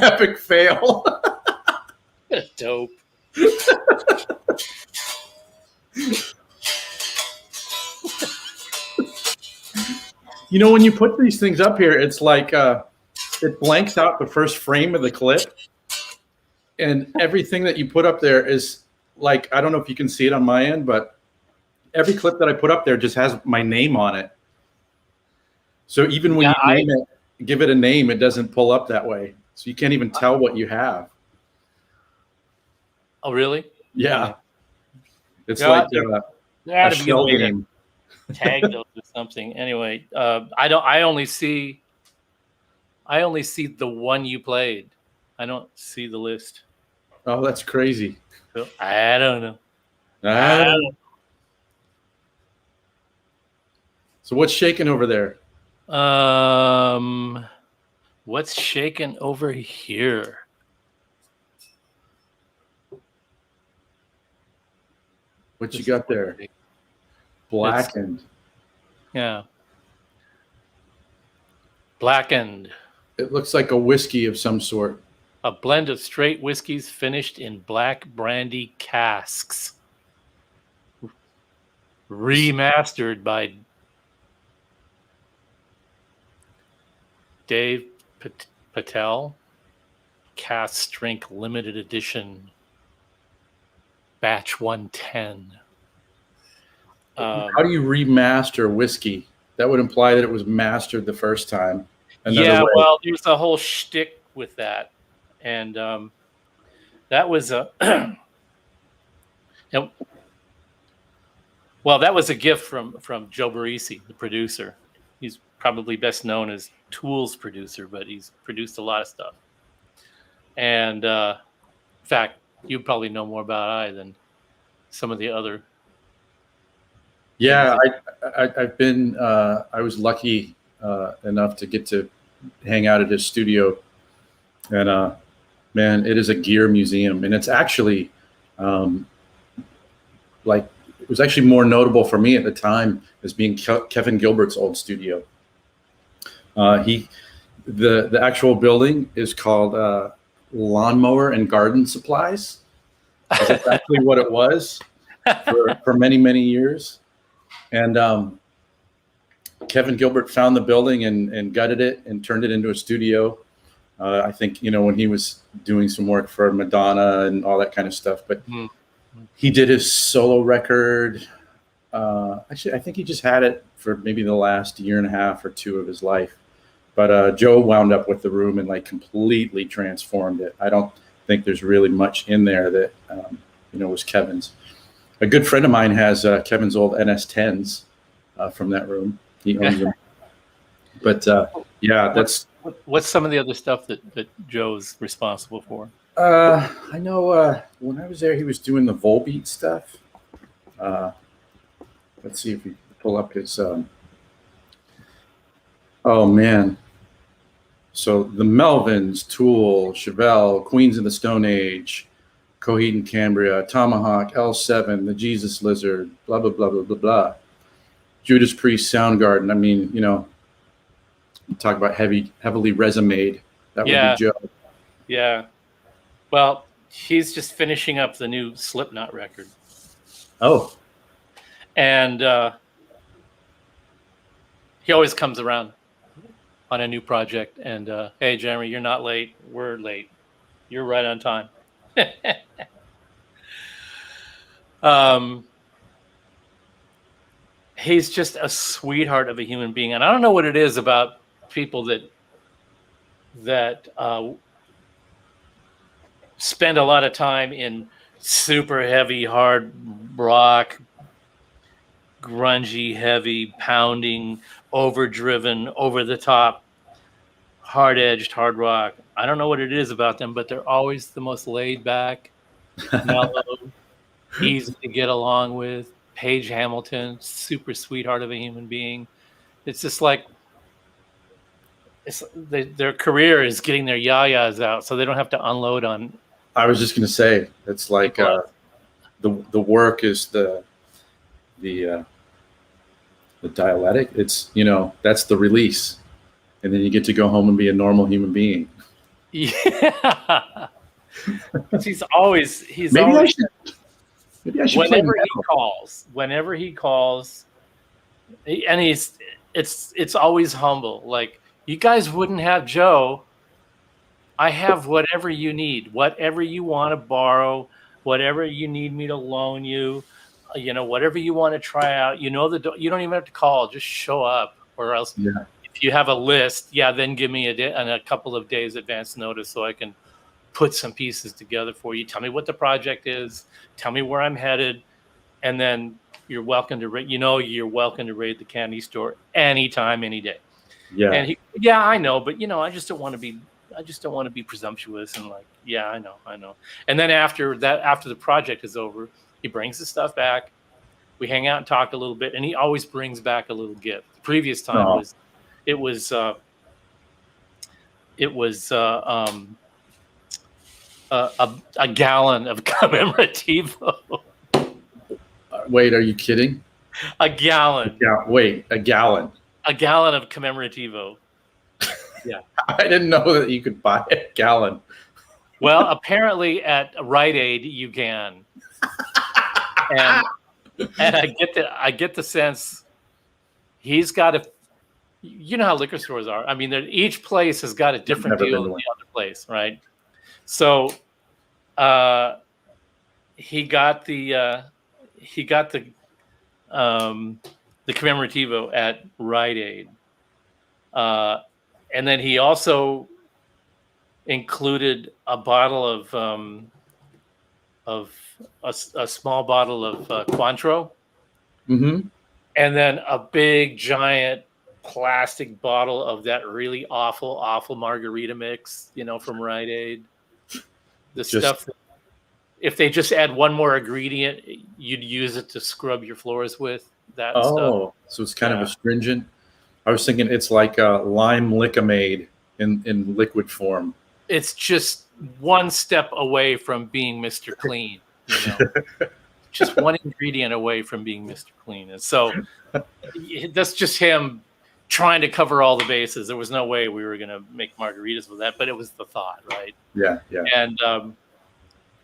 epic fail. Dope. You know, when you put these things up here, it's like it blanks out the first frame of the clip. And everything that you put up there is like, I don't know if you can see it on my end, but every clip that I put up there just has my name on it. So even when you name it, give it a name, it doesn't pull up that way. So you can't even tell what you have. Oh, really? Yeah. It's like a shell game. Tag those or something. Anyway, I only see the one you played. I don't see the list. Oh, that's crazy. So, I don't know. So what's shaking over there? What's shaking over here? What you got there? Blackened. Yeah. Blackened. It looks like a whiskey of some sort. A blend of straight whiskeys finished in black brandy casks. Remastered by Dave Patel. Cask Strength Limited Edition. Batch 110. How do you remaster whiskey? That would imply that it was mastered the first time. Well, there's a whole shtick with that. And that was a that was a gift from Joe Barresi, the producer. He's probably best known as Tool's producer, but he's produced a lot of stuff. And in fact, you probably know more about I than some of the other. Yeah, I've been. I was lucky enough to get to hang out at his studio, and man, it is a gear museum, and it's actually like it was actually more notable for me at the time as being Kevin Gilbert's old studio. The actual building is called Lawnmower and Garden Supplies. That's exactly what it was for many, many years. And Kevin Gilbert found the building and gutted it and turned it into a studio. I think, when he was doing some work for Madonna and all that kind of stuff, but he did his solo record. Actually, I think he just had it for maybe the last year and a half or two of his life. But Joe wound up with the room and like completely transformed it. I don't think there's really much in there that, was Kevin's. A good friend of mine has Kevin's old NS10s from that room. He owns them. But that's. What's some of the other stuff that Joe's responsible for? I know when I was there, he was doing the Volbeat stuff. Let's see if we pull up his. Oh man. So the Melvins, Tool, Chevelle, Queens of the Stone Age, Coheed and Cambria, Tomahawk, L7, the Jesus Lizard, blah, blah, blah, blah, blah, blah. Judas Priest, Soundgarden. I mean, talk about heavily resumed. That would be Joe. Yeah. Well, he's just finishing up the new Slipknot record. Oh. And he always comes around on a new project. And, hey, Jeremy, you're not late. We're late. You're right on time. He's just a sweetheart of a human being. And I don't know what it is about people that spend a lot of time in super heavy, hard rock, grungy, heavy, pounding, overdriven, over the top, hard-edged hard rock. I don't know what it is about them, but they're always the most laid back, mellow, easy to get along with. Paige Hamilton, super sweetheart of a human being. It's just like their career is getting their yayas out, so they don't have to unload on. I was just going to say, it's like the work is the dialectic. It's that's the release, and then you get to go home and be a normal human being. Yeah. He's Maybe always I should play whenever he calls, and it's always humble. Like, you guys wouldn't have Joe. I have whatever you need, whatever you want to borrow, whatever you need me to loan you, whatever you want to try out. You don't even have to call, just show up, or else Yeah. if you have a list, then give me a couple of days advance notice so I can put some pieces together for you. Tell me what the project is, tell me where I'm headed, and then you're welcome to raid the candy store anytime, any day. Yeah. And I know, but I just don't want to be presumptuous and like, yeah, I know. And then after the project is over, he brings the stuff back. We hang out and talk a little bit, and he always brings back a little gift. The previous time was a gallon of commemorativo. Wait, are you kidding? A gallon. A gallon. A gallon of commemorativo. Yeah. I didn't know that you could buy a gallon. Well, apparently at Rite Aid you can. And I get the sense he's got a. You know how liquor stores are. I mean, each place has got a different deal than the other place, right? So, he got the commemorativo at Rite Aid, and then he also included a bottle of a small bottle of Cointreau, Mm-hmm. and then a big giant plastic bottle of that really awful margarita mix, from Rite Aid. Stuff that if they just add one more ingredient, you'd use it to scrub your floors with. That stuff. Oh, so it's kind of astringent. I was thinking it's like a lime liquimade in liquid form. It's just one step away from being Mr. Clean. Just one ingredient away from being Mr. Clean. And so that's just him trying to cover all the bases. There was no way we were going to make margaritas with that, but it was the thought, right? Yeah.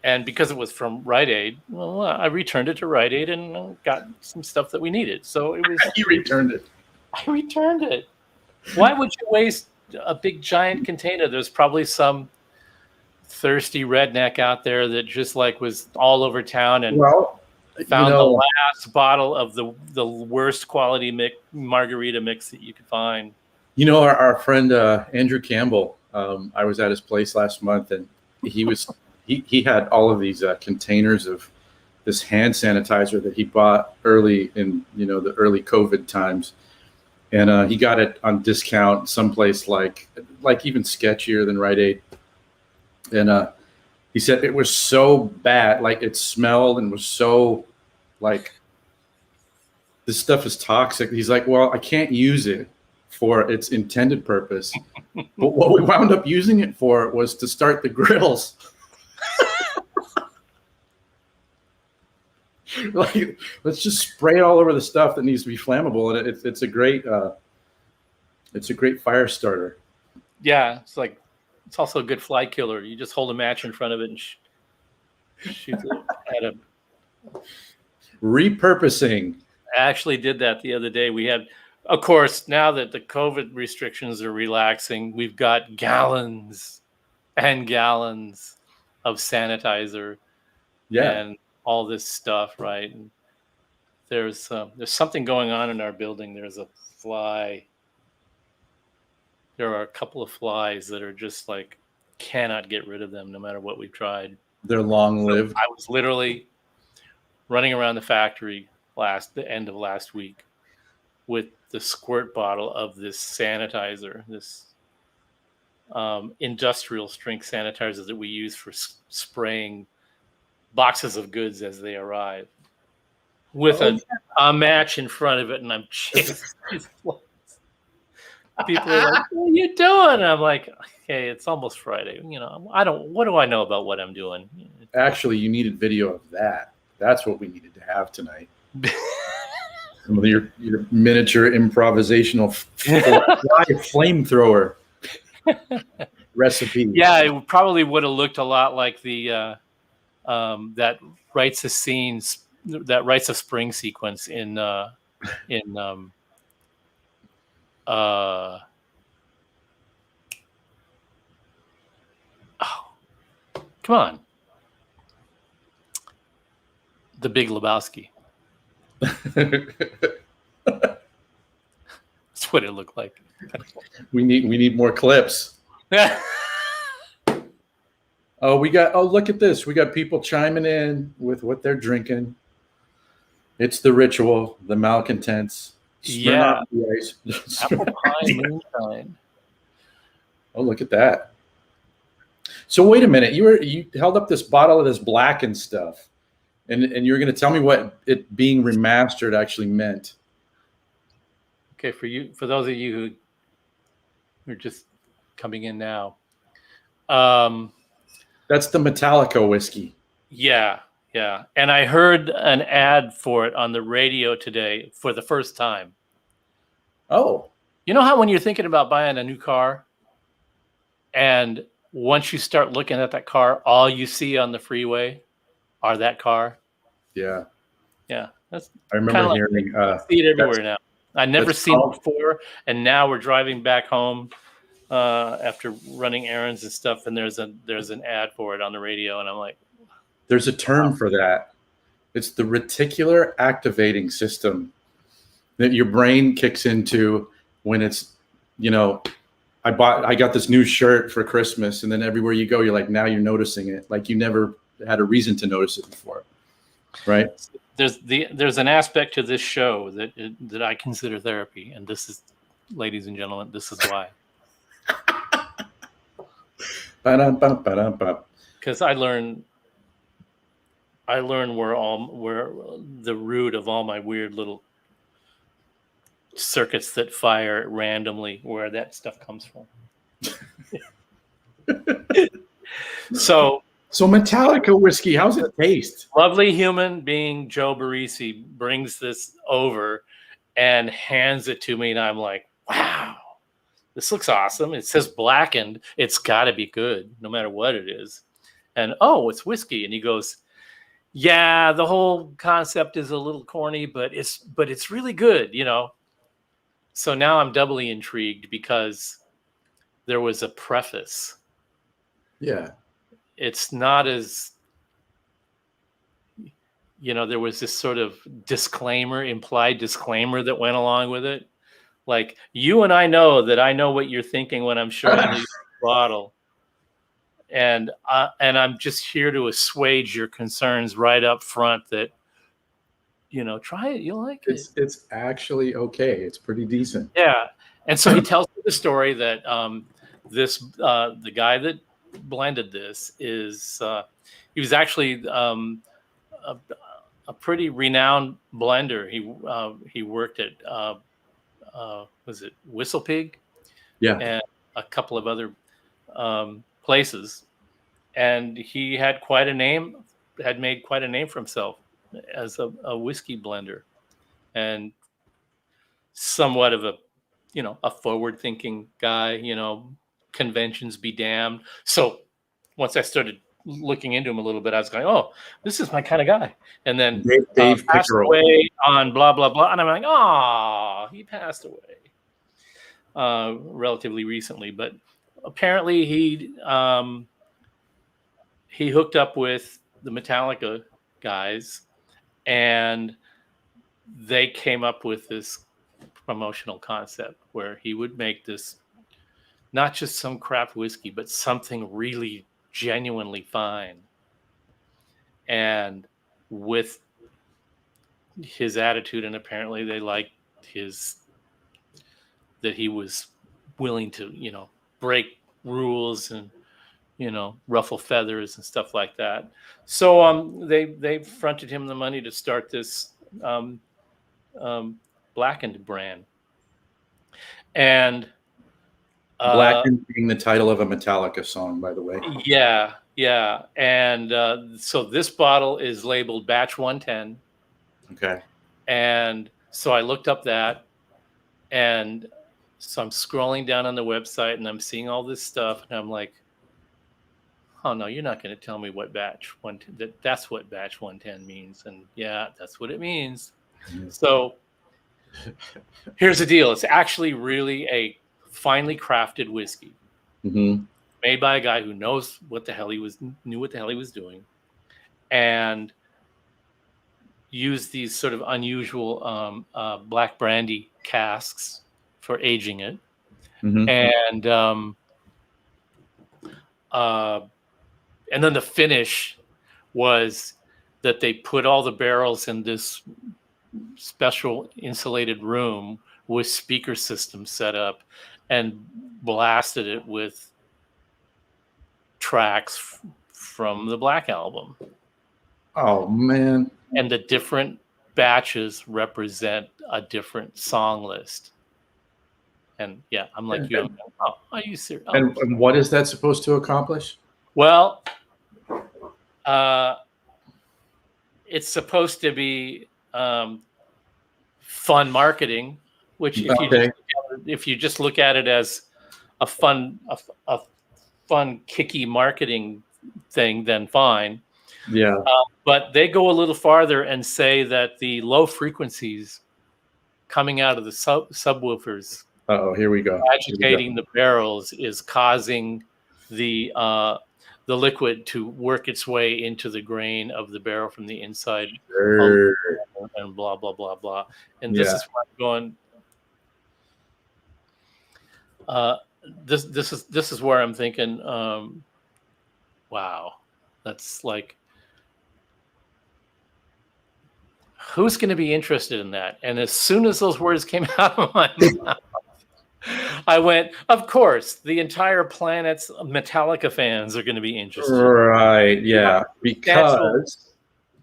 And because it was from Rite Aid, well, I returned it to Rite Aid and got some stuff that we needed. So it was. You returned it. I returned it. Why would you waste a big giant container? There's probably some thirsty redneck out there that just was all over town and found the last bottle of the worst quality margarita mix that you could find. Our friend Andrew Campbell. I was at his place last month, and he had all of these containers of this hand sanitizer that he bought early in the early COVID times, and he got it on discount someplace like even sketchier than Rite Aid. And he said it was so bad, it smelled and was so this stuff is toxic. He's like, well, I can't use it for its intended purpose, but what we wound up using it for was to start the grills. Let's just spray it all over the stuff that needs to be flammable, and it's a great fire starter. Yeah, it's also a good fly killer. You just hold a match in front of it and shoot it at him. Repurposing. I actually did that the other day. We had, of course, now that the COVID restrictions are relaxing, we've got gallons and gallons of sanitizer. Yeah. And all this stuff, right? And there's something going on in our building. There's a fly. There are a couple of flies that are just cannot get rid of them no matter what we've tried. They're long-lived. I was literally running around the factory the end of last week with the squirt bottle of this sanitizer, this industrial strength sanitizer that we use for spraying boxes of goods as they arrive, with a match in front of it, and I'm chasing these flies. People are like, "What are you doing?" And I'm like, "Okay, it's almost Friday. What do I know about what I'm doing?" Actually, you needed video of that. That's what we needed to have tonight. Some of your miniature improvisational flamethrower. recipe. Yeah, it probably would have looked a lot like the that Rites of Scenes, that Rites of Spring sequence in uh, oh, come on, The Big Lebowski. That's what it looked like. We need more clips. Look at this. We got people chiming in with what they're drinking. It's the ritual, the Malcontents. Yeah. Smirnoff Apple pie moonshine. Oh, look at that. So wait a minute. You held up this bottle of this Blackened stuff, and you were going to tell me what it being remastered actually meant. Okay, for those of you who are just coming in now, that's the Metallica whiskey. Yeah, and I heard an ad for it on the radio today for the first time. Oh, you know how when you're thinking about buying a new car, and once you start looking at that car, all you see on the freeway are that car. Yeah. That's I remember hearing. I see it everywhere now. I never seen it before, and now we're driving back home after running errands and stuff, and there's an ad for it on the radio, and I'm like, there's a term for that. It's the reticular activating system that your brain kicks into when it's, I got this new shirt for Christmas, and then everywhere you go, you're like, now you're noticing it, like you never had a reason to notice it before, right? There's an aspect to this show that I consider therapy, and this is, ladies and gentlemen, this is why. Because I learn where the root of all my weird little circuits that fire randomly, where that stuff comes from. So Metallica whiskey, how's it taste? Lovely human being Joe Barresi brings this over and hands it to me, and I'm like, wow, this looks awesome. It says Blackened. It's got to be good, no matter what it is. And it's whiskey. And he goes, yeah, the whole concept is a little corny, but it's really good, So now I'm doubly intrigued because there was a preface. Yeah. It's not as, there was this sort of implied disclaimer that went along with it. Like, you and I know that I know what you're thinking when I'm showing you the bottle. And I'm just here to assuage your concerns right up front that, try it. You'll like it. It's actually okay. It's pretty decent. Yeah. And so he tells me the story that the guy that blended this is he was actually a pretty renowned blender. He worked at was it Whistle Pig? Yeah. And a couple of other places, and he had made quite a name for himself as a whiskey blender, and somewhat of a forward-thinking guy. Conventions be damned. So once I started looking into him a little bit, I was going, oh, this is my kind of guy. And then Dave passed away on blah blah blah, and I'm like, oh, he passed away relatively recently, but apparently he hooked up with the Metallica guys, and they came up with this promotional concept where he would make this, not just some craft whiskey, but something really genuinely fine. And with his attitude, and apparently they liked that he was willing to, break rules and, ruffle feathers and stuff like that. So they fronted him the money to start this Blackened brand. And Blackened being the title of a Metallica song, by the way. Yeah. And so this bottle is labeled Batch 110. Okay. And so I looked up that, and So I'm scrolling down on the website and I'm seeing all this stuff, and I'm like, oh no, you're not going to tell me what batch 110, that's what batch 110 means. And yeah, that's what it means. So here's the deal. It's actually really a finely crafted whiskey made by a guy who knew what the hell he was doing, and used these sort of unusual black brandy casks for aging it. And then the finish was that they put all the barrels in this special insulated room with speaker system set up and blasted it with tracks from the Black Album. Oh man. And the different batches represent a different song list. And yeah, I'm like, are you serious? And what is that supposed to accomplish? Well, it's supposed to be fun marketing, which if you just look at it as a fun, kicky marketing thing, then fine. Yeah. But they go a little farther and say that the low frequencies coming out of the subwoofers, here we go, agitating the barrels, is causing the liquid to work its way into the grain of the barrel from the inside, and blah blah blah blah. And this is where I'm going. This is where I'm thinking, wow, that's like, who's going to be interested in that? And as soon as those words came out of my mouth, I went, of course, the entire planet's Metallica fans are going to be interested. Right, yeah, because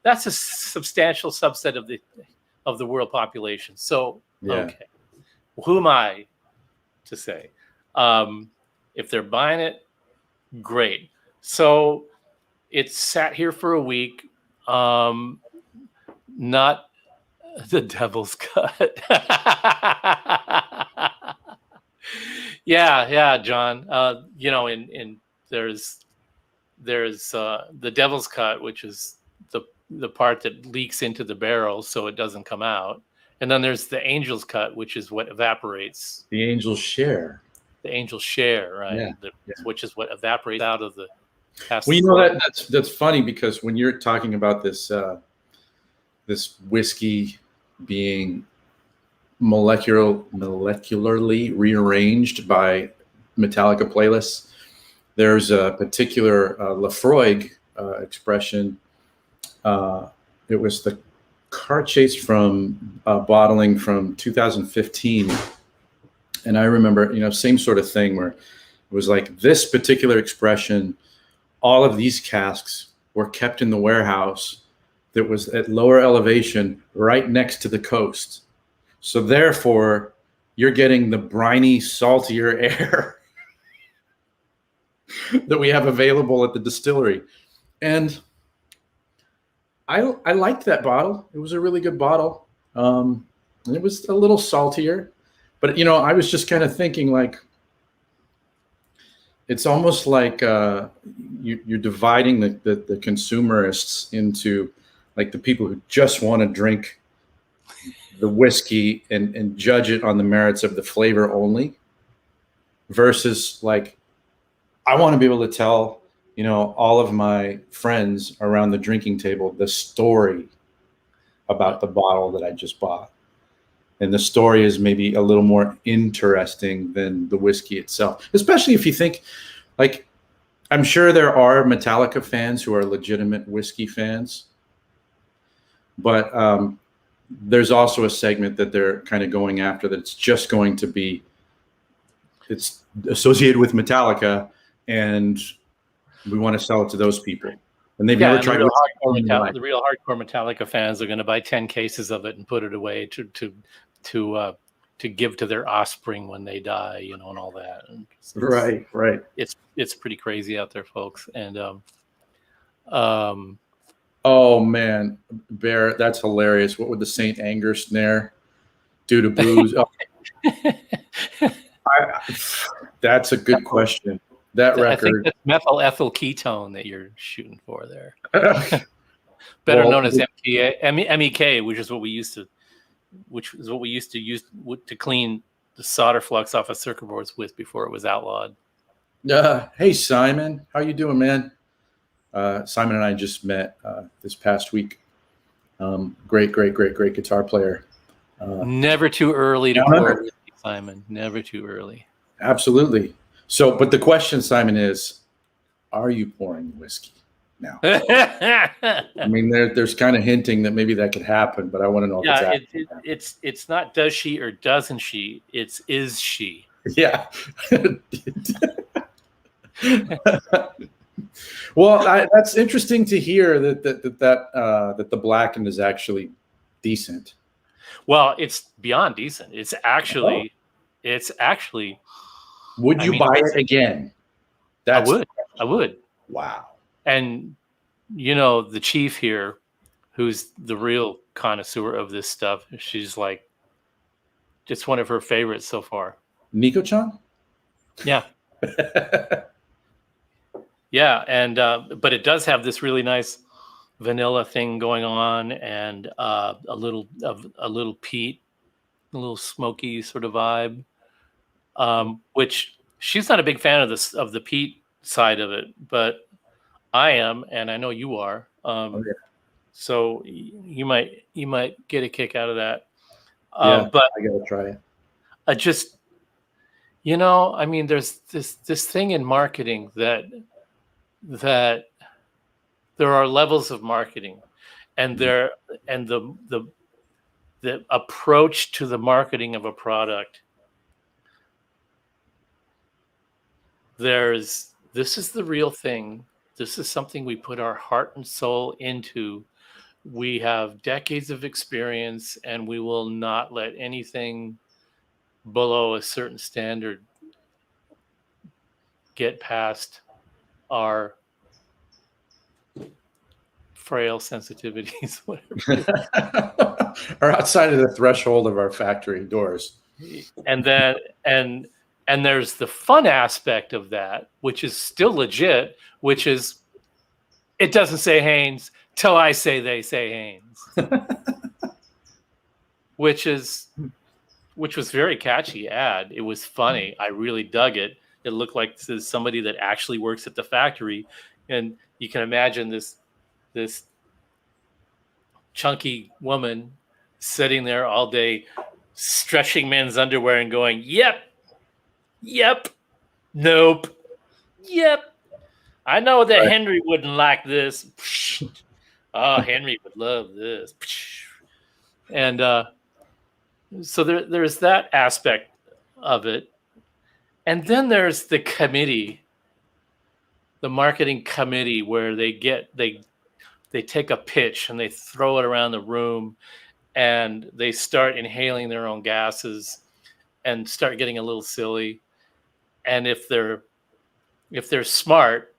that's a substantial subset of the world population. So, okay, who am I to say? If they're buying it, great. So it sat here for a week. Not the Devil's Cut. yeah, John. There's the Devil's Cut, which is the part that leaks into the barrel so it doesn't come out, and then there's the Angel's Cut, which is what evaporates. The Angel's Share. The Angel's Share, right? Which is what evaporates out of the. Well, that's funny, because when you're talking about this this whiskey being molecularly rearranged by Metallica playlists, there's a particular Lafroig expression. It was the car chase from bottling from 2015. And I remember, same sort of thing where it was like this particular expression, all of these casks were kept in the warehouse that was at lower elevation right next to the coast. So therefore, you're getting the briny, saltier air that we have available at the distillery. And I liked that bottle. It was a really good bottle. It was a little saltier. But, I was just kind of thinking, like, it's almost like you're dividing the consumerists into, like, the people who just want to drink the whiskey and judge it on the merits of the flavor only, versus, like, I want to be able to tell, all of my friends around the drinking table the story about the bottle that I just bought. And the story is maybe a little more interesting than the whiskey itself, especially if you think, like, I'm sure there are Metallica fans who are legitimate whiskey fans, but there's also a segment that they're kind of going after that's just going to be, it's associated with Metallica, and we want to sell it to those people. And they've never tried. The real hardcore Metallica fans are going to buy 10 cases of it and put it away to give to their offspring when they die, and all that. And right. It's pretty crazy out there, folks. And oh man, Bear, that's hilarious. What would the St. Anger snare do to booze? Oh. That's a good question. That record. I think that's methyl ethyl ketone that you're shooting for there. Better Well, known as MEK, which is what we used to use to clean the solder flux off of circuit boards with before it was outlawed. Hey, Simon, how you doing, man? Simon and I just met this past week. Great guitar player. Never too early to pour whiskey, Simon. Never too early. Absolutely. So, but the question, Simon, is, are you pouring whiskey now? I mean, there's kind of hinting that maybe that could happen, but I want to know if it's not does she or doesn't she? It's is she. Yeah. Well, that's interesting to hear that the Blackened is actually decent. Well, it's beyond decent. It's actually. Would you buy it again? I would. Wow. And the chief here, who's the real connoisseur of this stuff, she's like, just one of her favorites so far. Nico-chan? Yeah. Yeah, and but it does have this really nice vanilla thing going on, and a little peat, a little smoky sort of vibe. Which she's not a big fan of the peat side of it, but I am, and I know you are. So you might get a kick out of that. But I gotta try it. I mean, there's this thing in marketing that there are levels of marketing, and the approach to the marketing of a product. This is the real thing. This is something we put our heart and soul into. We have decades of experience, and we will not let anything below a certain standard get past our frail sensitivities, whatever. Or outside of the threshold of our factory doors. And there's the fun aspect of that, which is still legit, which is it doesn't say Haynes till I say they say Haynes. which was very catchy ad. It was funny. I really dug it. It looked like this is somebody that actually works at the factory, and you can imagine this chunky woman sitting there all day, stretching men's underwear and going, "Yep, nope, yep. I know that right. Henry wouldn't like this. Oh, Henry would love this." And so there's that aspect of it. And then there's the committee, the marketing committee, where they take a pitch and they throw it around the room, and they start inhaling their own gases and start getting a little silly. And if they're smart,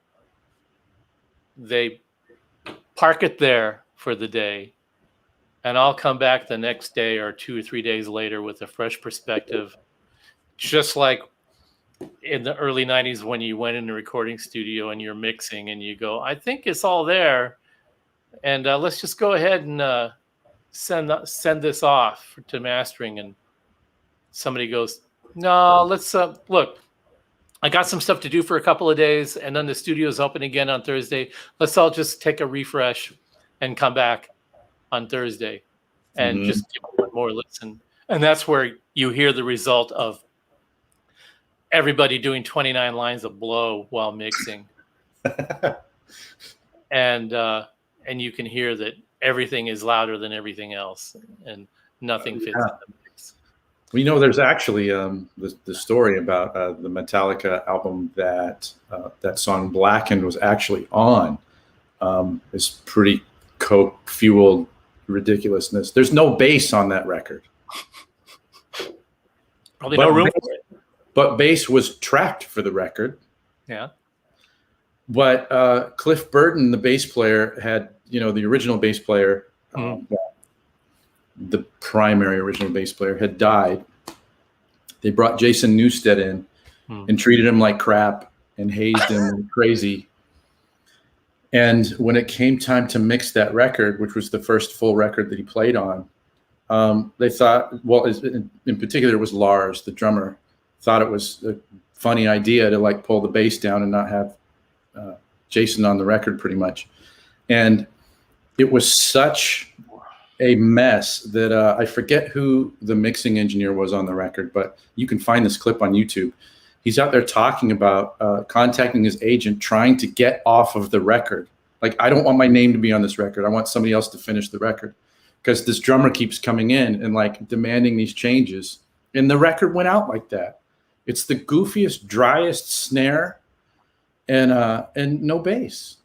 they park it there for the day, and I'll come back the next day or 2 or 3 days later with a fresh perspective, just like in the early 90s when you went in the recording studio and you're mixing and you go, "I think it's all there, and let's just go ahead and send this off to mastering." And somebody goes, "No, let's look, I got some stuff to do for a couple of days, and then the studio's open again on Thursday. Let's all just take a refresh and come back on Thursday and just give one more listen." And that's where you hear the result of everybody doing 29 lines of blow while mixing. And you can hear that everything is louder than everything else, and nothing fits in the mix. Well, there's actually the story about the Metallica album that song Blackened was actually on. Is pretty coke-fueled ridiculousness. There's no bass on that record. Probably no room for it. But bass was tracked for the record. Yeah. But Cliff Burton, the bass player, had, the original bass player, the primary original bass player, had died. they brought Jason Newsted in and treated him like crap and hazed him like crazy. And when it came time to mix that record, which was the first full record that he played on, they thought, well, in particular, it was Lars, the drummer, thought it was a funny idea to like pull the bass down and not have Jason on the record pretty much. And it was such a mess that I forget who the mixing engineer was on the record, but you can find this clip on YouTube. He's out there talking about contacting his agent, trying to get off of the record. Like, I don't want my name to be on this record. I want somebody else to finish the record, because this drummer keeps coming in and like demanding these changes. And the record went out like that. It's the goofiest, driest snare and no bass.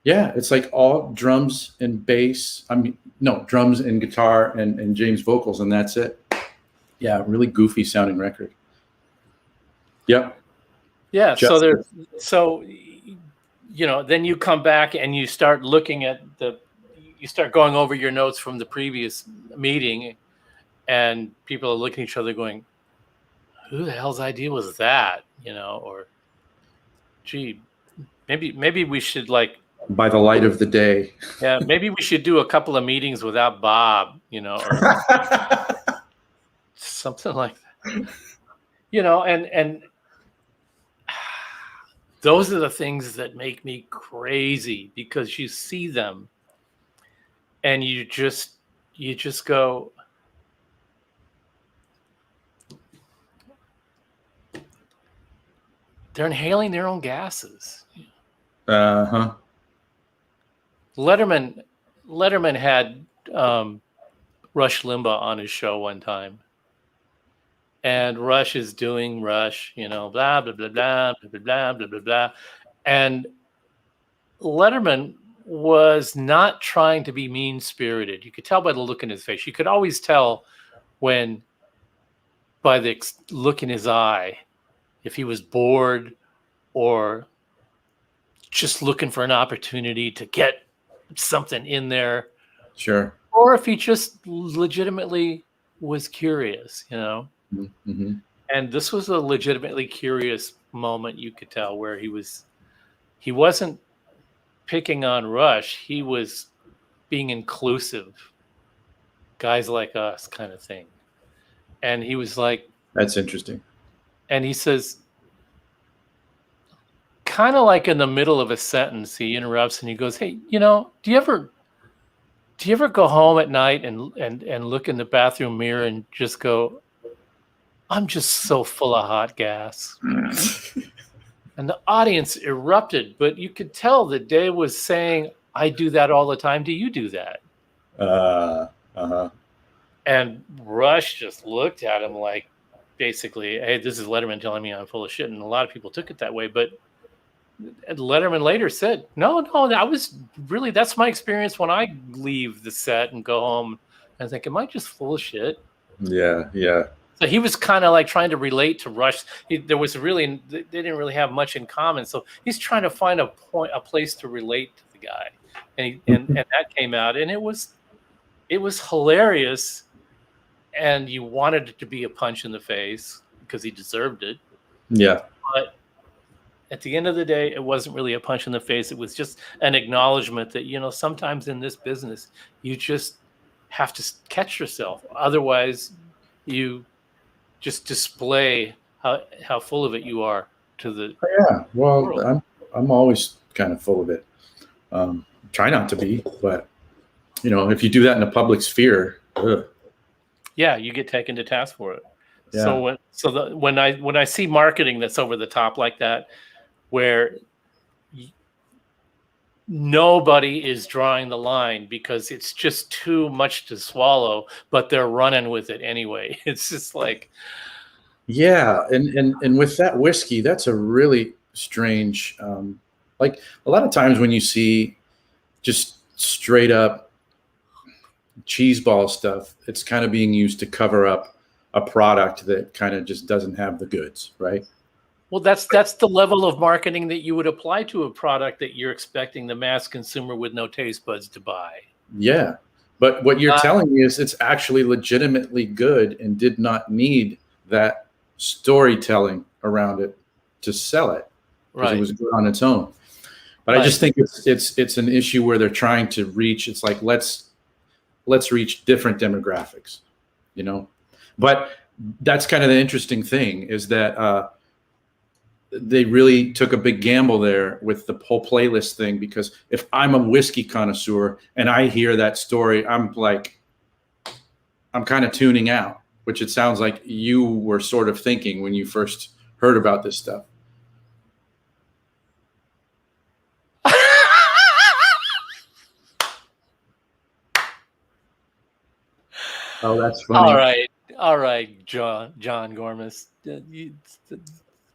Yeah, it's like all drums and bass. I mean, no, drums and guitar and James vocals, and that's it. Yeah, really goofy sounding record. Yep. Yeah. So you know, then you come back and you start looking at you start going over your notes from the previous meeting, and people are looking at each other going, who the hell's idea was that? You know, or gee, maybe we should like, by the light of the day. Yeah, maybe we should do a couple of meetings without Bob, you know, or something like that. You know, and those are the things that make me crazy, because you see them and you just go, they're inhaling their own gases. Uh-huh. Letterman had Rush Limbaugh on his show one time, and Rush is doing Rush, you know, blah blah blah blah blah blah blah blah blah, and Letterman was not trying to be mean-spirited. You could tell by the look in his face. You could always tell when, by the look in his eye, if he was bored or just looking for an opportunity to get something in there. Sure. Or if he just legitimately was curious, you know. Mm-hmm. And this was a legitimately curious moment, you could tell, where he wasn't picking on Rush, he was being inclusive, guys like us kind of thing. And he was like, that's interesting. And he says, kind of like in the middle of a sentence, he interrupts and he goes, hey, you know, do you ever go home at night and look in the bathroom mirror and just go, I'm just so full of hot gas? And the audience erupted, but you could tell that Dave was saying, I do that all the time. Do you do that? Uh-huh. And Rush just looked at him like, basically, hey, this is Letterman telling me I'm full of shit. And a lot of people took it that way. But Letterman later said, no, that's my experience when I leave the set and go home and think, am I just full of shit? Yeah. So he was kind of like trying to relate to Rush. They didn't really have much in common. So he's trying to find a place to relate to the guy. And that came out, and it was hilarious. And you wanted it to be a punch in the face because he deserved it. Yeah. But at the end of the day, it wasn't really a punch in the face. It was just an acknowledgement that, you know, sometimes in this business, you just have to catch yourself. Otherwise, you just display how full of it you are to the world. Well, I'm always kind of full of it. Try not to be, but, you know, if you do that in a public sphere, yeah, you get taken to task for it. Yeah. When I see marketing that's over the top like that, where nobody is drawing the line because it's just too much to swallow, but they're running with it anyway. It's just like, yeah, and with that whiskey, that's a really strange. Like a lot of times when you see just straight up cheeseball stuff, it's kind of being used to cover up a product that kind of just doesn't have the goods, right? Well, that's the level of marketing that you would apply to a product that you're expecting the mass consumer with no taste buds to buy. Yeah, but what you're telling me is it's actually legitimately good and did not need that storytelling around it to sell it because Right. it was good on its own. But I just think it's an issue where they're trying to reach. It's like let's reach different demographics, you know. But that's kind of the interesting thing is that they really took a big gamble there with the whole playlist thing, because if I'm a whiskey connoisseur and I hear that story, I'm kind of tuning out, which it sounds like you were sort of thinking when you first heard about this stuff. Oh, that's funny. All right, John Gormus.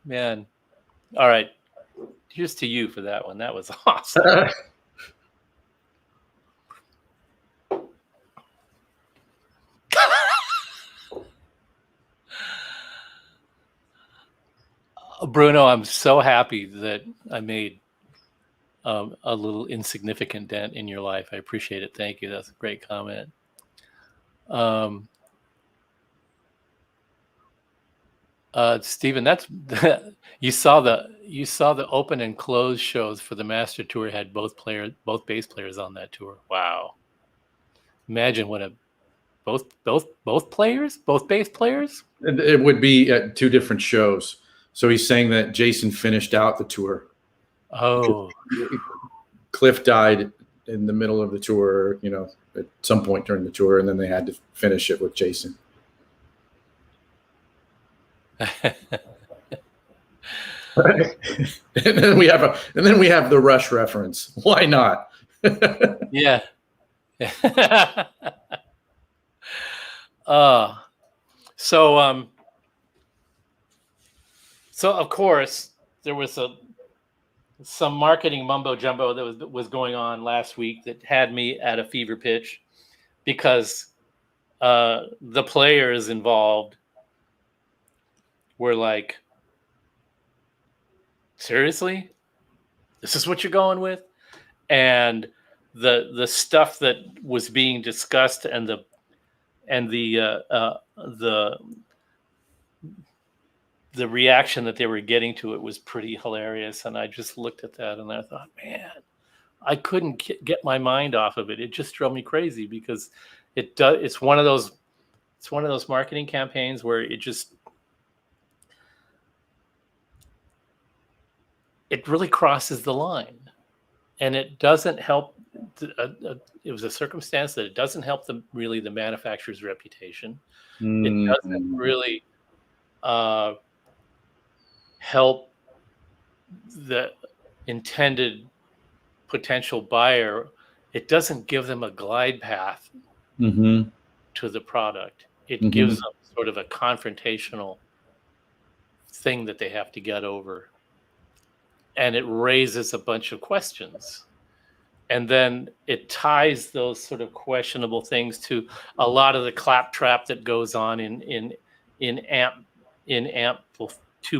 Man. All right. Here's to you for that one. That was awesome. Bruno, I'm so happy that I made a little insignificant dent in your life. I appreciate it. Thank you. That's a great comment. Stephen, that's you saw the open and close shows for the Master Tour had both bass players on that tour. Wow. Imagine what both bass players? It would be at two different shows. So he's saying that Jason finished out the tour. Oh. Cliff died in the middle of the tour, you know, at some point during the tour, and then they had to finish it with Jason. and then we have the Rush reference. Why not? Yeah. So of course there was some marketing mumbo jumbo that was going on last week that had me at a fever pitch, because the players involved were like, seriously, this is what you're going with? And the stuff that was being discussed and the reaction that they were getting to it was pretty hilarious. And I just looked at that and I thought, man, I couldn't get my mind off of it. It just drove me crazy, because it's one of those marketing campaigns where it really crosses the line, and it doesn't help. It was a circumstance that it doesn't help the manufacturer's reputation. It doesn't really help the intended potential buyer. It doesn't give them a glide path to the product. It gives them sort of a confrontational thing that they have to get over. And it raises a bunch of questions. And then it ties those sort of questionable things to a lot of the claptrap that goes on in tube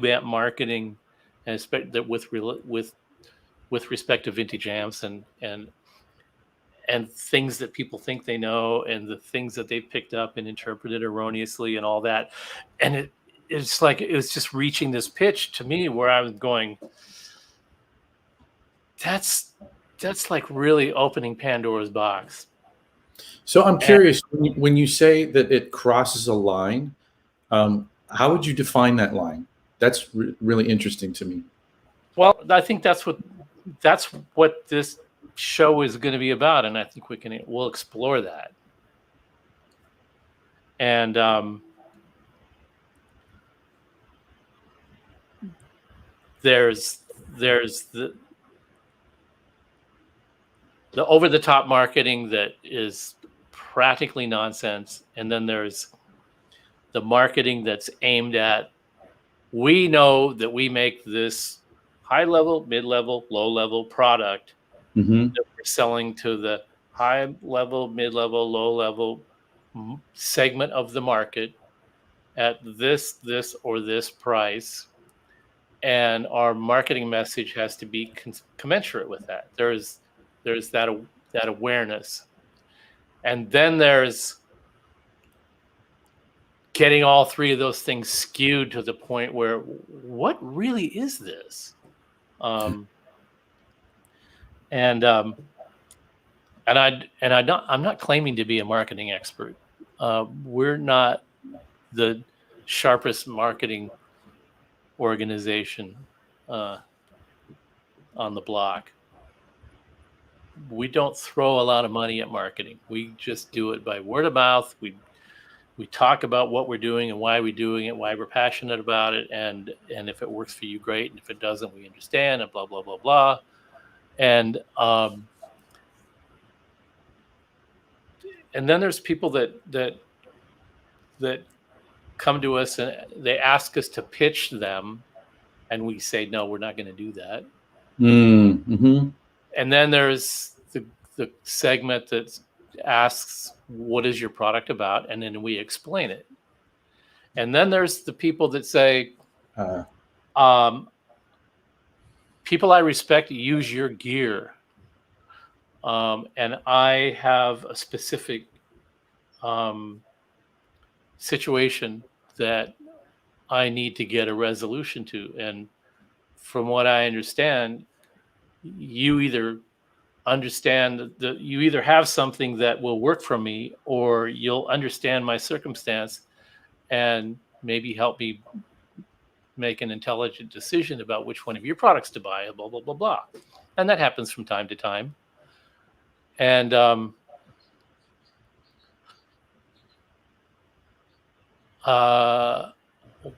amp marketing, and with respect to vintage amps and things that people think they know, and the things that they've picked up and interpreted erroneously and all that. And it's like it was just reaching this pitch to me where I was going, that's like really opening Pandora's box. So I'm curious, when you say that it crosses a line, how would you define that line? That's really interesting to me. Well, I think that's what this show is going to be about, and I think we'll explore that. And there's the over-the-top marketing that is practically nonsense, and then there's the marketing that's aimed at, we know that we make this high-level, mid-level, low-level product that we're selling to the high-level, mid-level, low-level segment of the market at this, or this price, and our marketing message has to be commensurate with that. There's that awareness. And then there's getting all three of those things skewed to the point where, what really is this? I'm not claiming to be a marketing expert. We're not the sharpest marketing organization on the block. We don't throw a lot of money at marketing. We just do it by word of mouth. We talk about what we're doing and why we're doing it, why we're passionate about it, and if it works for you, great, and if it doesn't, we understand, and blah blah blah blah. And then there's people that come to us and they ask us to pitch them, and we say no, we're not going to do that. Mm-hmm. And then there's the segment that asks, what is your product about? And then we explain it. And then there's the people that say, people I respect use your gear. And I have a specific situation that I need to get a resolution to. And from what I understand, you either have something that will work for me, or you'll understand my circumstance and maybe help me make an intelligent decision about which one of your products to buy, blah, blah, blah, blah. And that happens from time to time. And on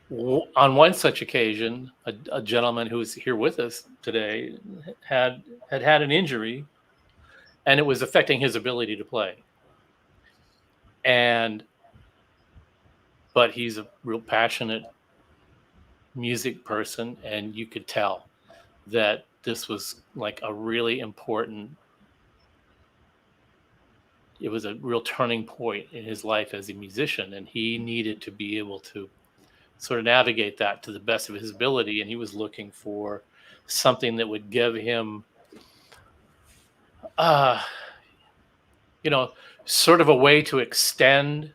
one such occasion, a gentleman who was here with us today had an injury, and it was affecting his ability to play. But he's a real passionate music person, and you could tell that this was like a really important, it was a real turning point in his life as a musician, and he needed to be able to sort of navigate that to the best of his ability. And he was looking for something that would give him sort of a way to extend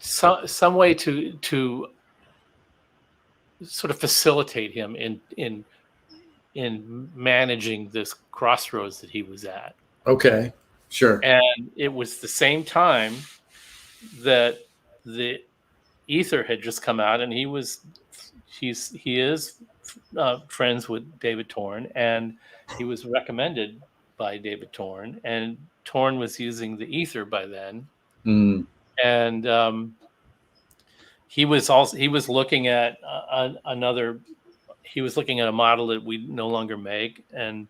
some way to sort of facilitate him in managing this crossroads that he was at. Okay, sure. And it was the same time that the Ether had just come out, and he is friends with David Torn, and he was recommended by David Torn, and Torn was using the Ether by then. And he was looking at he was looking at a model that we no longer make, and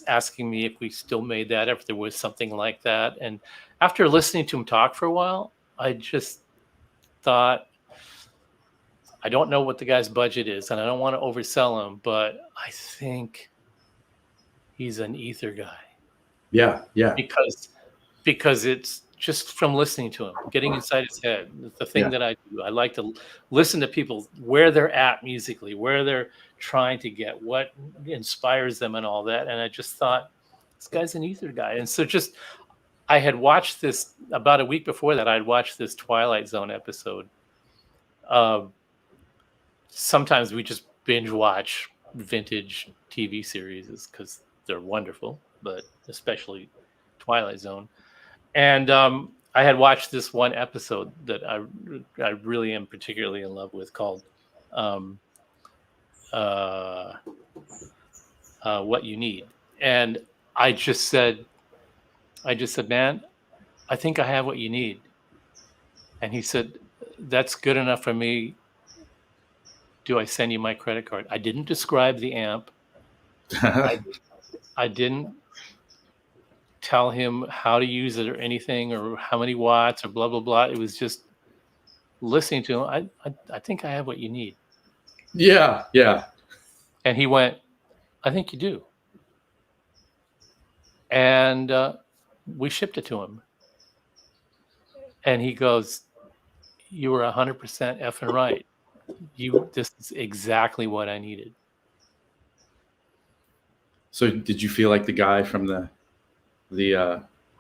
asking me if we still made that, if there was something like that. And after listening to him talk for a while, I just thought, I don't know what the guy's budget is, and I don't want to oversell him, but I think he's an Ether guy. Yeah. Because it's just from listening to him, getting inside his head. The thing that I do, I like to listen to people where they're at musically, where they're trying to get, what inspires them, and all that. And I just thought, this guy's an Ether guy. And so I had watched this about a week before that. I'd watched this Twilight Zone episode. Sometimes we just binge watch vintage TV series because they're wonderful, but especially Twilight Zone. And I had watched this one episode that I really am particularly in love with, called What You Need. And I just said, man, I think I have what you need. And he said, that's good enough for me. Do I send you my credit card? I didn't describe the amp. I didn't tell him how to use it or anything, or how many watts or blah, blah, blah. It was just listening to him. I think I have what you need. Yeah. And he went, I think you do. And we shipped it to him. And he goes, you were 100% effing right. This is exactly what I needed. So did you feel like the guy from the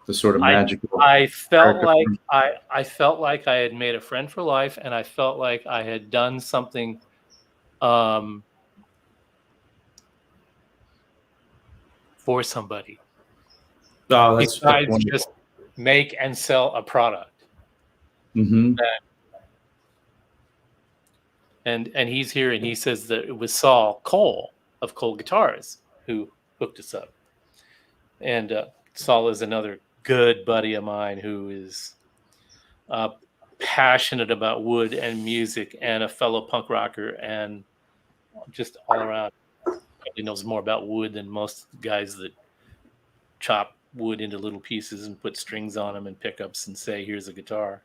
sort of magical? I felt character like I felt like I had made a friend for life, and I felt like I had done something for somebody Oh, that's besides wonderful. just make and sell a product. Mm-hmm. And he's here, and he says that it was Saul Cole of Cole Guitars who hooked us up. And Saul is another good buddy of mine who is passionate about wood and music, and a fellow punk rocker, and just all around. He knows more about wood than most guys that chop wood into little pieces and put strings on them and pickups and say, "Here's a guitar."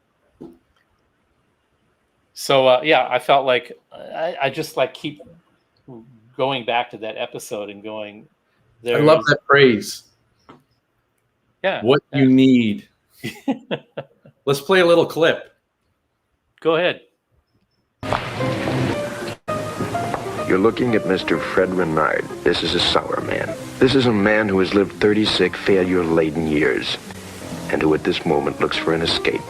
So yeah, I felt like I just like keep going back to that episode and going. I love that phrase. Yeah. What you need. Let's play a little clip. Go ahead. You're looking at Mr. Fred Renard. This is a sour man. This is a man who has lived 36 failure-laden years, and who at this moment looks for an escape.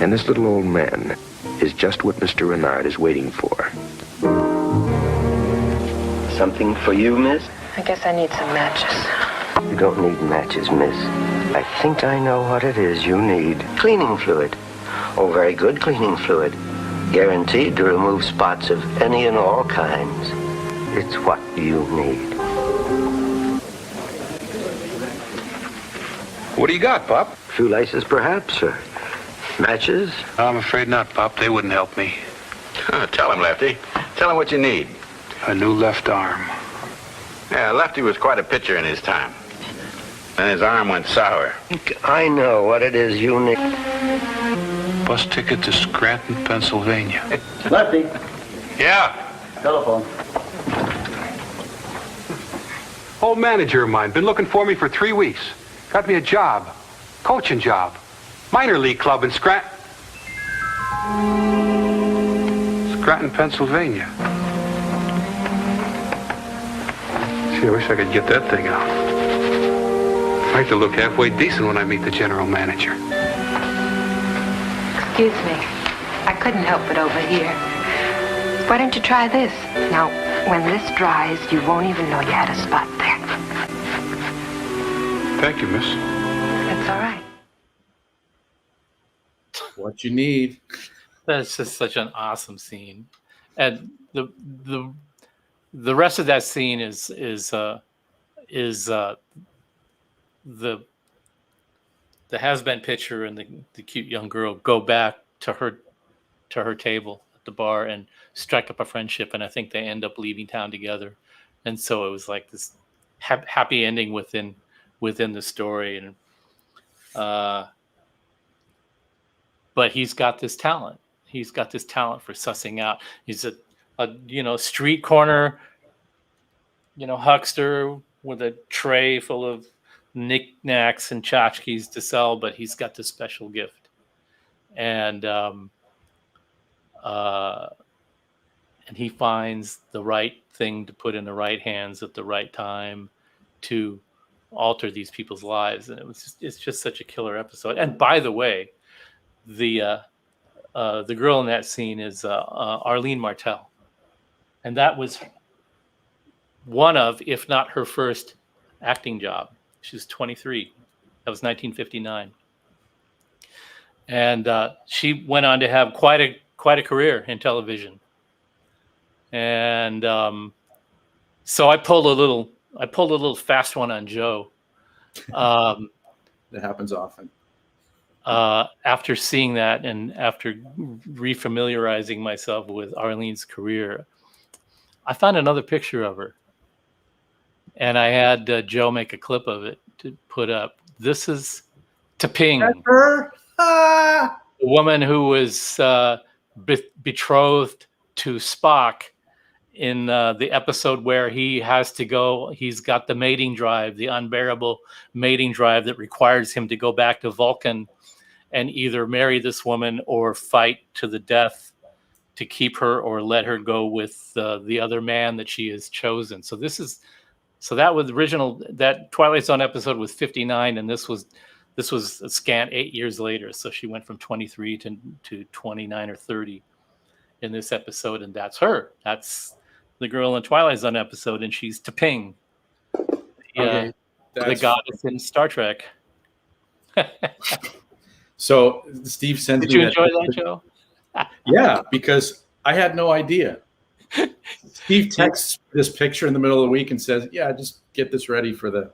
And this little old man is just what Mr. Renard is waiting for. Something for you, miss? I guess I need some matches. You don't need matches, miss. I think I know what it is you need. Cleaning fluid. Oh, very good cleaning fluid. Guaranteed to remove spots of any and all kinds. It's what you need. What do you got, Pop? Shoelaces, perhaps, or matches? I'm afraid not, Pop. They wouldn't help me. Tell him, Lefty. Tell him what you need. A new left arm. Yeah, Lefty was quite a pitcher in his time. Then his arm went sour. I know what it is you need. Bus ticket to Scranton, Pennsylvania. Lefty, Yeah. telephone. Old manager of mine. Been looking for me for 3 weeks. Got me a job. Coaching job. Minor league club in Scranton, Pennsylvania. Gee, I wish I could get that thing out. I like to look halfway decent when I meet the general manager. Excuse me. I couldn't help it over here. Why don't you try this? Now, when this dries, you won't even know you had a spot there. Thank you, miss. It's all right. What you need. That's just such an awesome scene, and the rest of that scene is the has-been pitcher and the cute young girl go back to her table at the bar and strike up a friendship, and I think they end up leaving town together, and so it was like this happy ending within the story, and but he's got this talent. He's got this talent for sussing out. He's a street corner, huckster with a tray full of knickknacks and tchotchkes to sell, but he's got this special gift. And he finds the right thing to put in the right hands at the right time to alter these people's lives. And it's just such a killer episode. And by the way, the girl in that scene is Arlene Martel, and that was one of, if not her first acting job. She's 23. That was 1959, and she went on to have quite a career in television. And so I pulled a little fast one on Joe. That happens often. After seeing that and after refamiliarizing myself with Arlene's career, I found another picture of her, and I had Joe make a clip of it to put up. This is T'Ping, That's her. Ah! the woman who was betrothed to Spock in the episode where he has to go. He's got the mating drive, the unbearable mating drive that requires him to go back to Vulcan and either marry this woman or fight to the death to keep her or let her go with the other man that she has chosen. So this is So that was that Twilight Zone episode was 59, and this was a scant 8 years later. So she went from 23 to 29 or 30 in this episode, and that's her. That's the girl in Twilight Zone episode, and she's T'Ping, the goddess in Star Trek. So Steve sends Did you enjoy that show? Yeah, because I had no idea. Steve texts this picture in the middle of the week and says, "Yeah, just get this ready for the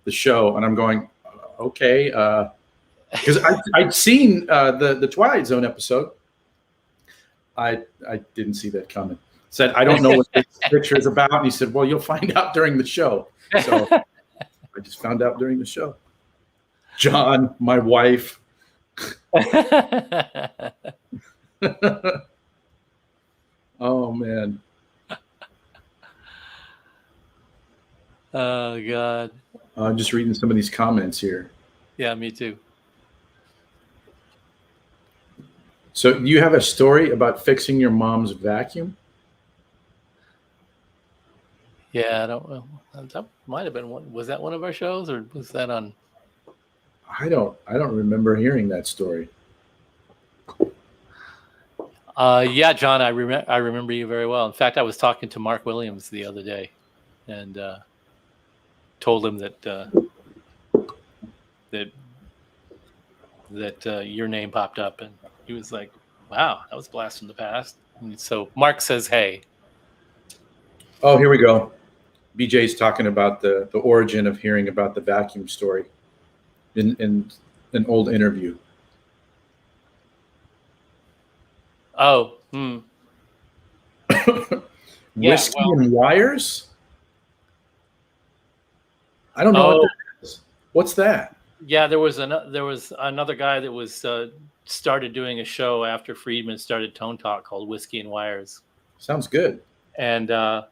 show." And I'm going, "Okay," because I'd seen the Twilight Zone episode. I didn't see that coming. Said, "I don't know what this picture is about," and he said, "Well, you'll find out during the show." So I just found out during the show. John, my wife. Oh man. Oh God. I'm just reading some of these comments here. Yeah, me too. So you have a story about fixing your mom's vacuum? Yeah, I don't know. That might have been one. Was that one of our shows, or was that on? I don't remember hearing that story. Yeah, John, I remember you very well. In fact, I was talking to Mark Williams the other day, and told him that your name popped up, and he was like, "Wow, that was a blast from the past." And so Mark says, "Hey." Oh, here we go. BJ's talking about the origin of hearing about the vacuum story in an old interview. Oh, Whiskey and wires? I don't know what that is. What's that? Yeah, there was another guy that was started doing a show after Friedman started Tone Talk called Whiskey and Wires. Sounds good. And I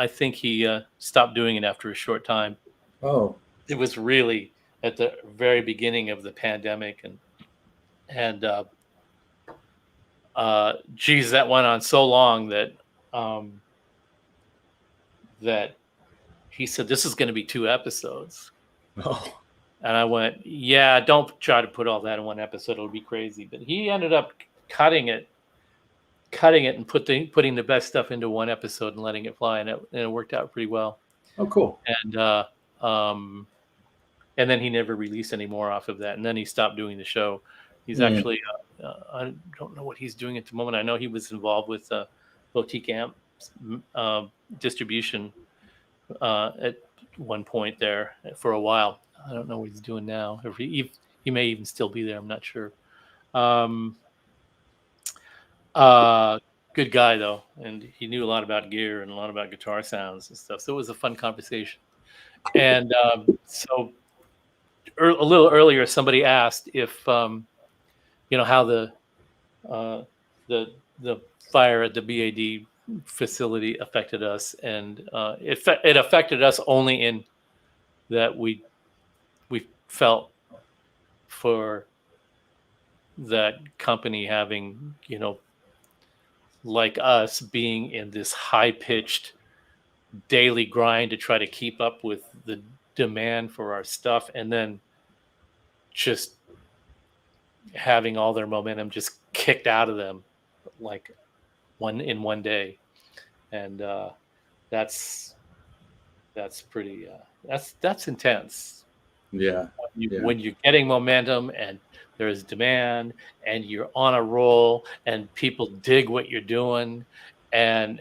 think he stopped doing it after a short time. Oh, it was really at the very beginning of the pandemic, and geez, that went on so long that that he said this is going to be 2 episodes. Oh. And I went, yeah, don't try to put all that in one episode; it'll be crazy. But he ended up cutting it and putting the best stuff into one episode and letting it fly, and it worked out pretty well. Oh, cool. And then he never released any more off of that, and then he stopped doing the show. He's actually I don't know what he's doing at the moment. I know he was involved with Boutique Amp distribution at one point there for a while. I don't know what he's doing now. If he may even still be there. I'm not sure. Good guy though, and he knew a lot about gear and a lot about guitar sounds and stuff. So it was a fun conversation. And so a little earlier, somebody asked if how the fire at the B.A.D. facility affected us, and it affected us only in that we felt for that company having, like us, being in this high-pitched daily grind to try to keep up with the demand for our stuff, and then just having all their momentum just kicked out of them like one day. And that's pretty that's intense. Yeah. When you're getting momentum and there's demand and you're on a roll and people dig what you're doing and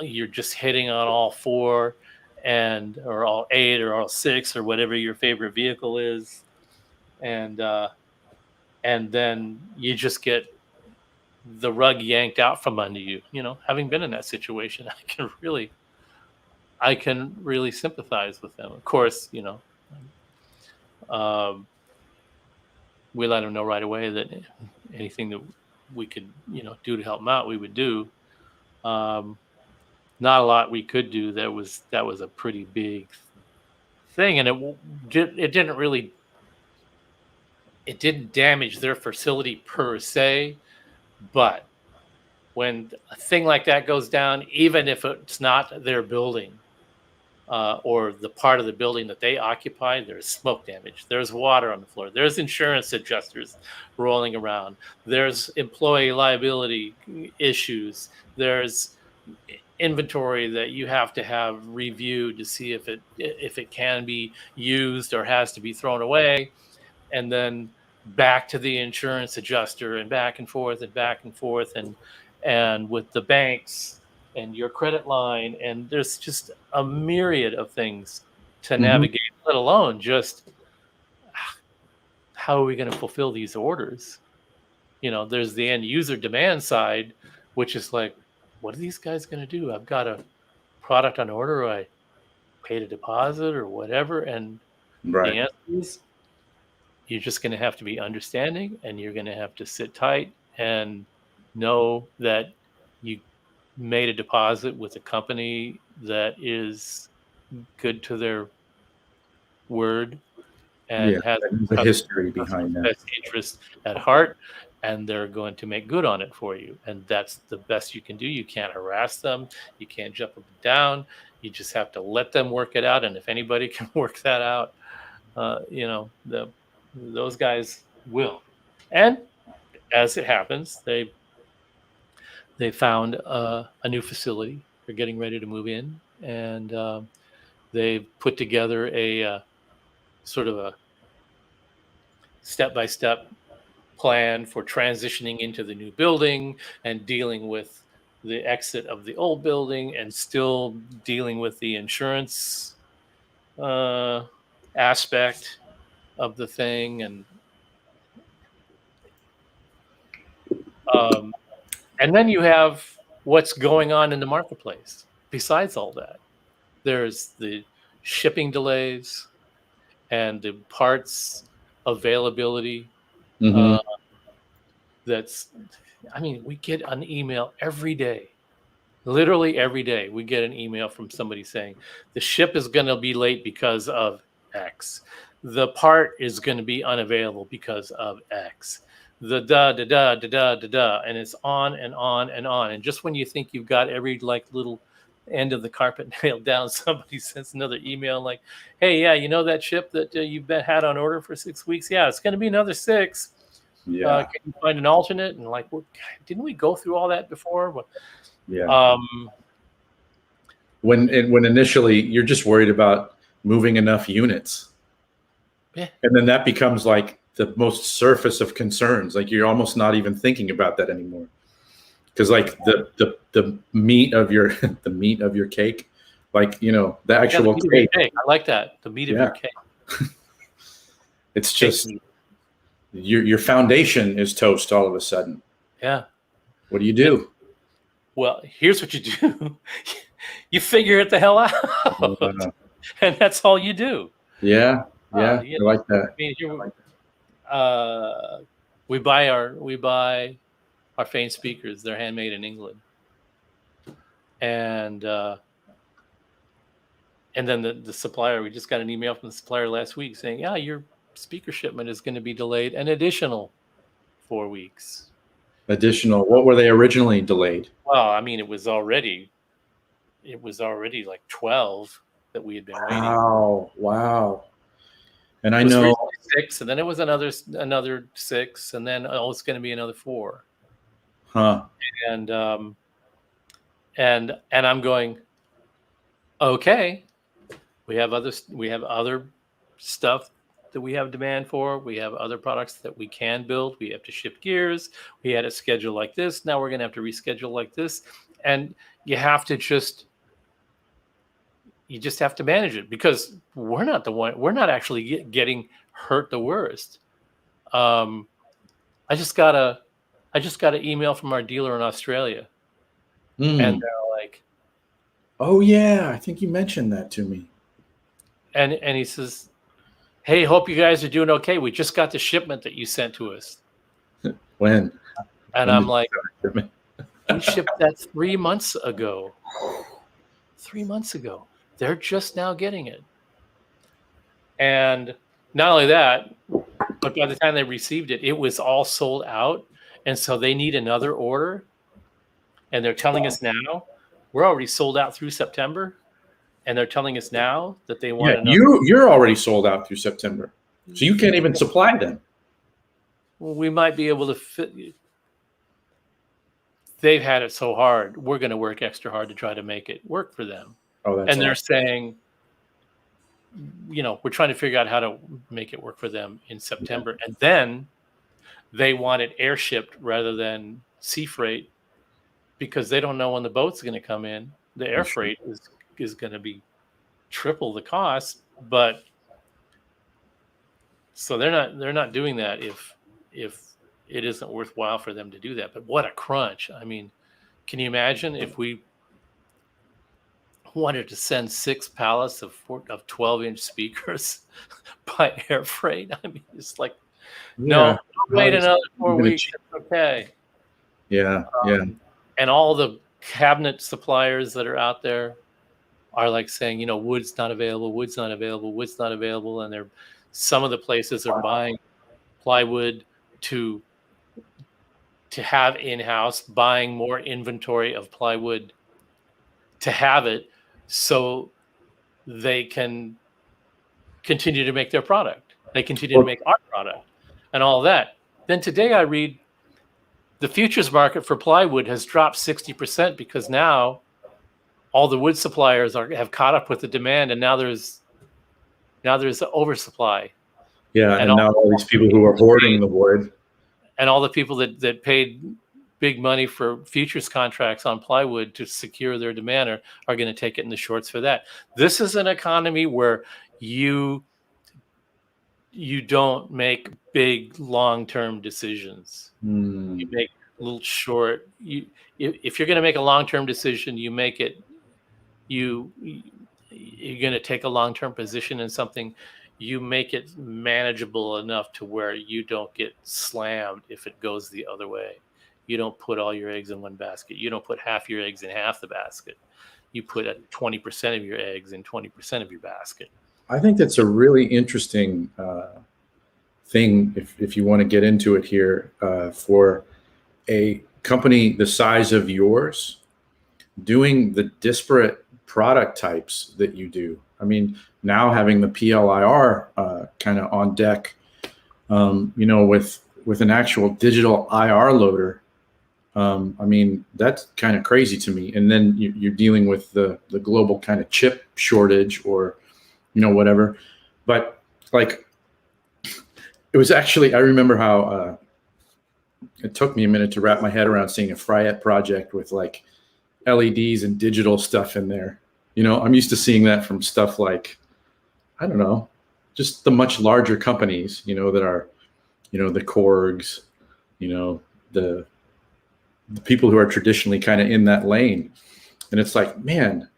you're just hitting on all 4 or all 8 or all 6 or whatever your favorite vehicle is, and then you just get the rug yanked out from under you. Having been in that situation, I can really sympathize with them. Of course, we let them know right away that anything that we could, do to help them out, we would do. Not a lot we could do. That was a pretty big thing, and it didn't damage their facility per se, but when a thing like that goes down, even if it's not their building, or the part of the building that they occupy, there's smoke damage, there's water on the floor, there's insurance adjusters rolling around, there's employee liability issues, there's inventory that you have to have reviewed to see if it can be used or has to be thrown away, and then back to the insurance adjuster, and back and forth and back and forth, and with the banks and your credit line, and there's just a myriad of things to navigate, let alone just how are we going to fulfill these orders? There's the end user demand side, which is like, what are these guys going to do? I've got a product on order, or I paid a deposit or whatever. And the answer is, you're just going to have to be understanding, and you're going to have to sit tight and know that you made a deposit with a company that is good to their word and has a history behind that, best interest at heart, and they're going to make good on it for you. And that's the best you can do. You can't harass them. You can't jump up and down. You just have to let them work it out. And if anybody can work that out, those guys will. And as it happens, they found a new facility. They're getting ready to move in, and they've put together a sort of a step-by-step plan for transitioning into the new building and dealing with the exit of the old building, and still dealing with the insurance aspect of the thing, and then you have what's going on in the marketplace. Besides all that, there's the shipping delays and the parts availability. We get an email every day. Literally every day, we get an email from somebody saying the ship is going to be late because of X. The part is going to be unavailable because of X. The and it's on and on and on. And just when you think you've got every little end of the carpet nailed down, somebody sends another email like, hey, yeah, that ship that you've had on order for 6 weeks? Yeah, it's going to be another 6. Yeah. Can you find an alternate? And didn't we go through all that before? But, yeah. When initially you're just worried about moving enough units. Yeah. And then that becomes like the most surface of concerns. Like you're almost not even thinking about that anymore. Because like the meat of your the meat of your cake, the actual cake. I like that. The meat of your cake. It's just your foundation is toast all of a sudden. Yeah. What do you do? Well, here's what you do. You figure it the hell out. And that's all you do. Yeah. Yeah. I like that. We buy our Fane speakers. They're handmade in England. And then the supplier, we just got an email from the supplier last week saying, yeah, your speaker shipment is going to be delayed an additional 4 weeks. Additional? What were they originally delayed? Well, it was already like 12 that we had been waiting. Wow. And I know 6, and then it was another 6, and then it's going to be another 4. Huh. And I'm going, okay. We have other stuff that we have demand for. We have other products that we can build. We have to ship gears. We had a schedule like this. Now we're going to have to reschedule like this. And you just have to manage it, because we're not actually getting hurt the worst. I just got an email from our dealer in Australia. And they're like, oh yeah, I think you mentioned that to me. And he says, hey, hope you guys are doing okay. We just got the shipment that you sent to us. When? And I'm like, we shipped that 3 months ago. 3 months ago. They're just now getting it. And not only that, but by the time they received it, it was all sold out. And so they need another order. And they're telling us now, we're already sold out through September. And they're telling us now that they want Yeah, you're already sold out through September, so you can't even supply them. we might be able to fit. They've had it so hard. We're going to work extra hard to try to make it work for them. Oh, that's And they're awesome. saying, we're trying to figure out how to make it work for them in September. And then they want it airshipped rather than sea freight because they don't know when the boat's going to come in. The air freight is going to be triple the cost, but so they're not doing that if it isn't worthwhile for them to do that. But what a crunch. I mean, can you imagine if we wanted to send 6 pallets of 12-inch speakers by air freight? I mean, it's like, no, wait another 4 weeks. It's okay. Yeah. And all the cabinet suppliers that are out there are like saying, wood's not available, wood's not available, wood's not available. And some of the places are buying plywood to have in-house, buying more inventory of plywood to have it so they can continue to make their product. They continue to make our product and all of that. Then today I read the futures market for plywood has dropped 60% because now all the wood suppliers have caught up with the demand, and now there's an oversupply. Yeah, and now all these people who are hoarding the wood, and all the people that paid big money for futures contracts on plywood to secure their demand are going to take it in the shorts for that. This is an economy where you don't make big long-term decisions. You make little short. If you're going to make a long-term decision, you make it. You're going to take a long-term position in something. You make it manageable enough to where you don't get slammed if it goes the other way. You don't put all your eggs in one basket. You don't put half your eggs in half the basket. You put 20% of your eggs in 20% of your basket. I think that's a really interesting thing, if you want to get into it here, for a company the size of yours, doing the disparate product types that you do. I mean, now having the PLIR kind of on deck, with an actual digital IR loader. I mean, that's kind of crazy to me. And then you're dealing with the global kind of chip shortage or, whatever. But like, it was actually, I remember how it took me a minute to wrap my head around seeing a Fryette project with like LEDs and digital stuff in there. I'm used to seeing that from stuff like, I don't know, just the much larger companies, that are, the Korgs, the people who are traditionally kind of in that lane. And it's like, man,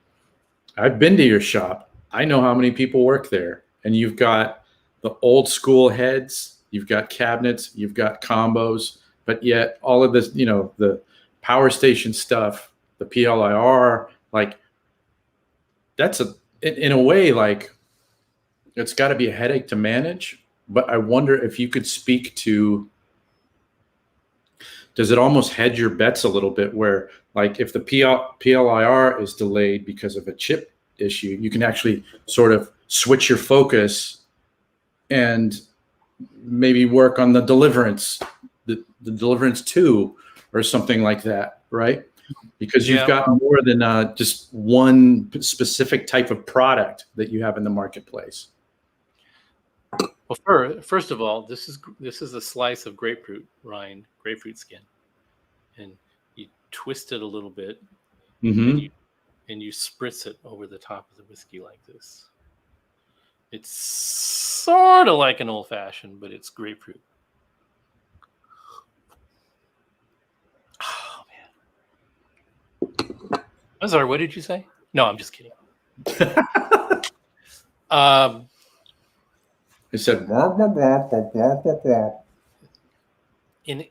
I've been to your shop. I know how many people work there. And you've got the old school heads, you've got cabinets, you've got combos, but yet all of this, the power station stuff, the PLIR, like that's in a way, like it's got to be a headache to manage. But I wonder if you could speak to, does it almost hedge your bets a little bit where, like, if the PLIR is delayed because of a chip issue, you can actually sort of switch your focus and maybe work on the Deliverance, the Deliverance 2 or something like that, right? Because you've got more than just one specific type of product that you have in the marketplace. Well, first of all, this is a slice of grapefruit rind, grapefruit skin, and you twist it a little bit, and you spritz it over the top of the whiskey like this. It's sort of like an old fashioned, but it's grapefruit. Oh man! I'm sorry. What did you say? No, I'm just kidding. It said, in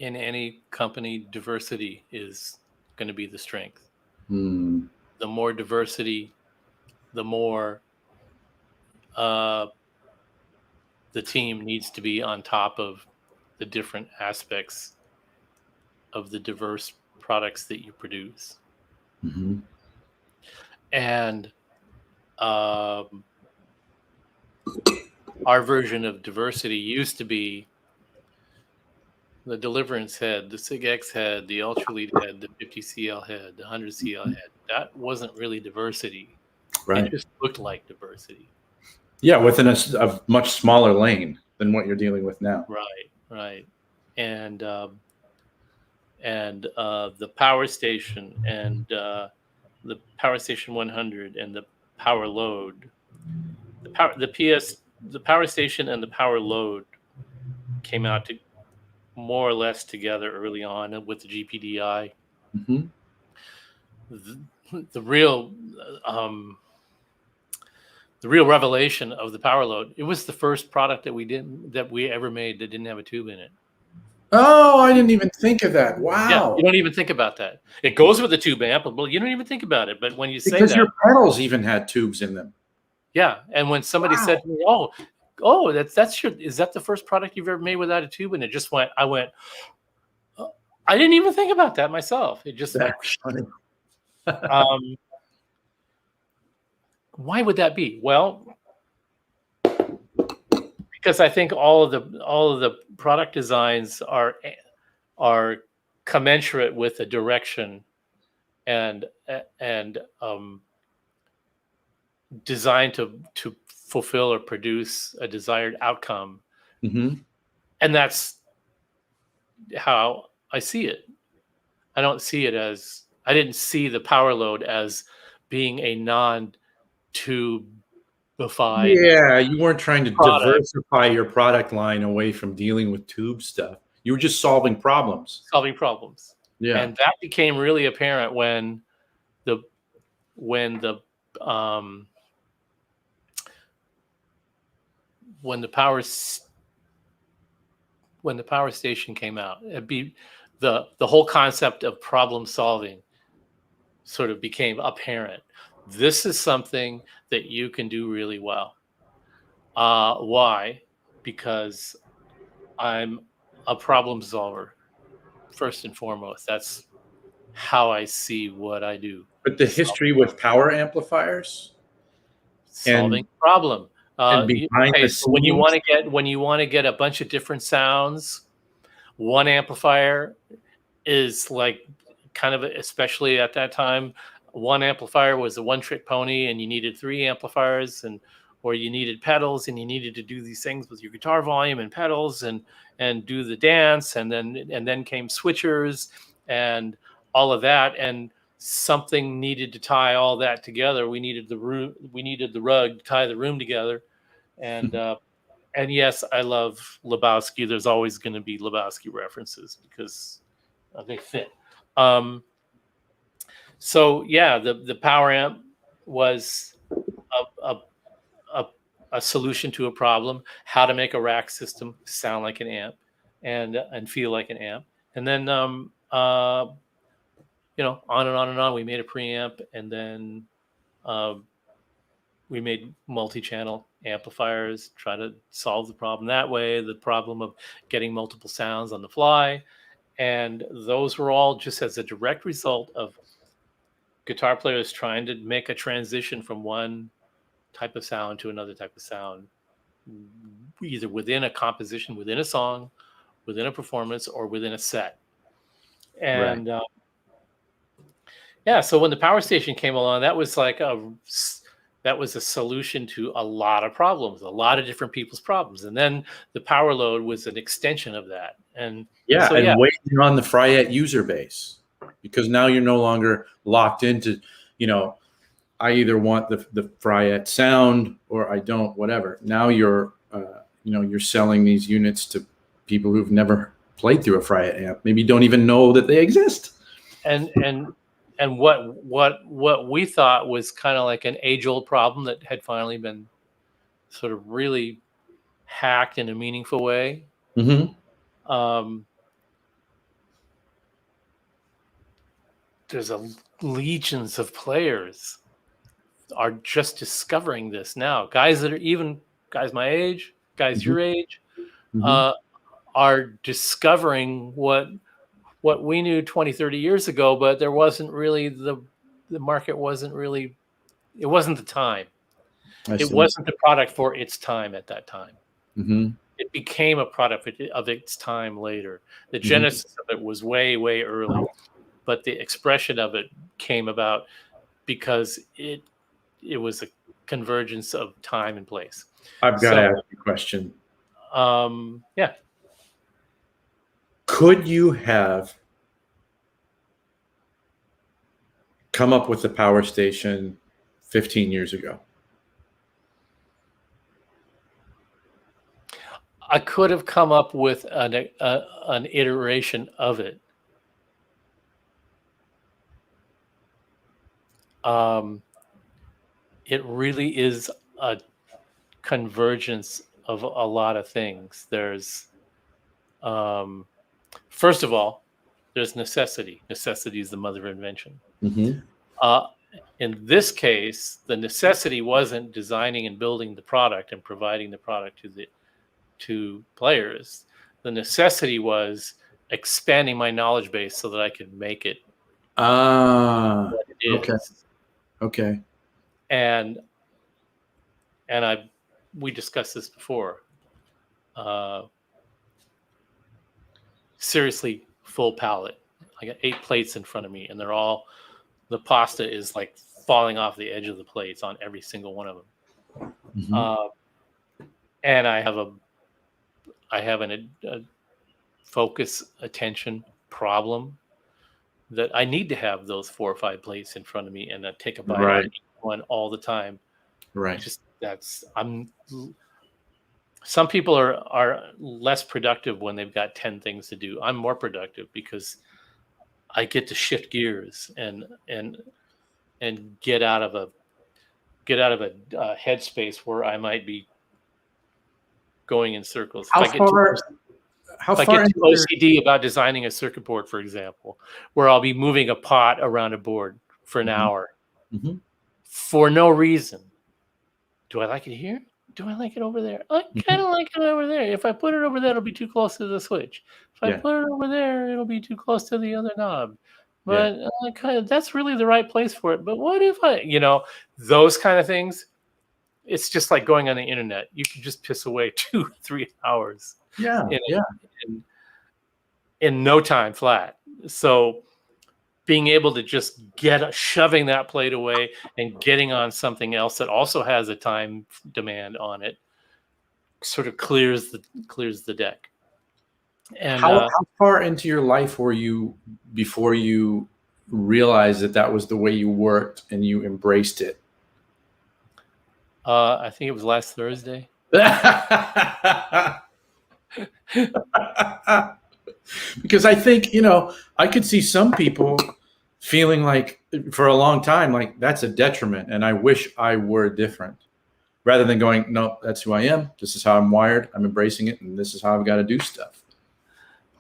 any company, diversity is going to be the strength. The more diversity, the more the team needs to be on top of the different aspects of the diverse products that you produce. And our version of diversity used to be the Deliverance head, the Sig X head, the Ultra Lead head, the 50 CL head, the 100 CL head. That wasn't really diversity. Right. It just looked like diversity. Yeah, within a much smaller lane than what you're dealing with now. Right. And the Power Station and the Power Station 100 and the Power Load, the Power Station and the Power Load came out to more or less together early on with the GPDI. Mm-hmm. The real revelation of the Power Load, it was the first product that we ever made that didn't have a tube in it. Oh, I didn't even think of that. Wow. Yeah, you don't even think about that. It goes with the tube amp, but you don't even think about it. But when you say because that, your pedals even had tubes in them. yeah, and when somebody said to me, "Oh, that's your, is that the first product you've ever made without a tube?" And it just went, I didn't even think about that myself. It just That's funny. Why would that be? Well, because I think all of the product designs are commensurate with the direction and designed to fulfill or produce a desired outcome. Mm-hmm. And that's how I see it. I didn't see the Power Load as being a non-tubified. Yeah, you weren't trying to product. diversify your product line away from dealing with tube stuff. You were just solving problems. Yeah. And that became really apparent when the Power Station came out. The whole concept of problem solving sort of became apparent. This is something that you can do really well. Why? Because I'm a problem solver, first and foremost. That's how I see what I do. But the history with power amplifiers, solving problem. And behind the so when you want to get a bunch of different sounds, one amplifier is like kind of, especially at that time, one amplifier was a one-trick pony, and you needed 3 amplifiers, or you needed pedals, and you needed to do these things with your guitar volume and pedals and do the dance, and then came switchers and all of that, and something needed to tie all that together. We needed the rug to tie the room together, and yes, I love Lebowski. There's always going to be Lebowski references because they fit. So yeah, the power amp was a solution to a problem: how to make a rack system sound like an amp and feel like an amp. And then on and on and on. We made a preamp, and then we made multi-channel amplifiers, try to solve the problem that way, the problem of getting multiple sounds on the fly. And those were all just as a direct result of guitar players trying to make a transition from one type of sound to another type of sound, either within a composition, within a song, within a performance, or within a set. And so when the Power Station came along, that was a solution to a lot of problems, a lot of different people's problems. And then the Power Load was an extension of that. And waiting on the Fryette user base, because now you're no longer locked into, I either want the Fryette sound or I don't, whatever. Now you're selling these units to people who've never played through a Fryette amp, maybe don't even know that they exist. And what we thought was kind of like an age-old problem that had finally been sort of really hacked in a meaningful way. Mm-hmm. There's legions of players are just discovering this now. Guys that are even guys my age, guys your age, are discovering what we knew 20, 30 years ago, but there wasn't really the market wasn't really It wasn't the time. I It see. wasn't the product for its time at that time. Mm-hmm. It became a product of its time later. The Mm-hmm. genesis of it was way, way early, but the expression of it came about because it was a convergence of time and place. I've got to ask you a question. Yeah. Could you have come up with the power station 15 years ago? I could have come up with an iteration of it. It really is a convergence of a lot of things. There's, first of all, there's necessity. Necessity is the mother of invention. Mm-hmm. In this case, the necessity wasn't designing and building the product and providing the product to players. The necessity was expanding my knowledge base so that I could make it what it is. Okay. Okay. And we discussed this before. Seriously, full palette. I got 8 plates in front of me, and the pasta is like falling off the edge of the plates on every single one of them. Mm-hmm. And I have a focus attention problem that I need to have those 4 or 5 plates in front of me and take a bite out of each one all the time. Right. Some people are less productive when they've got 10 things to do. I'm more productive because I get to shift gears and get out of a headspace where I might be going in circles. How if I far get too OCD about designing a circuit board, for example, where I'll be moving a pot around a board for an hour for no reason. Do I like it here? Do I like it over there? I kind of like it over there. If I put it over there, it'll be too close to the switch. If I put it over there, it'll be too close to the other knob. But that's really the right place for it. But what if those kind of things? It's just like going on the internet. You can just piss away 2-3 hours. In no time flat. So being able to just shoving that plate away and getting on something else that also has a time demand on it sort of clears the deck. And how far into your life were you before you realized that was the way you worked and you embraced it? I think it was last Thursday. Because I think, I could see some people feeling like for a long time, like that's a detriment and I wish I were different, rather than going, no, that's who I am. This is how I'm wired. I'm embracing it. And this is how I've got to do stuff.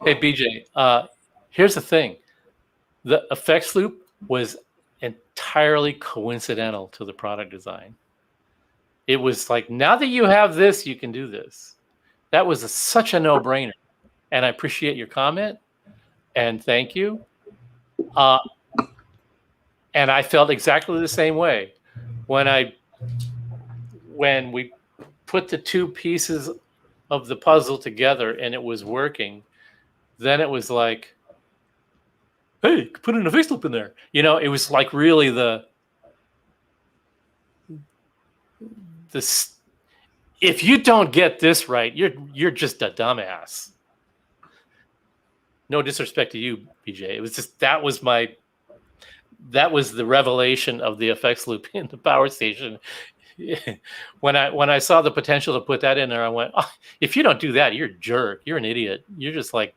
Hey, BJ, here's the thing. The effects loop was entirely coincidental to the product design. It was like, now that you have this, you can do this. That was such a no-brainer. And I appreciate your comment. And thank you. And I felt exactly the same way. When we put the 2 pieces of the puzzle together and it was working, then it was like, hey, put an effects loop in there. It was like really if you don't get this right, you're just a dumbass. No disrespect to you, BJ. It was just that was the revelation of the effects loop in the power station. When I saw the potential to put that in there, I went, oh, if you don't do that, you're a jerk. You're an idiot. You're just like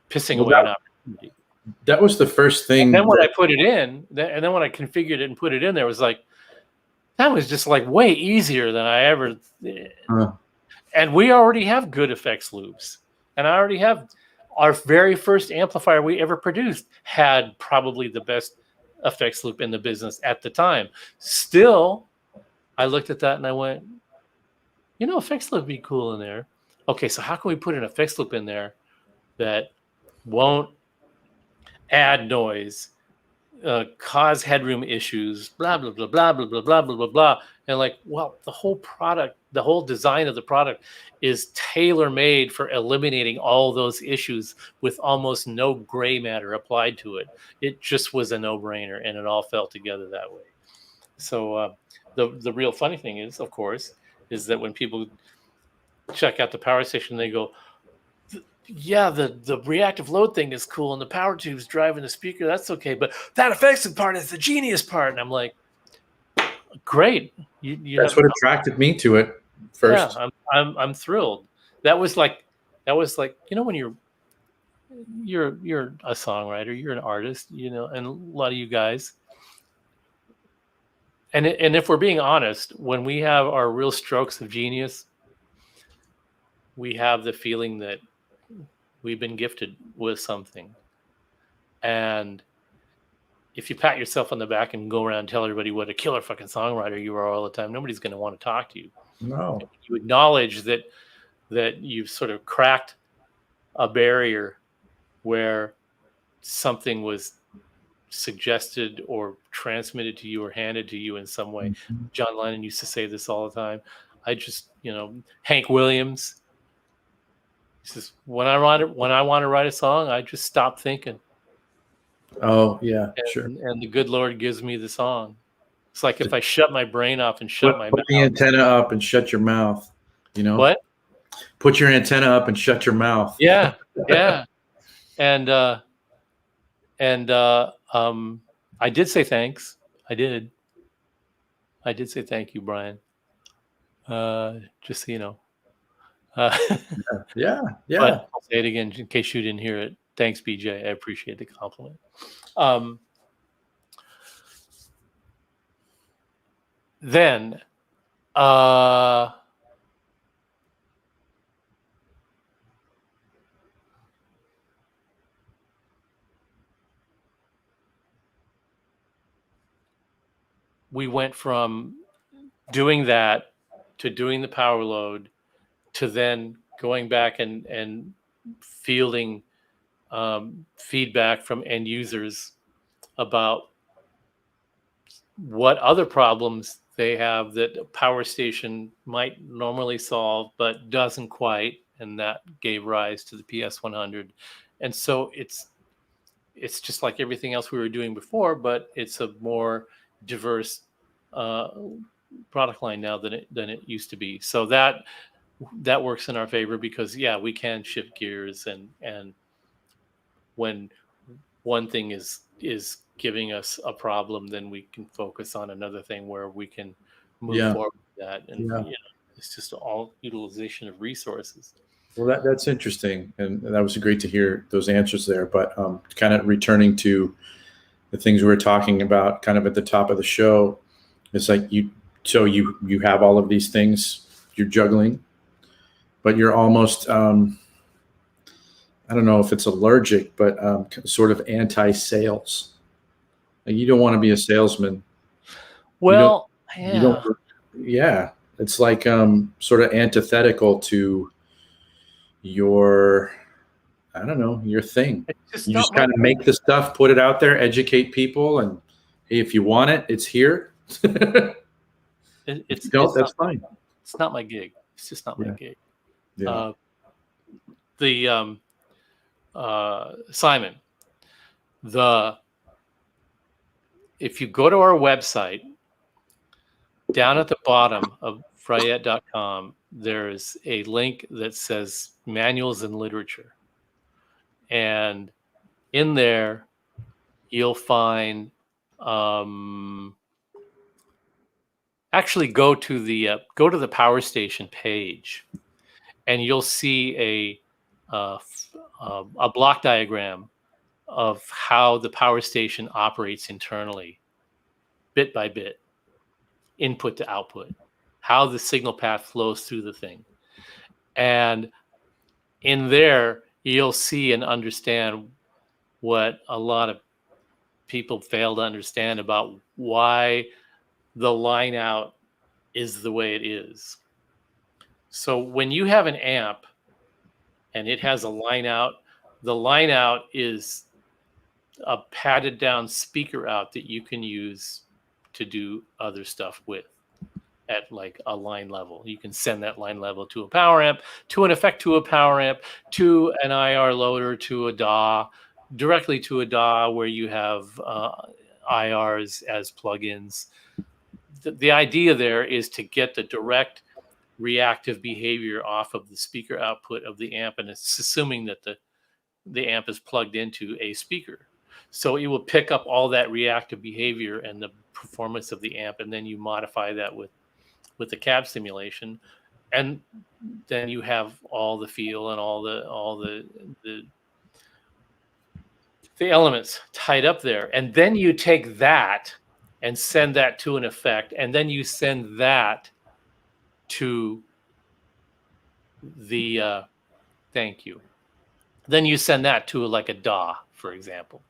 pissing away an opportunity. That was the first thing. And then when I put it in, and then when I configured it and put it in there, it was like, that was just like way easier than I ever. And we already have good effects loops. And I already have our very first amplifier we ever produced had probably the best effects loop in the business at the time. Still, I looked at that and I went, effects loop would be cool in there. Okay, so how can we put an effects loop in there that won't add noise, cause headroom issues, blah, blah, blah, blah, blah, blah, blah, blah, blah, blah. And like, well, the whole product, the whole design of the product is tailor-made for eliminating all those issues with almost no gray matter applied to it. It just was a no-brainer, and it all fell together that way. So the real funny thing is, of course, is that when people check out the power station, they go, yeah, the reactive load thing is cool, and the power tube's driving the speaker, that's okay, but that effects part is the genius part. And I'm like, great. That's what attracted me to it first. Yeah, I'm thrilled. That was like, when you're a songwriter, you're an artist, and a lot of you guys. And if we're being honest, when we have our real strokes of genius, we have the feeling that we've been gifted with something. And if you pat yourself on the back and go around and tell everybody what a killer fucking songwriter you are all the time, nobody's going to want to talk to you. No. You acknowledge that you've sort of cracked a barrier where something was suggested or transmitted to you or handed to you in some way. Mm-hmm. John Lennon used to say this all the time. Hank Williams, he says, when I want to write a song, I just stop thinking. Oh yeah, sure. And the good Lord gives me the song. It's like if I shut my brain off and shut my mouth. Put the antenna up and shut your mouth. What? Put your antenna up and shut your mouth. Yeah, yeah. And I did say thanks. I did say thank you, Brian. Just so you know. Yeah. But I'll say it again in case you didn't hear it. Thanks, BJ. I appreciate the compliment. Then, we went from doing that to doing the power load to then going back and fielding feedback from end users about what other problems they have that a power station might normally solve but doesn't quite, and that gave rise to the PS100. And so it's just like everything else we were doing before, but it's a more diverse product line now than it used to be. So that works in our favor because we can shift gears, and when one thing is giving us a problem, then we can focus on another thing where we can move forward with that. And it's just all utilization of resources. Well, that's interesting, and that was great to hear those answers there. But kind of returning to the things we were talking about, kind of at the top of the show, it's like you have all of these things you're juggling, but you're almost I don't know if it's allergic, but sort of anti-sales. Like you don't want to be a salesman. Well, it's like sort of antithetical to your thing. You just kind of make the stuff, put it out there, educate people, and hey, if you want it, it's here. That's fine. It's not my gig. It's just not my gig. Yeah. Simon, if you go to our website, down at the bottom of Fryette.com, there's a link that says manuals and literature. And in there, you'll find, actually go to the power station page, and you'll see a block diagram of how the power station operates internally, bit by bit, input to output, how the signal path flows through the thing. And in there, you'll see and understand what a lot of people fail to understand about why the line out is the way it is. So when you have an amp and it has a line out, the line out is a padded down speaker out that you can use to do other stuff with at like a line level. You can send that line level to a power amp, to an effect, to a power amp, to an IR loader, to a DAW, directly to a DAW where you have IRs as plugins. The idea there is to get the direct reactive behavior off of the speaker output of the amp, and it's assuming that the amp is plugged into a speaker. So it will pick up all that reactive behavior and the performance of the amp, and then you modify that with the cab simulation, and then you have all the feel and all the elements tied up there. And then you take that and send that to an effect, and then you send that to the thank you. Then you send that to like a DAW, for example.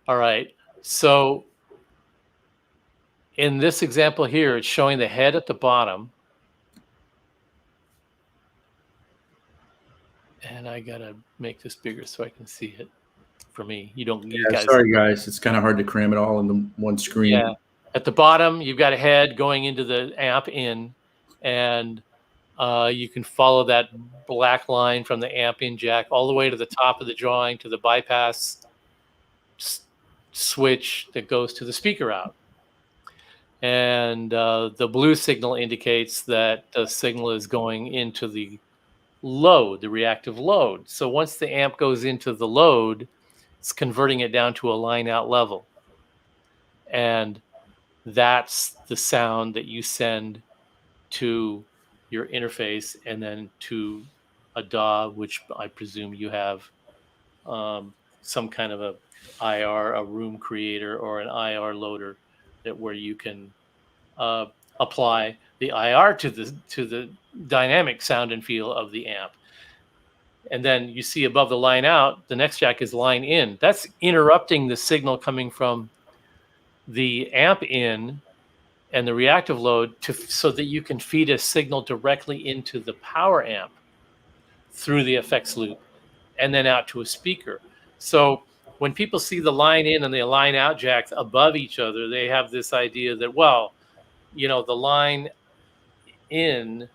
All right. So in this example here, it's showing the head at the bottom. And I gotta make this bigger so I can see it for me. You don't, you guys. Sorry guys, it's kind of hard to cram it all into one screen. Yeah. At the bottom, you've got a head going into the amp in, and you can follow that black line from the amp in jack all the way to the top of the drawing to the bypass switch that goes to the speaker out. And the blue signal indicates that the signal is going into the load, the reactive load. So once the amp goes into the load, it's converting it down to a line out level. And that's the sound that you send to your interface and then to a DAW, which I presume you have some kind of a IR, a room creator, or an IR loader where you can apply the IR to the dynamic sound and feel of the amp. And then you see above the line out, the next jack is line in. That's interrupting the signal coming from the amp in and the reactive load so that you can feed a signal directly into the power amp through the effects loop and then out to a speaker. So when people see the line in and the line out jacks above each other, they have this idea that, well, you know, the line in,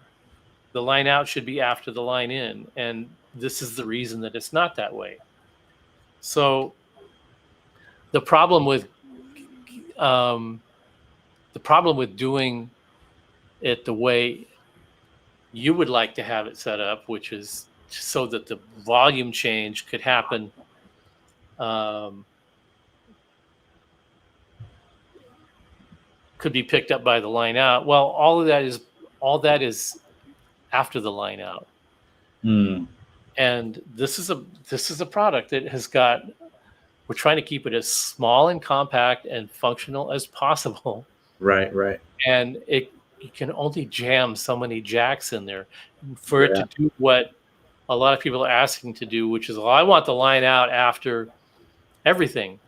the line out should be after the line in. And this is the reason that it's not that way. So the problem with doing it the way you would like to have it set up, which is so that the volume change could happen could be picked up by the line out. Well, all that is after the line out. And this is a product that has got, we're trying to keep it as small and compact and functional as possible. Right. And you can only jam so many jacks in there for it to do what a lot of people are asking to do, which is, well, I want the line out after everything.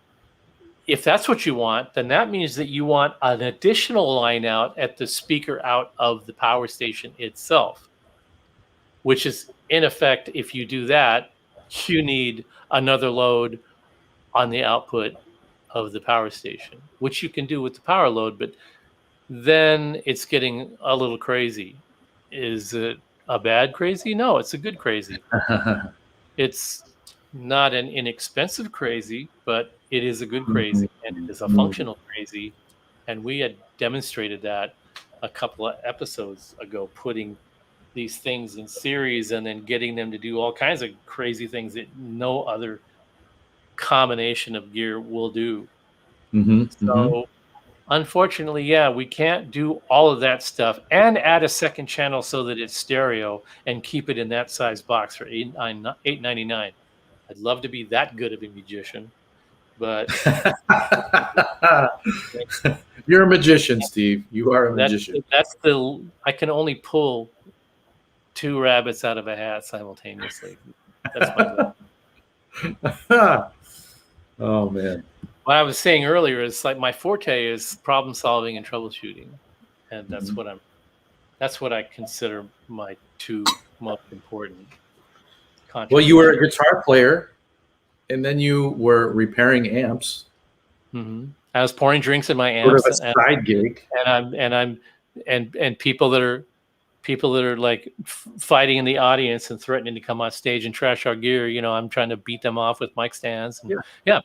If that's what you want, then that means that you want an additional line out at the speaker out of the power station itself, which is, in effect, if you do that, you need another load on the output of the power station, which you can do with the power load, but then it's getting a little crazy. Is it a bad crazy? No, it's a good crazy. It's not an inexpensive crazy, but it is a good crazy, and it is a functional crazy. And we had demonstrated that a couple of episodes ago, putting these things in series and then getting them to do all kinds of crazy things that no other combination of gear will do. So unfortunately, we can't do all of that stuff and add a second channel so that it's stereo and keep it in that size box for $8.99. I'd love to be that good of a magician, but you're a magician, Steve. You are a magician. I can only pull 2 rabbits out of a hat simultaneously. That's my goal. Oh man. What I was saying earlier is like my forte is problem solving and troubleshooting, and that's what I consider my 2 most important. Well, you were a guitar player, and then you were repairing amps. Mm-hmm. I was pouring drinks in my Sort amps, of a side gig. and people that are like fighting in the audience and threatening to come on stage and trash our gear. I'm trying to beat them off with mic stands. And,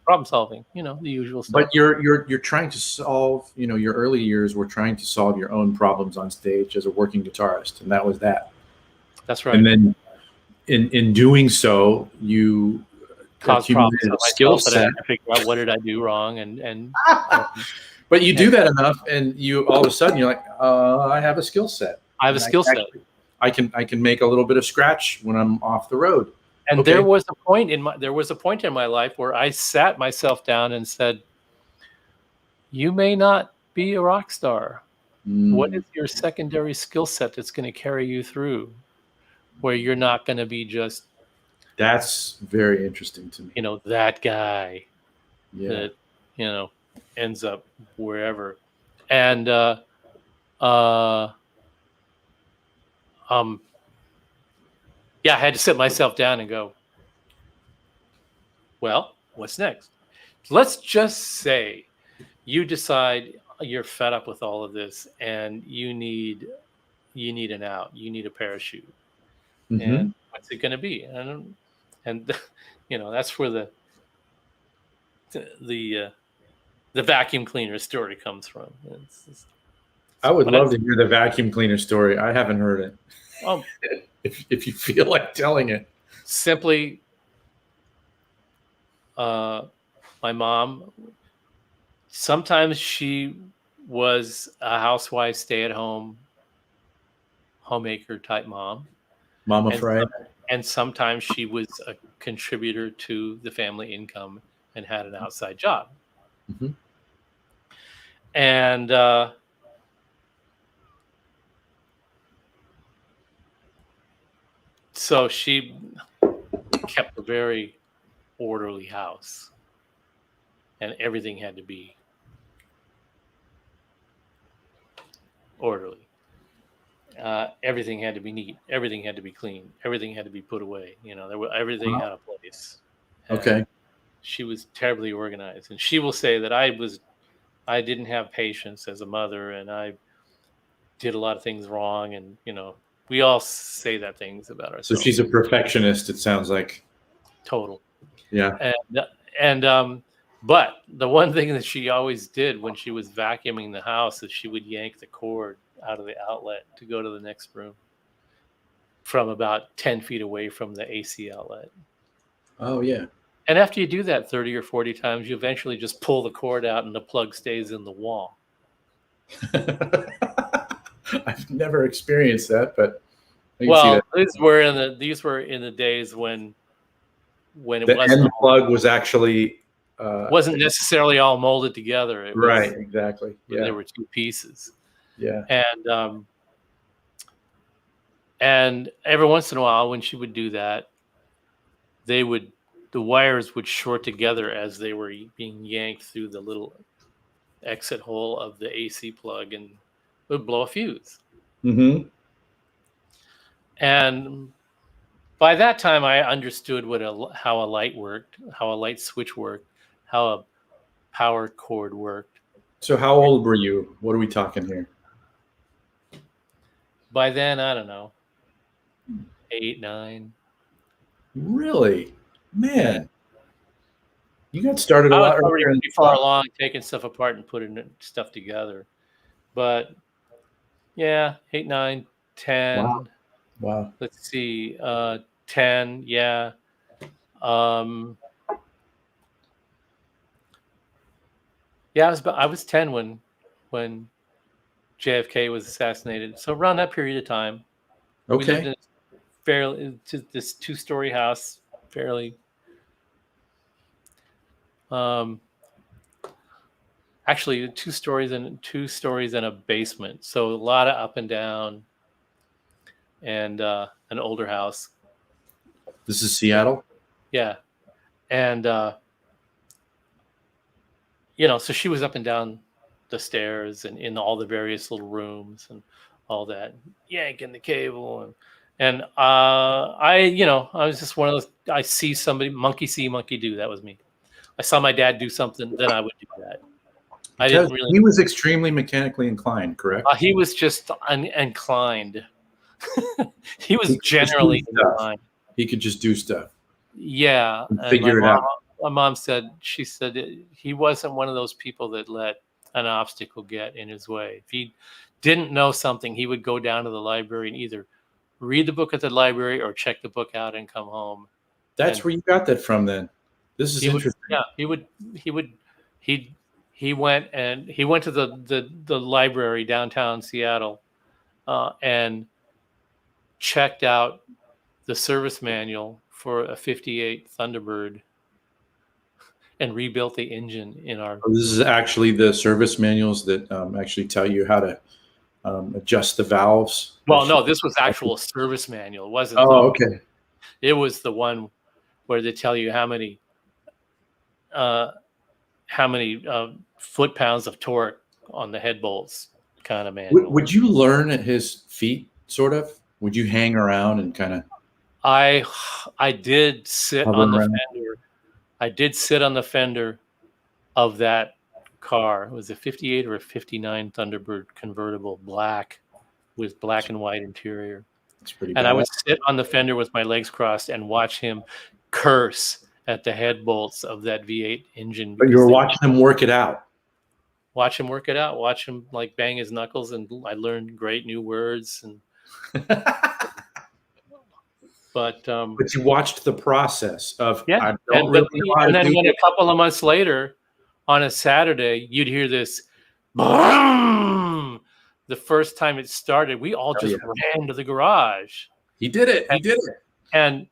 problem solving. The usual stuff. But you're trying to solve. Your early years were trying to solve your own problems on stage as a working guitarist, and that was that. That's right. And then in doing so, you cause problems accumulated for a skill myself, and I set. had to figure out what did I do wrong, and But you do that enough, and you all of a sudden you're like, I have a skill set. I have a skill set. I can make a little bit of scratch when I'm off the road. And Okay. there was a point in my life where I sat myself down and said, "You may not be a rock star. What is your secondary skill set that's going to carry you through, where you're not going to be just." That's very interesting to me. That guy that ends up wherever, and I had to sit myself down and go, well, what's next? Let's just say you decide you're fed up with all of this and you need an out. You need a parachute. Mm-hmm. And what's it going to be? And that's where the vacuum cleaner story comes from. I would love to hear the vacuum cleaner story. I haven't heard it. If you feel like telling it. Simply, my mom, sometimes she was a housewife, stay-at-home, homemaker type mom. Mama Fryette. And sometimes she was a contributor to the family income and had an outside job. Mm-hmm. And so she kept a very orderly house, and everything had to be orderly. Everything had to be neat. Everything had to be clean. Everything had to be put away. Everything had a place. And okay. She was terribly organized, and she will say that I didn't have patience as a mother, and I did a lot of things wrong, and we all say that things about ourselves. So she's a perfectionist, it sounds like. Total. Yeah. And but the one thing that she always did when she was vacuuming the house is she would yank the cord out of the outlet to go to the next room from about 10 feet away from the AC outlet. Oh, yeah. And after you do that 30 or 40 times, you eventually just pull the cord out and the plug stays in the wall. I've never experienced that, but I can well, see that. these were in the days when it the wasn't end plug was actually wasn't necessarily all molded together. It right, was, exactly. Yeah. There were two pieces. Yeah. And every once in a while when she would do that, the wires would short together as they were being yanked through the little exit hole of the AC plug, and would blow a fuse. Mm-hmm. And by that time, I understood how a light worked, how a light switch worked, how a power cord worked. So how old were you? What are we talking here? By then, I don't know, 8, 9. Really? Man. You got started a lot earlier. I was already pretty far along, taking stuff apart and putting stuff together. But yeah, 8, 9, 10. Wow. Let's see, 10. Yeah. Yeah, I was 10 when JFK was assassinated. So around that period of time, we lived in this 2-story house, fairly. Actually, 2 stories and a basement. So a lot of up and down, and an older house. This is Seattle? Yeah. And so she was up and down the stairs and in all the various little rooms and all that, yanking the cable And I was just one of those. I see somebody, monkey see, monkey do. That was me. I saw my dad do something, then I would do that. I didn't really. He was extremely mechanically inclined, correct? He was just inclined. He was He could just do generally stuff. inclined. He could just do stuff. Yeah, And and figure it out. my mom said he wasn't one of those people that let an obstacle get in his way. If he didn't know something, he would go down to the library and either read the book at the library or check the book out and come home. That's where you got that from, then. This is interesting. He went to the library downtown Seattle and checked out the service manual for a 58 Thunderbird and rebuilt the engine in our. This is actually the service manuals that actually tell you how to adjust the valves. Well, no, this was actual service manual. It wasn't. Oh, okay. It was the one where they tell you how many foot-pounds of torque on the head bolts kind of manual. Would you learn at his feet, sort of? Would you hang around and kind of? I did sit on the fender. I did sit on the fender of that car. It was a 58 or a 59 Thunderbird convertible, black, with black and white interior. That's pretty. And I would sit on the fender with my legs crossed and watch him curse at the head bolts of that V8 engine. But you were watching him work it out. Watch him work it out. Watch him like bang his knuckles, and I learned great new words. And but you watched the process of and then when a couple of months later, on a Saturday, you'd hear this boom. The first time it started, we all just ran to the garage. He did it. And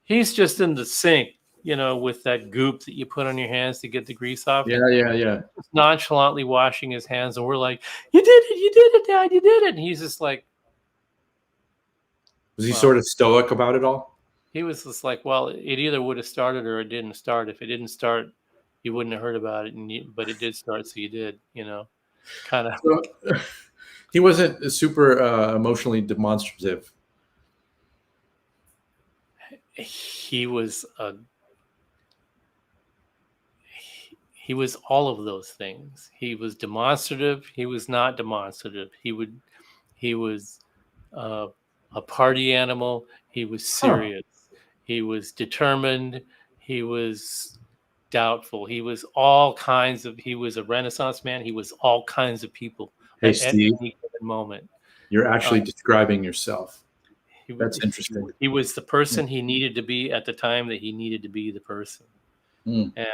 he's just in the sink, with that goop that you put on your hands to get the grease off. Yeah. Just nonchalantly washing his hands, and we're like, "You did it, Dad! You did it!" And he's just like, was he sort of stoic about it all? He was just like, "Well, it either would have started or it didn't start. If it didn't start, you wouldn't have heard about it, but it did start, so you did." Kind of. So, he wasn't super emotionally demonstrative. He was all of those things. He was demonstrative. He was not demonstrative. He was a party animal. He was serious. He was determined. He was doubtful. He was all kinds of. He was a Renaissance man. He was all kinds of people. Hey, at Steve, any given moment. You're actually describing yourself. That's interesting. He was the person he needed to be at the time that he needed to be the person. And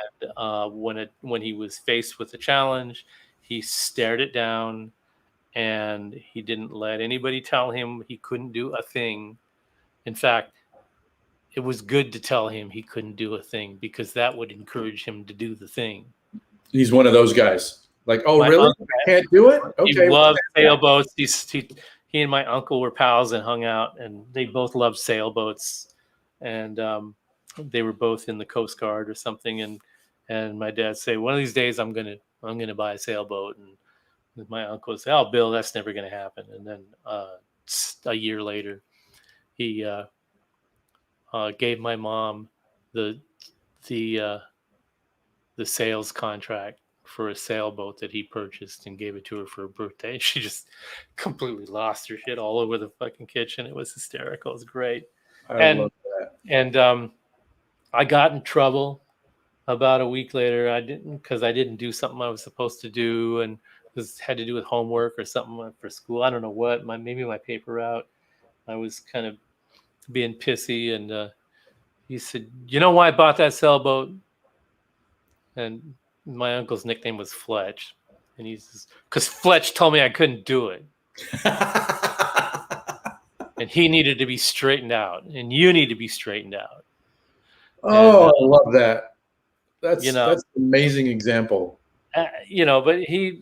when he was faced with a challenge, he stared it down, and he didn't let anybody tell him he couldn't do a thing. In fact, it was good to tell him he couldn't do a thing, because that would encourage him to do the thing. He's one of those guys. Like, oh, really? I can't do it? Okay. He loved sailboats. He and my uncle were pals and hung out, and they both loved sailboats. And they were both in the Coast Guard or something. And my dad say, one of these days I'm gonna buy a sailboat. And my uncle would say, "Oh, Bill, that's never gonna happen." And then a year later, he gave my mom the sales contract for a sailboat that he purchased and gave it to her for her birthday. She just completely lost her shit all over the fucking kitchen. It was hysterical. It was great. I love that. And I got in trouble about a week later. I didn't do something I was supposed to do, and had to do with homework or something for school. I don't know what. Maybe my paper route. I was kind of being pissy, and he said, "You know why I bought that sailboat?" And my uncle's nickname was Fletch, and he says, "Because Fletch told me I couldn't do it." And he needed to be straightened out, and you need to be straightened out. Oh, I love that. That's an amazing example. But he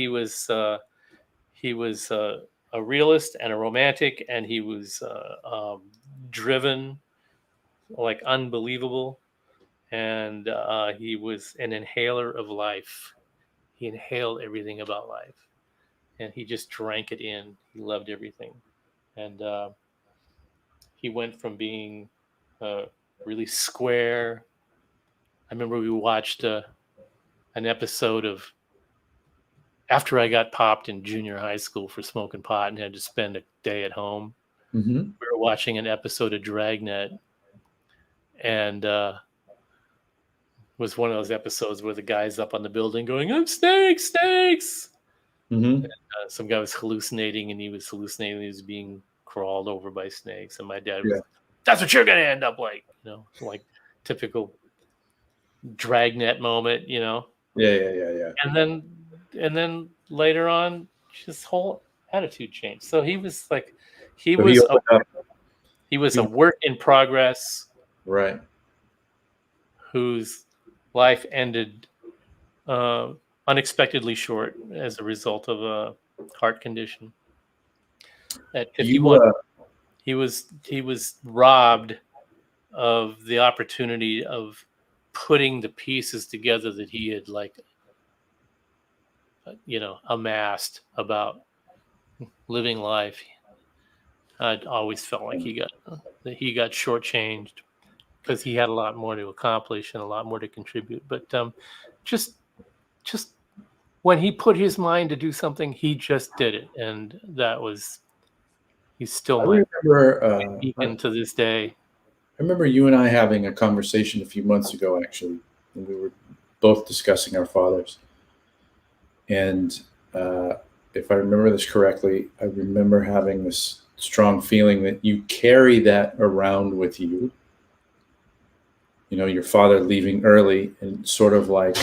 was a realist and a romantic, and he was driven like unbelievable, and he was an inhaler of life. He inhaled everything about life, and he just drank it in. He loved everything, and he went from being really square. I remember we watched an episode of, after I got popped in junior high school for smoking pot and had to spend a day at home. Mm-hmm. We were watching an episode of Dragnet, and was one of those episodes where the guy's up on the building going, "I'm snakes, snakes." Mm-hmm. And, some guy was hallucinating, and he was hallucinating. He was being crawled over by snakes, and my dad was, "That's what you're gonna end up like," like typical Dragnet moment, Yeah. And then later on, his whole attitude changed. So he was like, he was a work in progress, right? Whose life ended unexpectedly short as a result of a heart condition. At 51, he was robbed of the opportunity of putting the pieces together that he had amassed about living life. I always felt like he got shortchanged because he had a lot more to accomplish and a lot more to contribute. But just when he put his mind to do something, he just did it, and he's still my beacon to this day. I remember you and I having a conversation a few months ago, actually, when we were both discussing our fathers. And if I remember this correctly, I remember having this strong feeling that you carry that around with you. Your father leaving early, and sort of like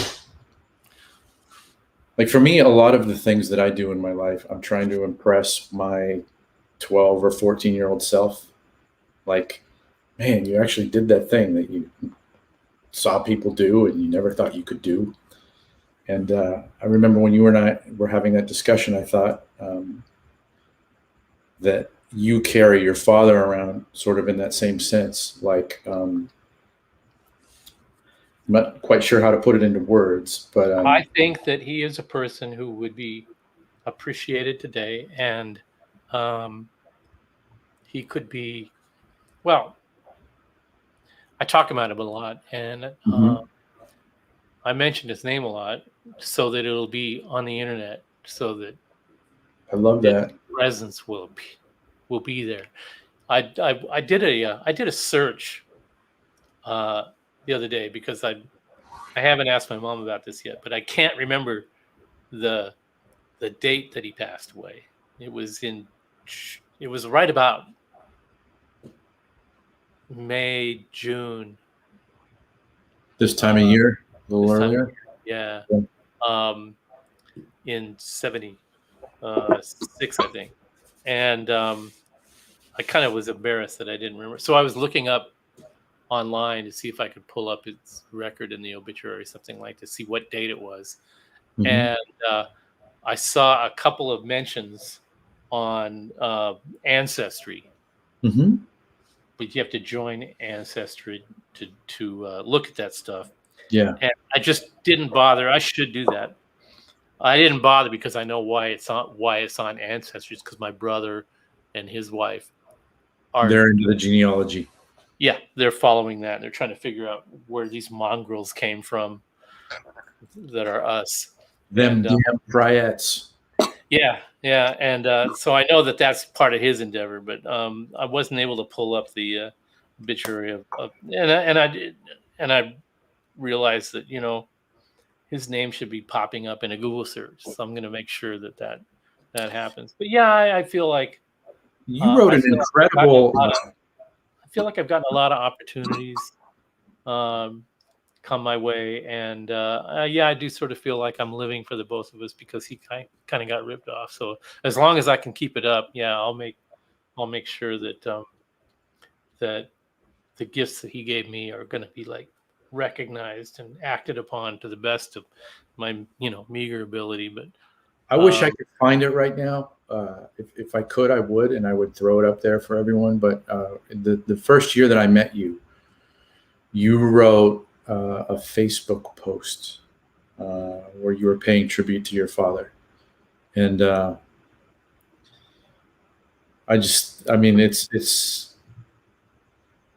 for me, a lot of the things that I do in my life, I'm trying to impress my 12 or 14-year-old self. Like, man, you actually did that thing that you saw people do and you never thought you could do. And I remember when you and I were having that discussion, I thought that you carry your father around sort of in that same sense. Like, I'm not quite sure how to put it into words, but I think that he is a person who would be appreciated today, and he could be, well, I talk about him a lot, and I mention his name a lot so that it'll be on the internet, so that I love that presence will be there. I did a search the other day because I haven't asked my mom about this yet, but I can't remember the date that he passed away. It was right about May, June. This time of year, a little earlier. Yeah. In 76, I think. And I kind of was embarrassed that I didn't remember. So I was looking up online to see if I could pull up his record in the obituary, something like, to see what date it was. Mm-hmm. And I saw a couple of mentions on Ancestry. Mm-hmm. But you have to join Ancestry to look at that stuff. Yeah. And I just didn't bother. I should do that. I didn't bother because I know why it's on Ancestry. It's because my brother and his wife they're into the genealogy. Yeah, they're following that. They're trying to figure out where these mongrels came from that are us. Them damn Fryettes. Yeah. And so I know that that's part of his endeavor, but I wasn't able to pull up the obituary of and I realized that his name should be popping up in a Google search. So I'm going to make sure that happens. But yeah, I feel like you wrote an incredible. I feel like I've gotten a lot of opportunities come my way, and I do sort of feel like I'm living for the both of us because he kind of got ripped off. So as long as I can keep it up, I'll make sure that that the gifts that he gave me are going to be recognized and acted upon to the best of my meager ability. But I wish I could find it right now. If I could, I would, and I would throw it up there for everyone. But the first year that I met you, you wrote a Facebook post where you were paying tribute to your father. And I mean, it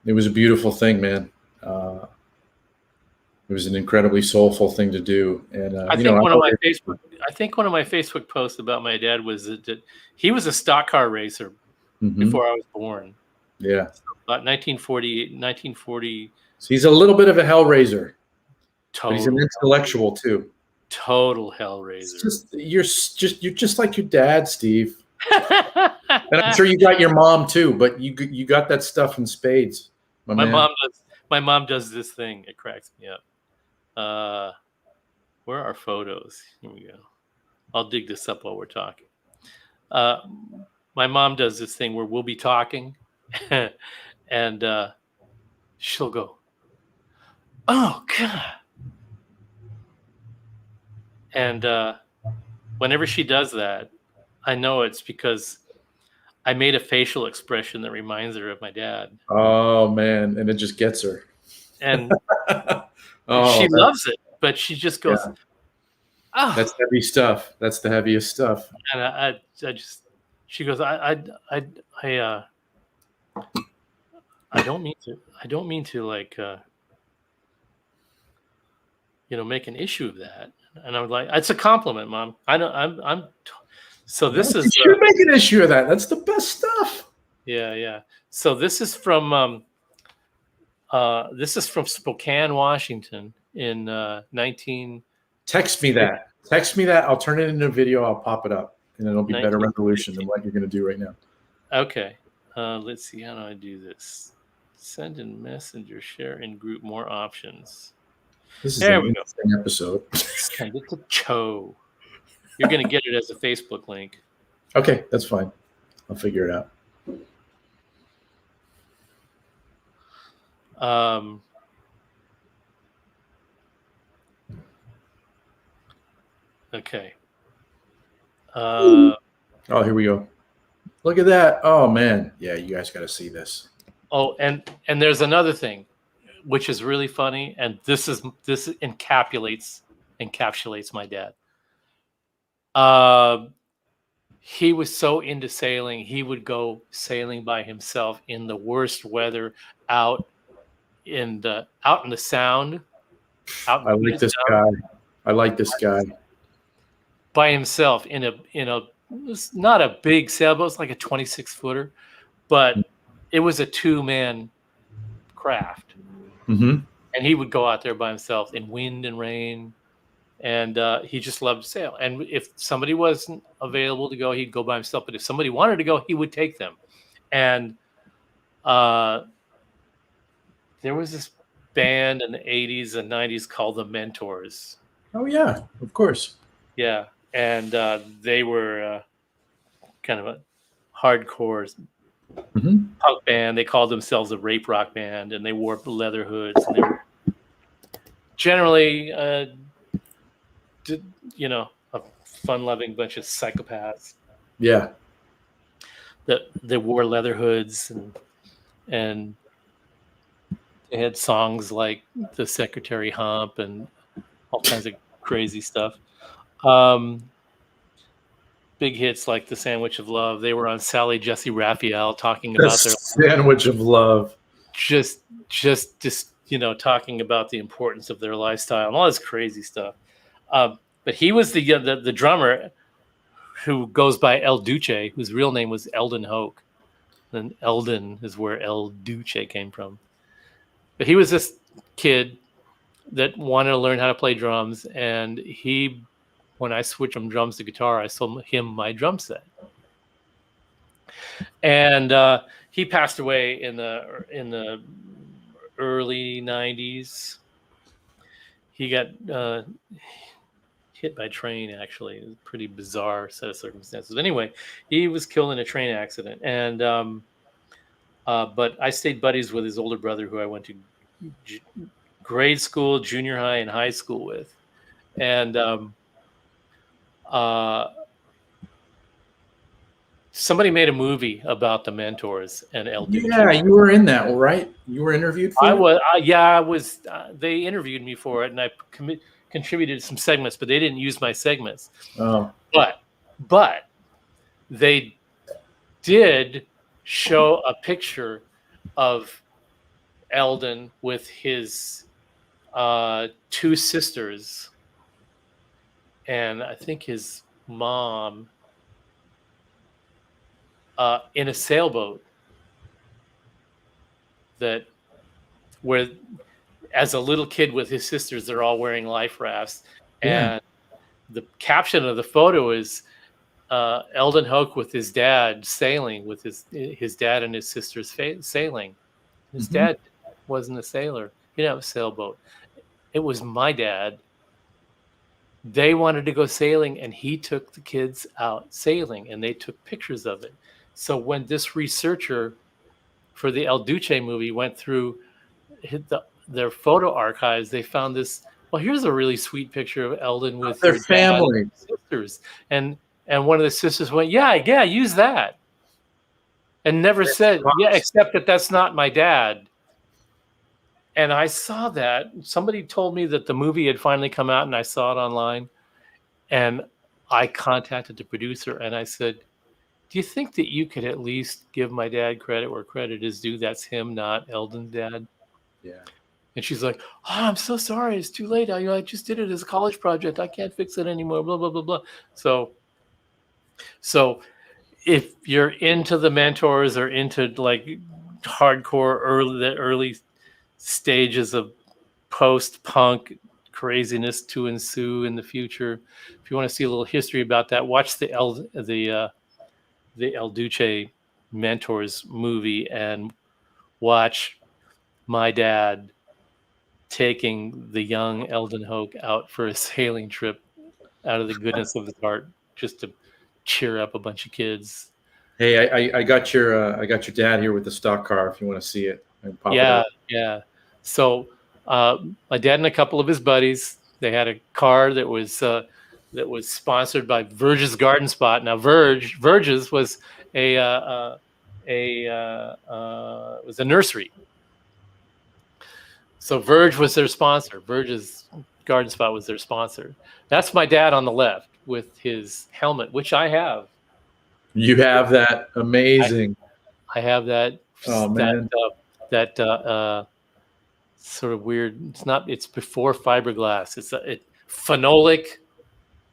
was a beautiful thing, man. It was an incredibly soulful thing to do. And, I think one of my Facebook posts about my dad was that he was a stock car racer before I was born. Yeah. So about 1940. So he's a little bit of a hellraiser. Total. But he's an intellectual too. Total hellraiser. You're just like your dad, Steve. And I'm sure you got your mom too, but you got that stuff in spades. My mom does this thing. It cracks me up. Where are our photos? Here we go. I'll dig this up while we're talking. My mom does this thing where we'll be talking, and she'll go, "Oh God." And whenever she does that, I know it's because I made a facial expression that reminds her of my dad. Oh man, and it just gets her. And she loves it, but she just goes, "Oh, that's heavy stuff. That's the heaviest stuff." And I just, she goes, I don't mean to like, make an issue of that. And I was like, it's a compliment, Mom. So this is. You should make an issue of that. That's the best stuff. Yeah. So this is from Spokane, Washington in 19. Text me that. I'll turn it into a video. I'll pop it up, and it'll be better resolution than what you're going to do right now. Okay. Let's see. How do I do this? Send in messenger, share in group, more options. This is an interesting episode. Send it to Cho. You're going to get it as a Facebook link. Okay, that's fine. I'll figure it out. Okay. Oh, here we go. Look at that. Oh man. Yeah, you guys got to see this. Oh, and there's another thing, which is really funny, and this encapsulates my dad. He was so into sailing, he would go sailing by himself in the worst weather out in the Sound. I like this guy. By himself in a it's not a big sailboat, it's like a 26-footer, but it was a 2-man craft. Mm-hmm. And he would go out there by himself in wind and rain, and he just loved to sail. And if somebody wasn't available to go, he'd go by himself. But if somebody wanted to go, he would take them. And there was this band in the 80s and 90s called the Mentors. Oh, yeah, of course. Yeah, and they were kind of a hardcore punk band. They called themselves a rape rock band, and they wore leather hoods. And they were generally, a fun-loving bunch of psychopaths. Yeah. That wore leather hoods, and they had songs like "The Secretary Hump" and all kinds of crazy stuff. Big hits like "The Sandwich of Love." They were on Sally Jesse Raphael talking about their Sandwich of Love. Just talking about the importance of their lifestyle and all this crazy stuff. But he was the drummer who goes by El Duce, whose real name was Eldon Hoke. And Eldon is where El Duce came from. But he was this kid that wanted to learn how to play drums, and when I switched from drums to guitar, I sold him my drum set. And he passed away in the early 90s. He got hit by a train, actually. It was a pretty bizarre set of circumstances. Anyway, he was killed in a train accident. And but I stayed buddies with his older brother, who I went to grade school, junior high, and high school with. And somebody made a movie about the Mentors and El Duce. Yeah, you were in that, right? You were interviewed for it? I was. They interviewed me for it, and I contributed some segments, but they didn't use my segments. Oh. But they did show a picture of Eldon with his two sisters, and I think his mom in a sailboat where as a little kid with his sisters, they're all wearing life rafts. Yeah. And the caption of the photo is Eldon Hoke with his dad sailing, with his dad and his sisters sailing. His dad wasn't a sailor. He didn't have a sailboat. It was my dad. They wanted to go sailing, and he took the kids out sailing, and they took pictures of it. So when this researcher for the El Duce movie went through their photo archives, they found this. Well, here's a really sweet picture of Eldon with Their your family. dad and sisters, and one of the sisters went, "Yeah, use that," and never said, "Yeah," except that that's not my dad. And I saw that. Somebody told me that the movie had finally come out, and I saw it online. And I contacted the producer, and I said, "Do you think that you could at least give my dad credit where credit is due? That's him, not Eldon's dad." Yeah. And she's like, "Oh, I'm so sorry. It's too late. I just did it as a college project. I can't fix it anymore, blah, blah, blah, blah." So if you're into the mentors or into like hardcore early stages of post-punk craziness to ensue in the future, if you want to see a little history about that, watch the El Duce Mentors movie and watch my dad taking the young Eldon Hoke out for a sailing trip out of the goodness of his heart, just to cheer up a bunch of kids. Hey, I got your dad here with the stock car. If you want to see it, Yeah. So my dad and a couple of his buddies, they had a car that was sponsored by Verge's Garden Spot. Now Verge's was was a nursery. So Verge was their sponsor. Verge's Garden Spot was their sponsor. That's my dad on the left with his helmet, which I have. You have that? Amazing. I have that. Oh man. That sort of weird. It's before fiberglass. It's a phenolic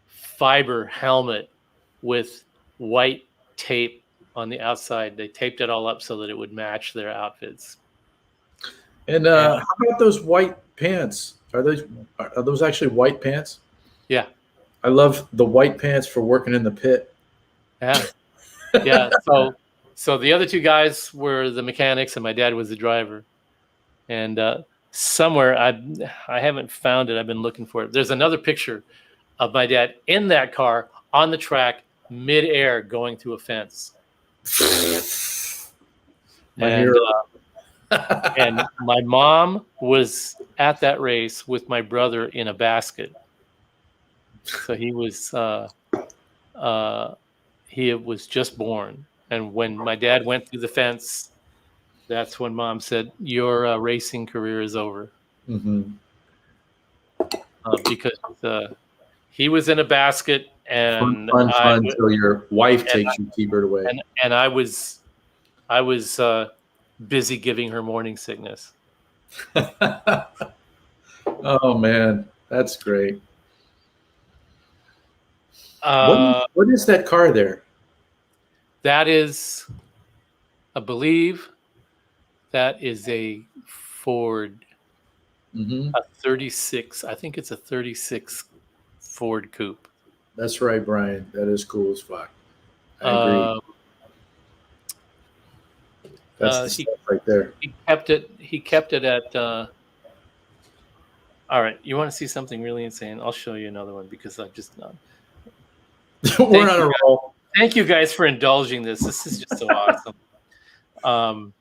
fiber helmet with white tape on the outside. They taped it all up so that it would match their outfits. And how about those white pants? Are those actually white pants? Yeah. I love the white pants for working in the pit. Yeah. Yeah. So the other two guys were the mechanics, and my dad was the driver. And somewhere I haven't found it. I've been looking for it. There's another picture of my dad in that car on the track, midair, going through a fence. And my mom was at that race with my brother in a basket. So he was just born. And when my dad went through the fence, that's when Mom said, "Your racing career is over." Mm-hmm. Because he was in a basket, and fun until your wife takes your T-bird away. And I was busy giving her morning sickness. Oh man, that's great. What is that car there? That is, I believe, that is a Ford, a 36. I think it's a 36 Ford coupe. That's right, Brian. That is cool as fuck. I agree. That's the stuff right there. He kept it at. All right, you want to see something really insane? I'll show you another one because I'm just not. We're on a roll. Thank you guys for indulging this. This is just so awesome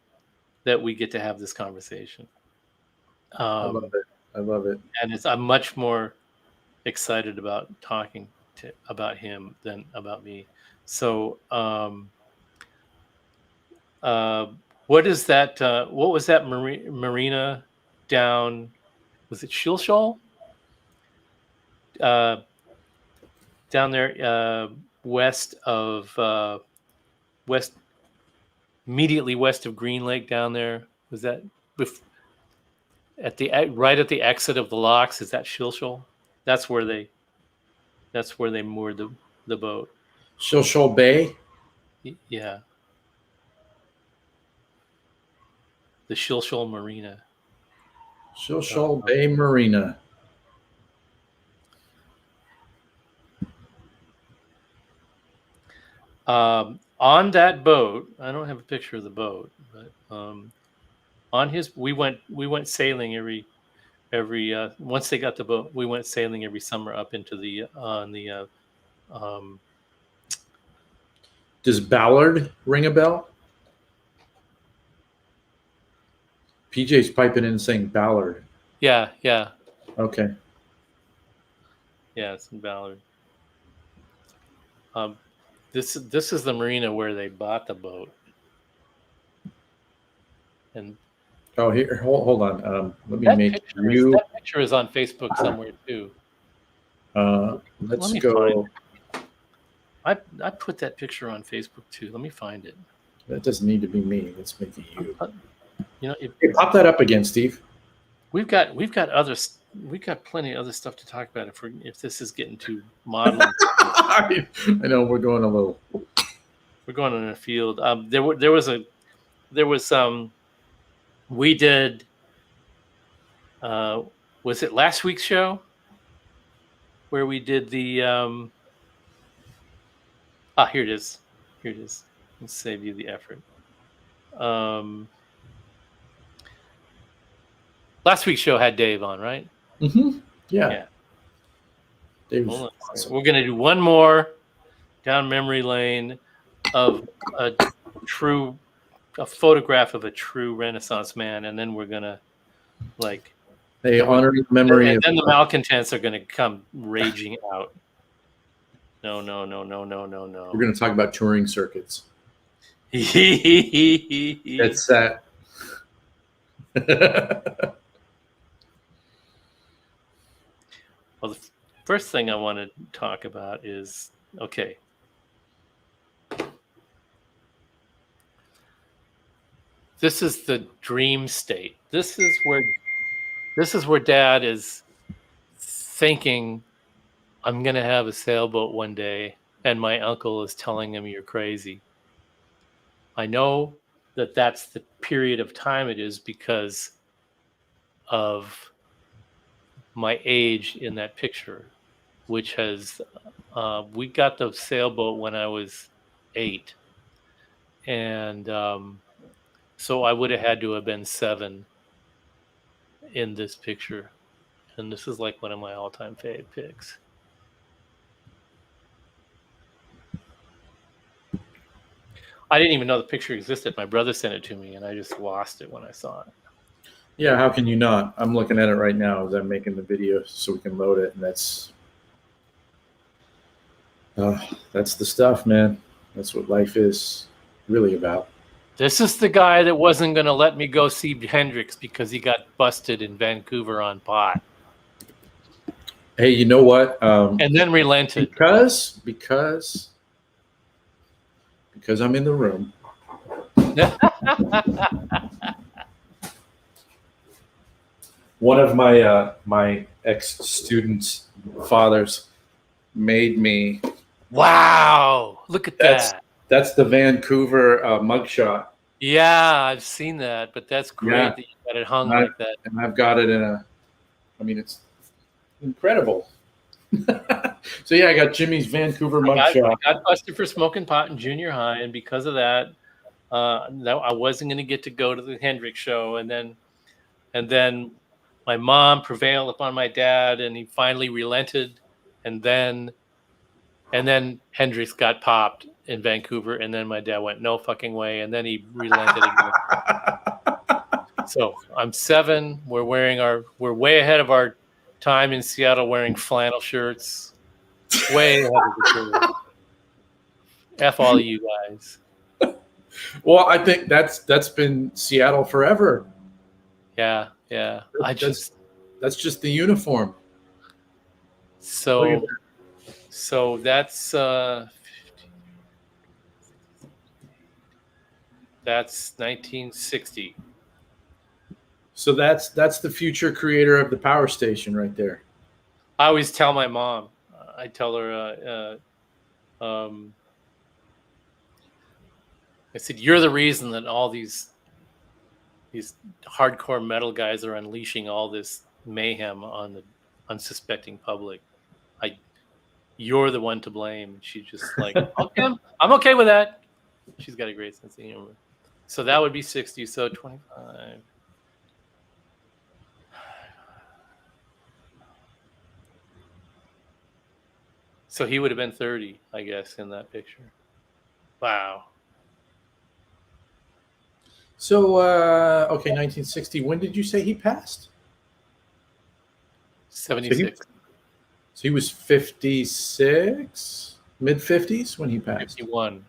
that we get to have this conversation. I love it. And I'm much more excited about talking about him than about me. So, what is that? What was that marina down? Was it Shilshall? Down there, west immediately west of Green Lake down there. Was that right at the exit of the locks? Is that Shilshole? That's where they moored the boat. Shilshole Bay. Yeah. The Shilshole Marina. Shilshole Bay Marina. On that boat, I don't have a picture of the boat, but we went sailing every once they got the boat, we went sailing every summer up into the Does Ballard ring a bell? PJ's piping in saying Ballard. yeah. Okay. Yeah, it's in Ballard. This is the marina where they bought the boat. And here, hold on. Let me make you. That picture is on Facebook somewhere too. Let's me go. I put that picture on Facebook too. Let me find it. That doesn't need to be me. Let's make it you. Hey, pop that up again, Steve. We've got plenty of other stuff to talk about if this is getting too modeling. I know we're going in a field. We did. Was it last week's show where we did the? Here it is. Let's save you the effort. Last week's show had Dave on, right? Mm-hmm. Yeah. Dave. We're going to do one more down memory lane of a photograph of a true Renaissance man, and then we're going to honor the memory. And then the Malcontents are going to come raging out. No. We're going to talk about touring circuits. It's that. Well, the first thing I want to talk about is, okay, this is the dream state. This is where Dad is thinking, I'm going to have a sailboat one day, and my uncle is telling him you're crazy. I know that that's the period of time it is because of my age in that picture, which has we got the sailboat when I was 8, and so I would have had to have been 7 in this picture, and this is like one of my all-time fave pics. I didn't even know the picture existed. My brother sent it to me, and I just lost it when I saw it. Yeah, how can you not? I'm looking at it right now as I'm making the video so we can load it, and that's the stuff, man. That's what life is really about. This is the guy that wasn't going to let me go see Hendrix because he got busted in Vancouver on pot. Hey, you know what? And then relented. Because I'm in the room. One of my ex-students' fathers made me. Wow! Look at that. That's the Vancouver mugshot. Yeah, I've seen that, but that's great that you got it hung like that. And I've got it it's incredible. So yeah, I got Jimmy's Vancouver mugshot. I got busted for smoking pot in junior high, and because of that, I wasn't going to get to go to the Hendrix show, and then my mom prevailed upon my dad, and he finally relented, and then Hendrix got popped in Vancouver, and then my dad went, no fucking way, and then he relented again. So I'm 7. We're way ahead of our time in Seattle wearing flannel shirts. Way ahead of the curve. F all of you guys. Well, I think that's been Seattle forever. Yeah. That's just the uniform. So that's That's 1960. So that's the future creator of the power station right there. I always tell my mom. I tell her. I said, "You're the reason that all these hardcore metal guys are unleashing all this mayhem on the unsuspecting public. You're the one to blame." She's just like, "Okay, I'm okay with that." She's got a great sense of humor. So that would be 60. So 25. So he would have been 30, I guess, in that picture. Wow. So, okay, 1960. When did you say he passed? 76. So he was 56, mid-50s when he passed. 51.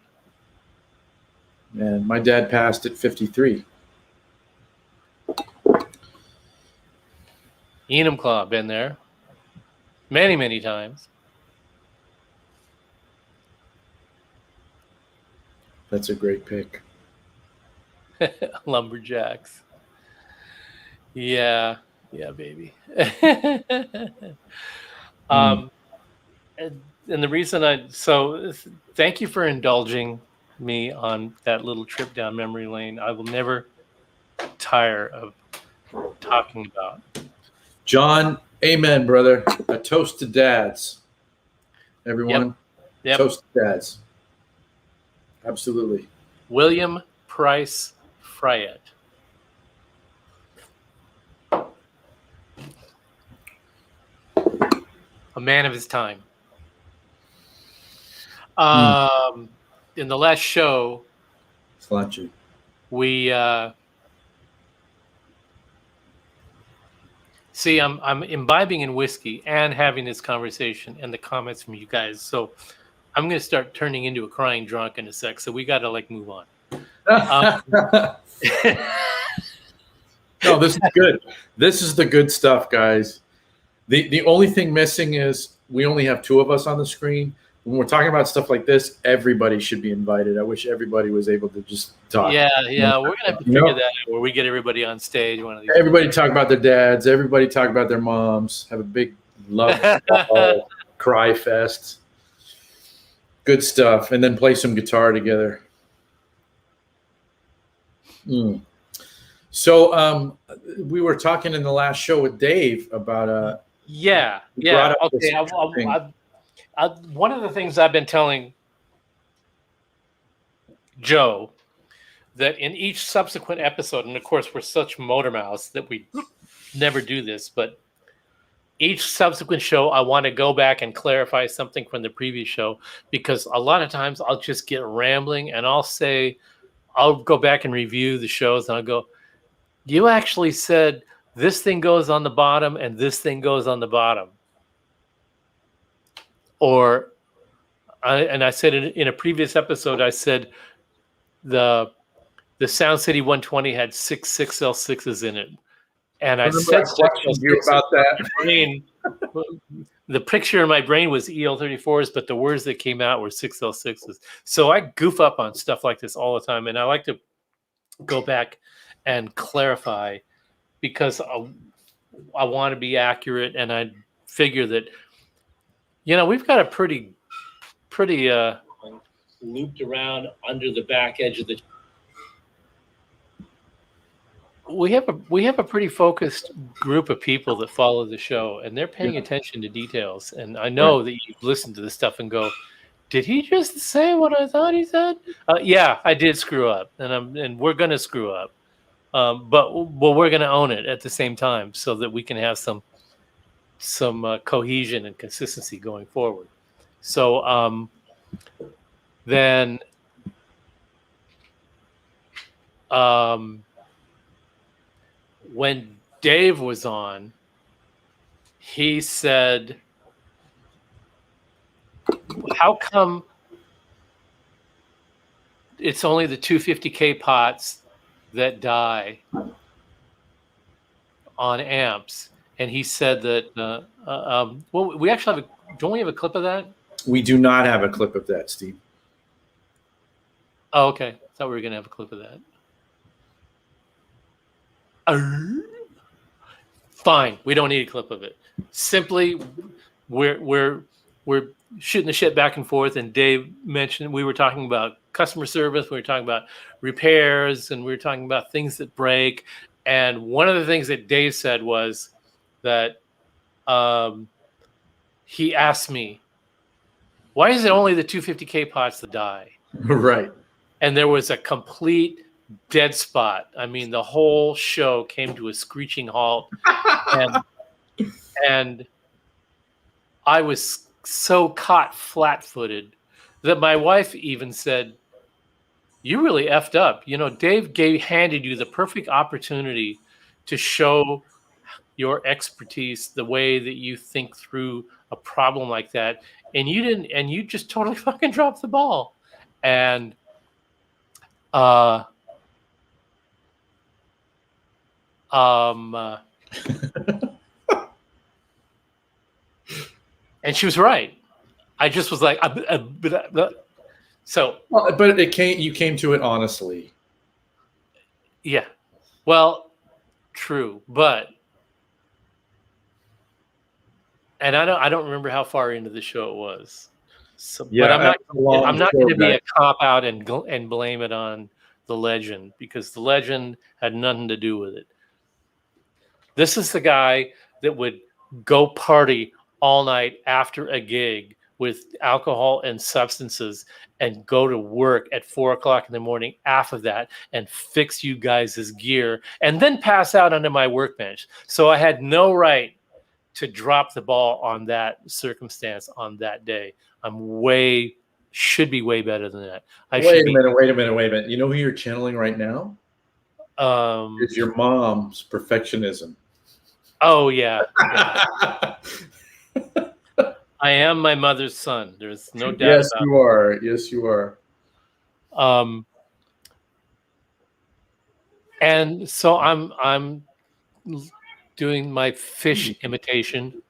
And my dad passed at 53. Enumclaw, been there many, many times. That's a great pick. Lumberjacks. Yeah, baby. And the reason thank you for indulging me on that little trip down memory lane. I will never tire of talking about. John, amen, brother. A toast to dads. Everyone. Yep. Toast to dads. Absolutely. William Price Fryette. A man of his time. In the last show, we see I'm imbibing in whiskey and having this conversation and the comments from you guys. So I'm going to start turning into a crying drunk in a sec. So we got to move on. No, this is good. This is the good stuff, guys. The only thing missing is we only have two of us on the screen. When we're talking about stuff like this, everybody should be invited. I wish everybody was able to just talk. Yeah. We're going to have to figure that out where we get everybody on stage. One of these. Everybody talk about their dads. Everybody talk about their moms. Have a big love cry fest. Good stuff. And then play some guitar together. So we were talking in the last show with Dave about yeah. Okay. One of the things I've been telling Joe that in each subsequent episode, and of course we're such motor mouths that we never do this, but each subsequent show I want to go back and clarify something from the previous show, because a lot of times I'll just get rambling and I'll go back and review the shows and I'll go, you actually said this thing goes on the bottom and this thing goes on the bottom. Or, I said in a previous episode, I said the Sound City 120 had 6 6L6s in it. And I said you about that. The picture in my brain was EL34s, but the words that came out were 6L6s. So I goof up on stuff like this all the time. And I like to go back and clarify because I want to be accurate. And I figure that, we've got a pretty looped around under the back edge of the. We have a pretty focused group of people that follow the show, and they're paying attention to details. And I know that you've listened to this stuff and go, "Did he just say what I thought he said?" Yeah, I did screw up, and we're gonna screw up, but we're gonna own it at the same time so that we can have some cohesion and consistency going forward. So then when Dave was on, he said, how come it's only the 250K pots that die on amps? And he said that, we actually don't we have a clip of that? We do not have a clip of that, Steve. Oh, okay. Thought we were gonna have a clip of that. Fine, we don't need a clip of it. Simply, we're shooting the shit back and forth. And Dave mentioned we were talking about customer service, we were talking about repairs, and we were talking about things that break. And one of the things that Dave said was that he asked me, "Why is it only the 250K pots that die?" Right. And there was a complete dead spot. I mean, the whole show came to a screeching halt. and I was so caught flat-footed that my wife even said, "You really effed up. You know, Dave handed you the perfect opportunity to show your expertise, the way that you think through a problem like that, and you didn't, and you just totally fucking dropped the ball." And and she was right. I just was like, so. Well, but you came to it honestly. Yeah. Well, true, but. And I don't remember how far into the show it was. So, Yeah, but I'm not going to be back. a cop out and blame it on the legend, because the legend had nothing to do with it. This is the guy that would go party all night after a gig with alcohol and substances and go to work at 4:00 in the morning after that and fix you guys' gear and then pass out under my workbench. So I had no right to drop the ball on that circumstance on that day. Should be way better than that. Wait a minute. You know who you're channeling right now? Is your mom's perfectionism. Oh, yeah. I am my mother's son. There's no doubt Yes, about you are. Yes, you are. And so I'm doing my fish imitation.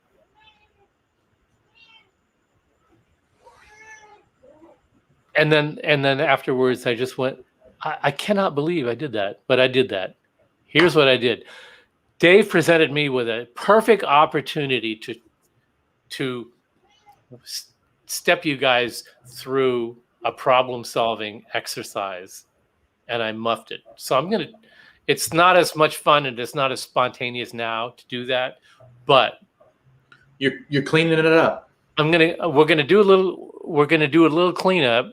And then afterwards, I just went, I cannot believe I did that, but I did that. Here's what I did. Dave presented me with a perfect opportunity to step you guys through a problem-solving exercise, and I muffed it. So it's not as much fun and it's not as spontaneous now to do that, but you're cleaning it up. We're gonna do a little cleanup.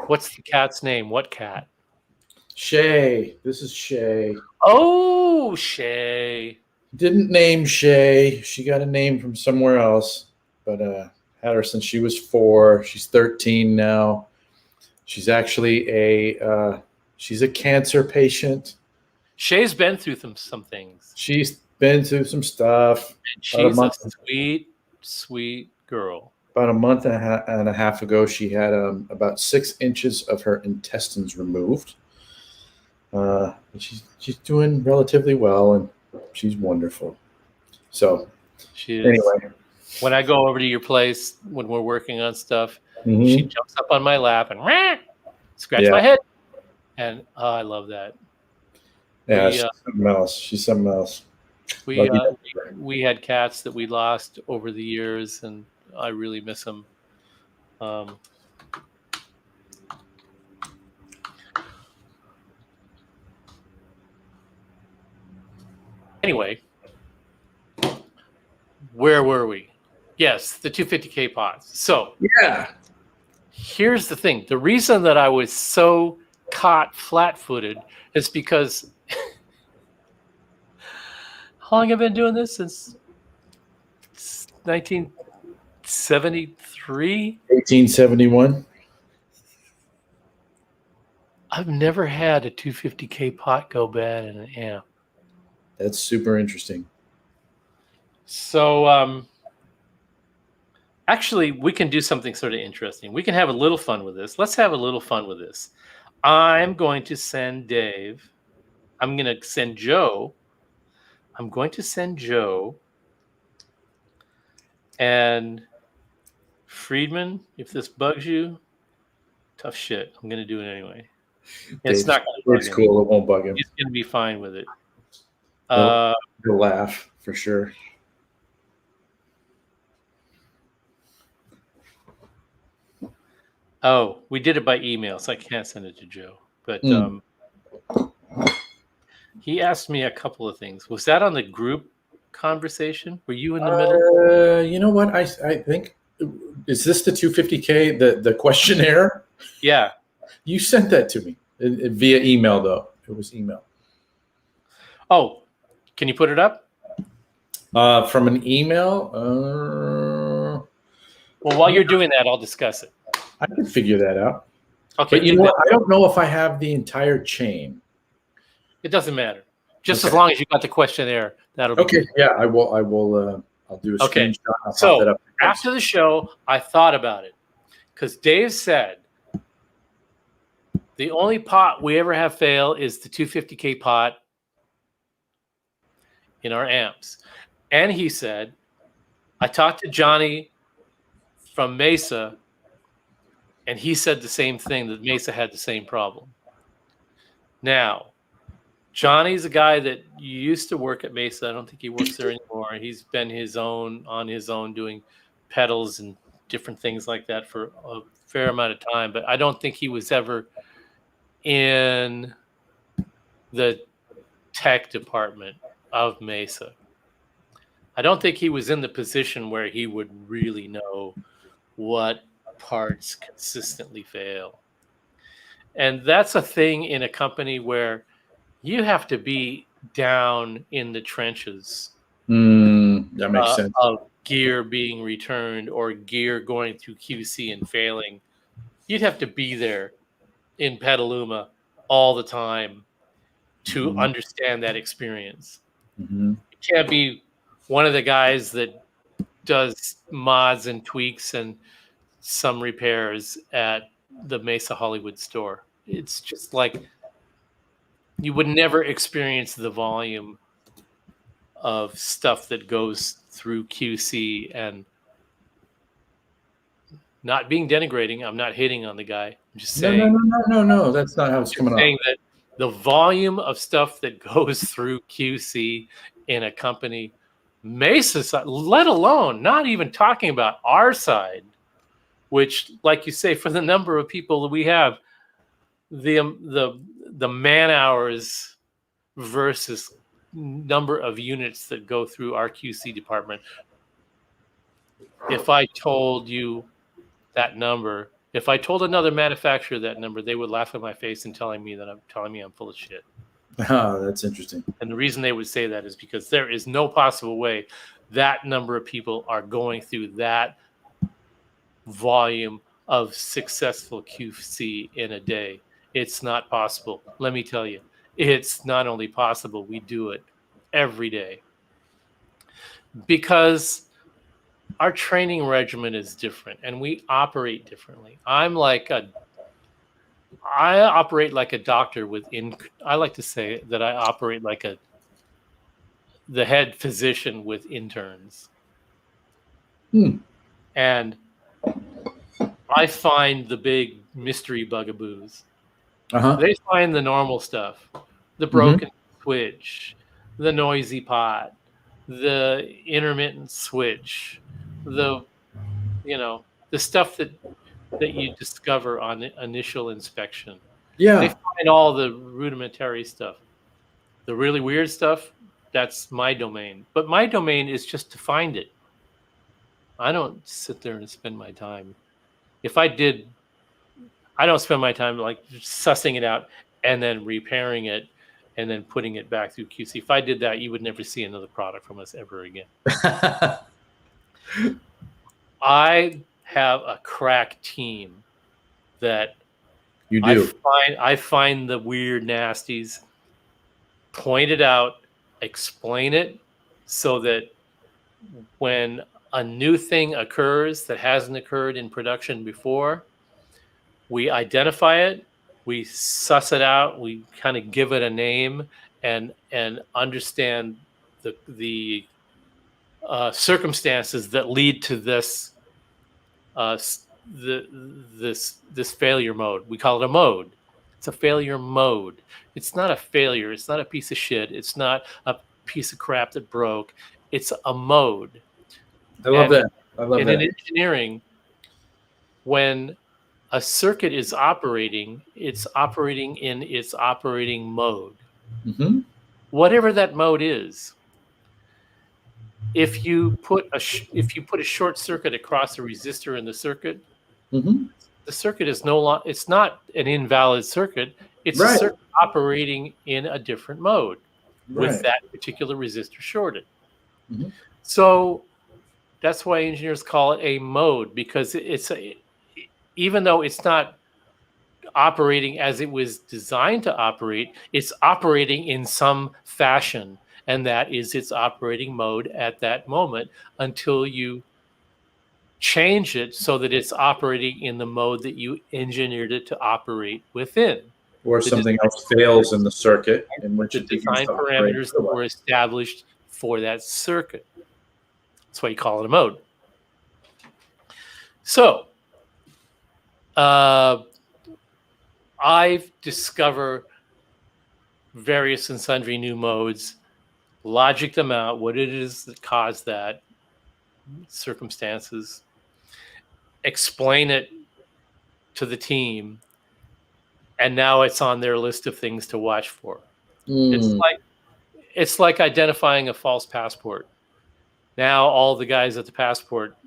What's the cat's name? What cat? Shay. This is Shay. Oh, Shay. Didn't name Shay. She got a name from somewhere else, but had her since she was 4. She's 13 now. She's actually she's a cancer patient. Shay's been through some things. She's been through some stuff. And she's a sweet, sweet girl. About a month and a half ago, she had about 6 inches of her intestines removed. She's doing relatively well, and she's wonderful. So, anyway, when I go over to your place when we're working on stuff, she jumps up on my lap and scratch my head, and I love that. Yeah, she's something else. She's something else. We had cats that we lost over the years, and I really miss them. Anyway, where were we? Yes, the 250K pots. So yeah, here's the thing. The reason that I was so caught flat-footed is because how long have I been doing this? Since 1973? 1871. I've never had a 250K pot go bad in an amp. That's super interesting. So, actually, we can do something sort of interesting. We can have a little fun with this. Let's have a little fun with this. I'm going to send Dave. I'm going to send Joe. And Friedman, if this bugs you, tough shit. I'm going to do it anyway. Dave's, It's not going to bug Dave's him. cool. It won't bug him. He's going to be fine with it. He'll laugh for sure. Oh, we did it by email, so I can't send it to Joe. But he asked me a couple of things. Was that on the group conversation? Were you in the middle? You know what? I think, is this the 250K, the questionnaire? Yeah. You sent that to me via email, though. It was email. Oh, can you put it up? From an email? Well, while you're doing that, I'll discuss it. I can figure that out. Okay. But you know what? I don't know if I have the entire chain. It doesn't matter. Just as long as you got the questionnaire, that'll be okay. good. Yeah, I will. I'll do a screenshot. I'll pop that up. After the show, I thought about it because Dave said the only pot we ever have fail is the 250K pot in our amps. And he said, I talked to Johnny from Mesa, and he said the same thing, that Mesa had the same problem. Now, Johnny's a guy that used to work at Mesa. I don't think he works there anymore. He's been on his own doing pedals and different things like that for a fair amount of time. But I don't think he was ever in the tech department of Mesa. I don't think he was in the position where he would really know what parts consistently fail. And that's a thing in a company where you have to be down in the trenches. That makes sense. Of gear being returned or gear going through QC and failing. You'd have to be there in Petaluma all the time to understand that experience. You can't be one of the guys that does mods and tweaks and some repairs at the Mesa Hollywood store. It's just like you would never experience the volume of stuff that goes through QC. And not being denigrating, I'm not hitting on the guy. I'm just saying. No. That's not how it's coming saying off. that the volume of stuff that goes through QC in a company, Mesa side, let alone not even talking about our side, which, like you say, for the number of people that we have, the man hours versus number of units that go through our QC department. If I told you that number, if I told another manufacturer that number, they would laugh in my face and telling me I'm full of shit. Oh, that's interesting. And the reason they would say that is because there is no possible way that number of people are going through that volume of successful QC in a day. It's not possible. Let me tell you, it's not only possible, we do it every day. Because our training regimen is different and we operate differently. I operate like a doctor I like to say that I operate like the head physician with interns. And I find the big mystery bugaboos. They find the normal stuff, the broken switch, the noisy pot, the intermittent switch, the stuff that you discover on the initial inspection. Yeah. They find all the rudimentary stuff. The really weird stuff, that's my domain. But my domain is just to find it. I don't sit there and spend my time. If I did, I don't spend my time like sussing it out and then repairing it and then putting it back through QC. If I did that, you would never see another product from us ever again. I have a crack team that you do. I find the weird nasties, point it out, explain it, so that when a new thing occurs that hasn't occurred in production before, we identify it, we suss it out, we kind of give it a name and understand the circumstances that lead to this this failure mode. We call it a mode. It's a failure mode. It's not a failure. It's not a piece of shit. It's not a piece of crap that broke. It's a mode. I love that. I love that. In engineering, when a circuit is operating, it's operating in its operating mode. Mm-hmm. Whatever that mode is. If you put a short circuit across a resistor in the circuit, Mm-hmm. the circuit is no longer. It's not an invalid circuit. It's a circuit operating in a different mode with that particular resistor shorted. Mm-hmm. So that's why engineers call it a mode, because even though it's not operating as it was designed to operate, it's operating in some fashion, and that is its operating mode at that moment until you change it so that it's operating in the mode that you engineered it to operate within. Or something else fails in the circuit, in which the it begins design to parameters that were established for that circuit. That's why you call it a mode. So, I've discovered various and sundry new modes, logic them out, what it is that caused that, circumstances, explain it to the team, and now it's on their list of things to watch for. It's like identifying a false passport. Now all the guys at the passport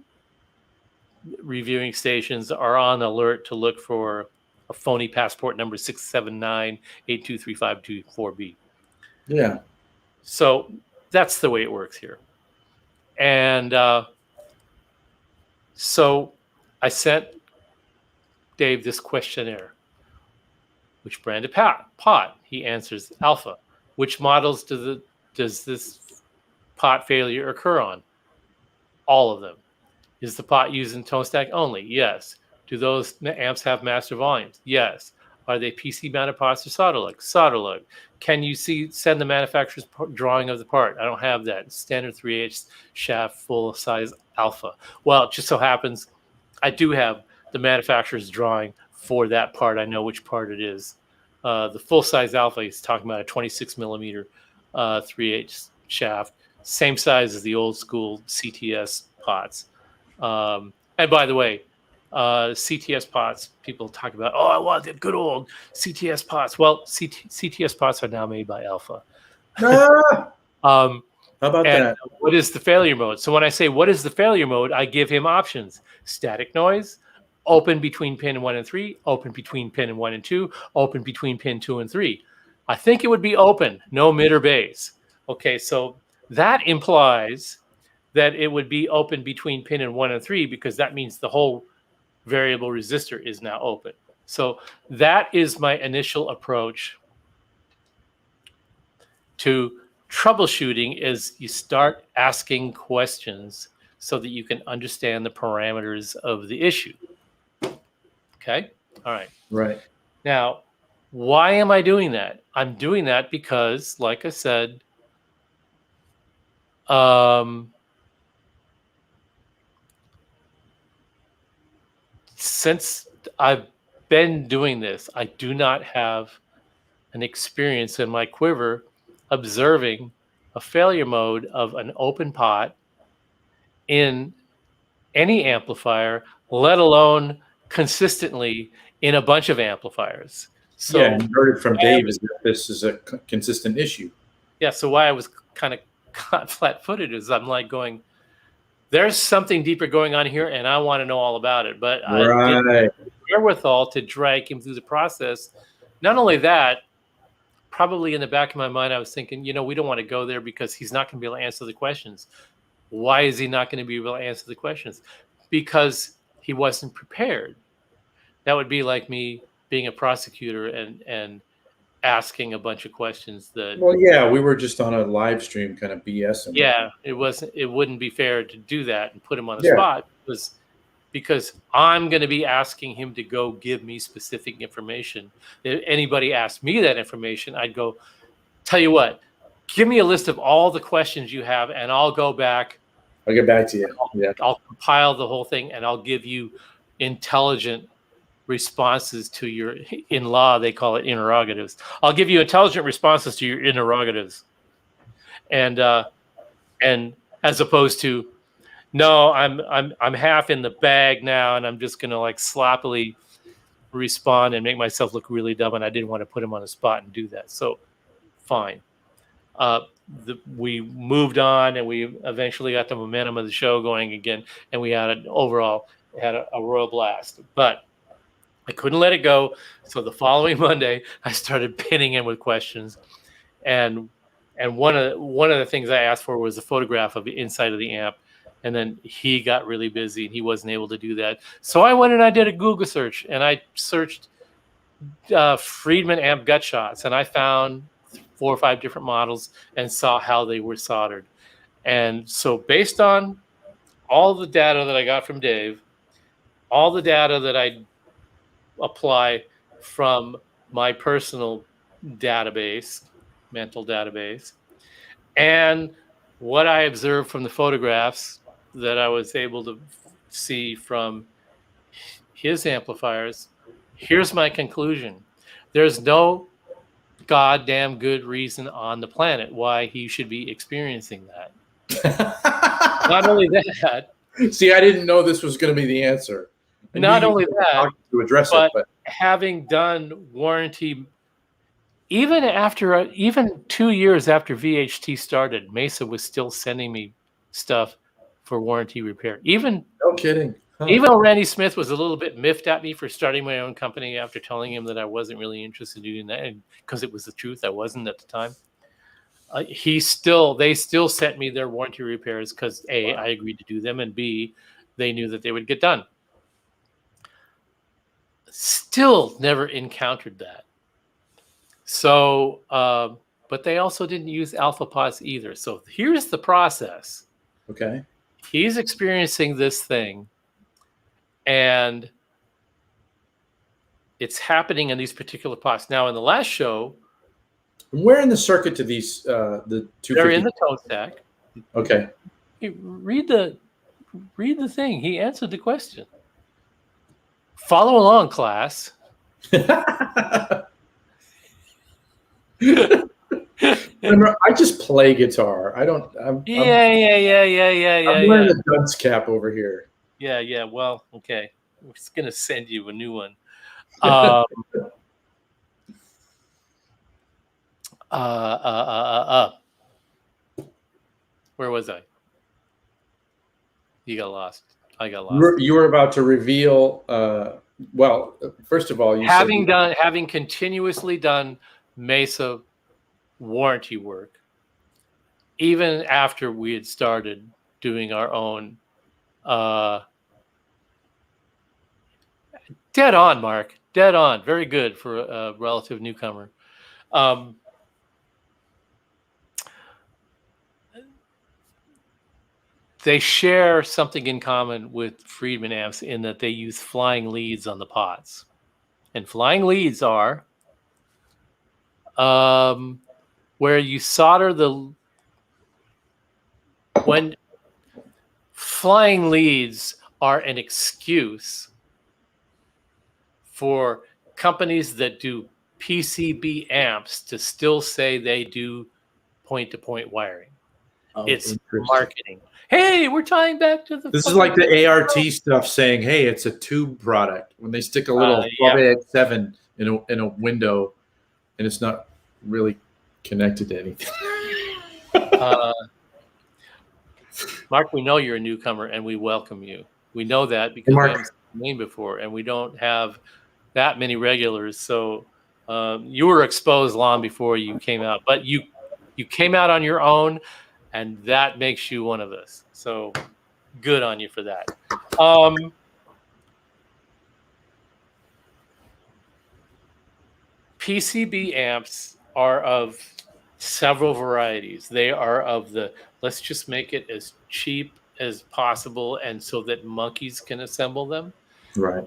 reviewing stations are on alert to look for a phony passport number 679-823-524B. Yeah. So that's the way it works here. And so I sent Dave this questionnaire. Which brand of pot? He answers alpha. Which models does this pot failure occur on? All of them. Is the pot used in tone stack only? Yes. Do those amps have master volumes? Yes. Are they PC mounted pots or solder lug? Solder lug. Can you send the manufacturer's drawing of the part? I don't have that. Standard 3/8 shaft, full size alpha. Well, it just so happens I do have the manufacturer's drawing for that part. I know which part it is. The full size alpha, he's talking about a 26 millimeter 3/8 shaft, same size as the old school CTS pots. And by the way, CTS pots, people talk about, oh, I want the good old CTS pots. Well, CTS pots are now made by Alpha. How about that? What is the failure mode? So when I say what is the failure mode, I give him options: static noise, open between pin 1 and 3, open between pin 1 and 2, open between pin 2 and 3. I think it would be open, no mid or bass. Okay, so that implies that it would be open between pin 1 and 3, because that means the whole variable resistor is now open. So that is my initial approach to troubleshooting, is you start asking questions so that you can understand the parameters of the issue. Okay? All right. Right. Now, why am I doing that? I'm doing that because, like I said, since I've been doing this, I do not have an experience in my quiver observing a failure mode of an open pot in any amplifier, let alone consistently in a bunch of amplifiers. So yeah, and heard it from Dave is that this is a consistent issue. Yeah, so why I was kind of caught flat-footed is I'm like going, there's something deeper going on here, and I want to know all about it. But I didn't have the wherewithal to drag him through the process. Not only that, probably in the back of my mind, I was thinking, we don't want to go there because he's not going to be able to answer the questions. Why is he not going to be able to answer the questions? Because he wasn't prepared. That would be like me being a prosecutor and asking a bunch of questions that. Well, yeah, we were just on a live stream kind of BSing. Yeah, it wouldn't be fair to do that and put him on the spot because I'm going to be asking him to go give me specific information. If anybody asked me that information, I'd go, tell you what, give me a list of all the questions you have, and I'll go back I'll get back to you. Yeah. I'll compile the whole thing, and I'll give you intelligent responses to your, in law they call it interrogatives. I'll give you intelligent responses to your interrogatives, and as opposed to, no, I'm half in the bag now, and I'm just gonna like sloppily respond and make myself look really dumb, and I didn't want to put him on the spot and do that. So fine. We moved on, and we eventually got the momentum of the show going again, and we had a royal blast. But I couldn't let it go. So the following Monday, I started pinning him with questions, and one of the things I asked for was a photograph of the inside of the amp, and then he got really busy and he wasn't able to do that. So I went and I did a Google search, and I searched Friedman amp gut shots, and I found 4 or 5 different models and saw how they were soldered. And so based on all the data that I got from Dave, all the data that I apply from my personal database, mental database, and what I observed from the photographs that I was able to see from his amplifiers, here's my conclusion. There's no goddamn good reason on the planet why he should be experiencing that. Not only that. See, I didn't know this was going to be the answer. Not only that, to address but having done warranty, even 2 years after VHT started, Mesa was still sending me stuff for warranty repair. No kidding. Huh. Even though Randy Smith was a little bit miffed at me for starting my own company after telling him that I wasn't really interested in doing that, because it was the truth, I wasn't at the time. They still sent me their warranty repairs because A, I agreed to do them, and B, they knew that they would get done. Still never encountered that. So, but they also didn't use alpha pods either. So here's the process. Okay. He's experiencing this thing, and it's happening in these particular pots. Now, in the last show, where in the circuit do these the 250? they're in the tone stack. Okay. Read the thing. He answered the question. Follow along, class. Remember, I just play guitar. I don't. I'm wearing a dunce cap over here. Yeah. Well, okay. We're just gonna send you a new one. Where was I? You got lost. I got lost. You were about to reveal. Well, first of all, having continuously done Mesa warranty work, even after we had started doing our own. Dead on, Mark. Dead on. Very good for a relative newcomer. They share something in common with Friedman amps in that they use flying leads on the pots. And flying leads are where you solder when flying leads are an excuse for companies that do PCB amps to still say they do point-to-point wiring. It's marketing. Hey, we're tying back to the. This is like the ART stuff saying, "Hey, it's a tube product." When they stick a little 12AX7 in a window, and it's not really connected to anything. Mark, we know you're a newcomer, and we welcome you. We know that because we haven't seen your name before, and we don't have that many regulars. So you were exposed long before you came out, but you came out on your own. And that makes you one of us. So good on you for that. PCB amps are of several varieties. They are of the, let's just make it as cheap as possible and so that monkeys can assemble them. Right.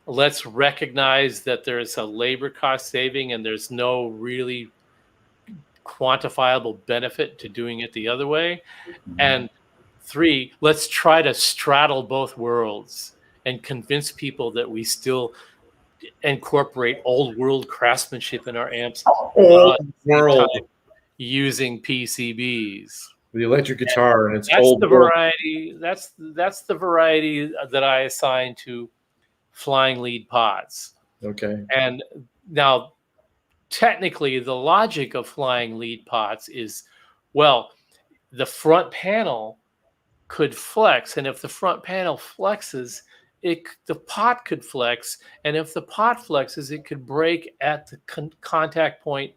Let's recognize that there's a labor cost saving and there's no really quantifiable benefit to doing it the other way. And 3, let's try to straddle both worlds and convince people that we still incorporate old world craftsmanship in our amps using PCBs. The electric guitar and its That's old the variety. That's the variety that I assign to flying lead pots. Okay. And now, technically, the logic of flying lead pots is, well, the front panel could flex, and if the front panel flexes, the pot could flex, and if the pot flexes, it could break at the contact point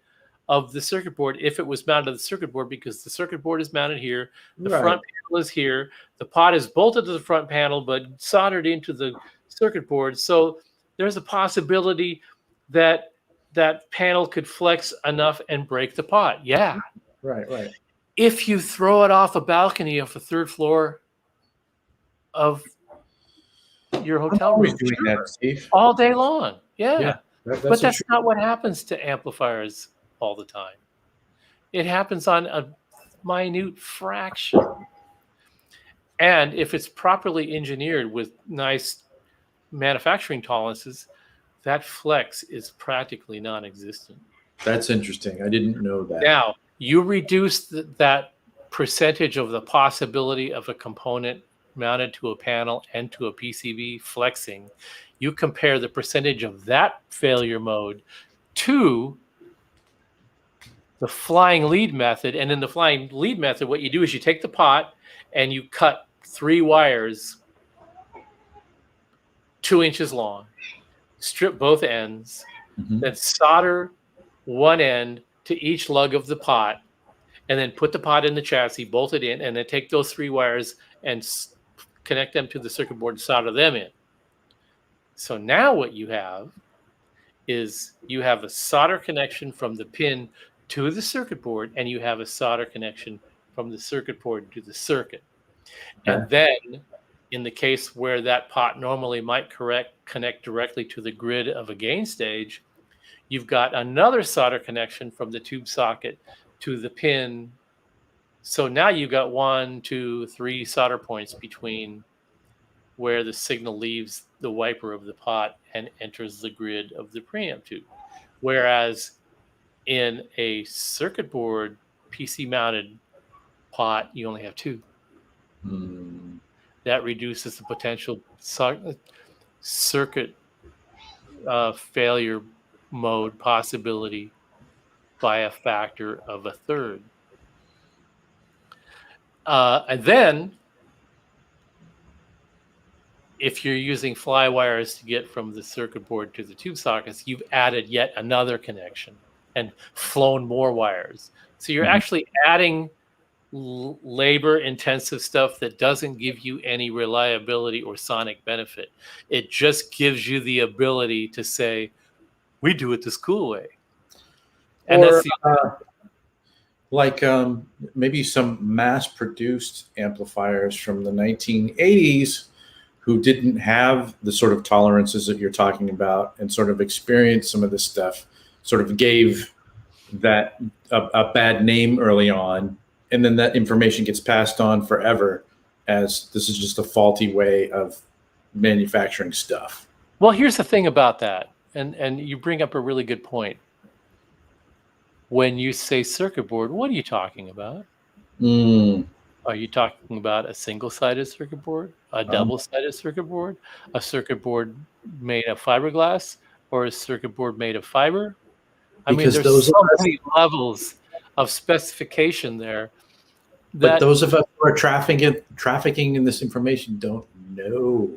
of the circuit board if it was mounted to the circuit board, because the circuit board is mounted here, the front panel is here, the pot is bolted to the front panel but soldered into the circuit board. So there's a possibility that that panel could flex enough and break the pot. Yeah. Right. If you throw it off a balcony of the 3rd floor of your hotel room, doing that, Steve. all day long. Yeah. But that's not what happens to amplifiers all the time. It happens on a minute fraction. And if it's properly engineered with nice manufacturing tolerances, that flex is practically non-existent. That's interesting. I didn't know that. Now, you reduce that percentage of the possibility of a component mounted to a panel and to a PCB flexing. You compare the percentage of that failure mode to the flying lead method. And in the flying lead method, what you do is you take the pot and you cut 3 wires 2 inches long, strip both ends, then solder one end to each lug of the pot, and then put the pot in the chassis, bolt it in, and then take those 3 wires and connect them to the circuit board and solder them in. So now what you have is you have a solder connection from the pin to the circuit board, and you have a solder connection from the circuit board to the circuit. And then in the case where that pot normally might connect directly to the grid of a gain stage, you've got another solder connection from the tube socket to the pin. So now you've got 1, 2, 3 solder points between where the signal leaves the wiper of the pot and enters the grid of the preamp tube. Whereas in a circuit board PC mounted pot, you only have 2. That reduces the potential circuit failure mode possibility by a factor of 1/3. And then if you're using fly wires to get from the circuit board to the tube sockets, you've added yet another connection and flown more wires. So you're actually adding labor intensive stuff that doesn't give you any reliability or sonic benefit. It just gives you the ability to say, we do it the school way. And or that's maybe some mass-produced amplifiers from the 1980s who didn't have the sort of tolerances that you're talking about and sort of experienced some of this stuff, sort of gave that a bad name early on. And then that information gets passed on forever as this is just a faulty way of manufacturing stuff. Well, here's the thing about that. And you bring up a really good point. When you say circuit board, what are you talking about? Are you talking about a single-sided circuit board, a double-sided circuit board, a circuit board made of fiberglass, or a circuit board made of fiber? I mean, there's so many levels of specification there. But those of us who are trafficking in this information don't know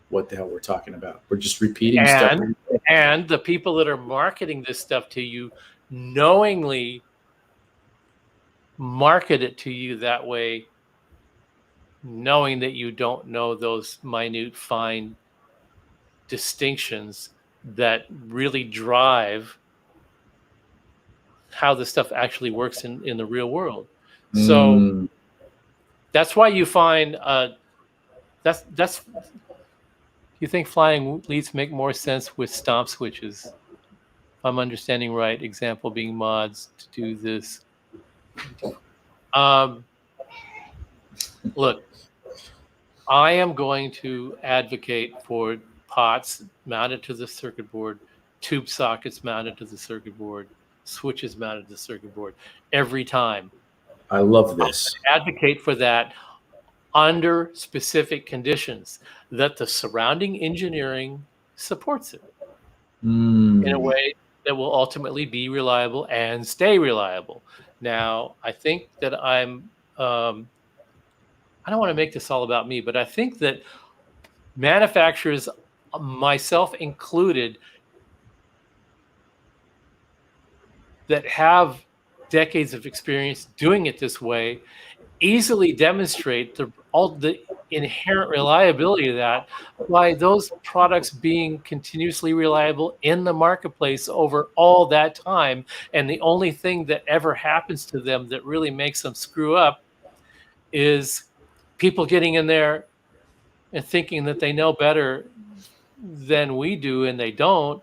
what the hell we're talking about. We're just repeating stuff. And the people that are marketing this stuff to you knowingly market it to you that way, knowing that you don't know those minute, fine distinctions that really drive how the stuff actually works in the real world. So that's why you find that's you think flying leads make more sense with stomp switches. If I'm understanding right, example being mods to do this. Look, I am going to advocate for pots mounted to the circuit board, tube sockets mounted to the circuit board, switches mounted to the circuit board every time. I love this. Advocate for that under specific conditions that the surrounding engineering supports it in a way that will ultimately be reliable and stay reliable. Now, I think that I don't want to make this all about me, but I think that manufacturers, myself included, that have decades of experience doing it this way easily demonstrate all the inherent reliability of that by those products being continuously reliable in the marketplace over all that time. And the only thing that ever happens to them that really makes them screw up is people getting in there and thinking that they know better than we do, and they don't,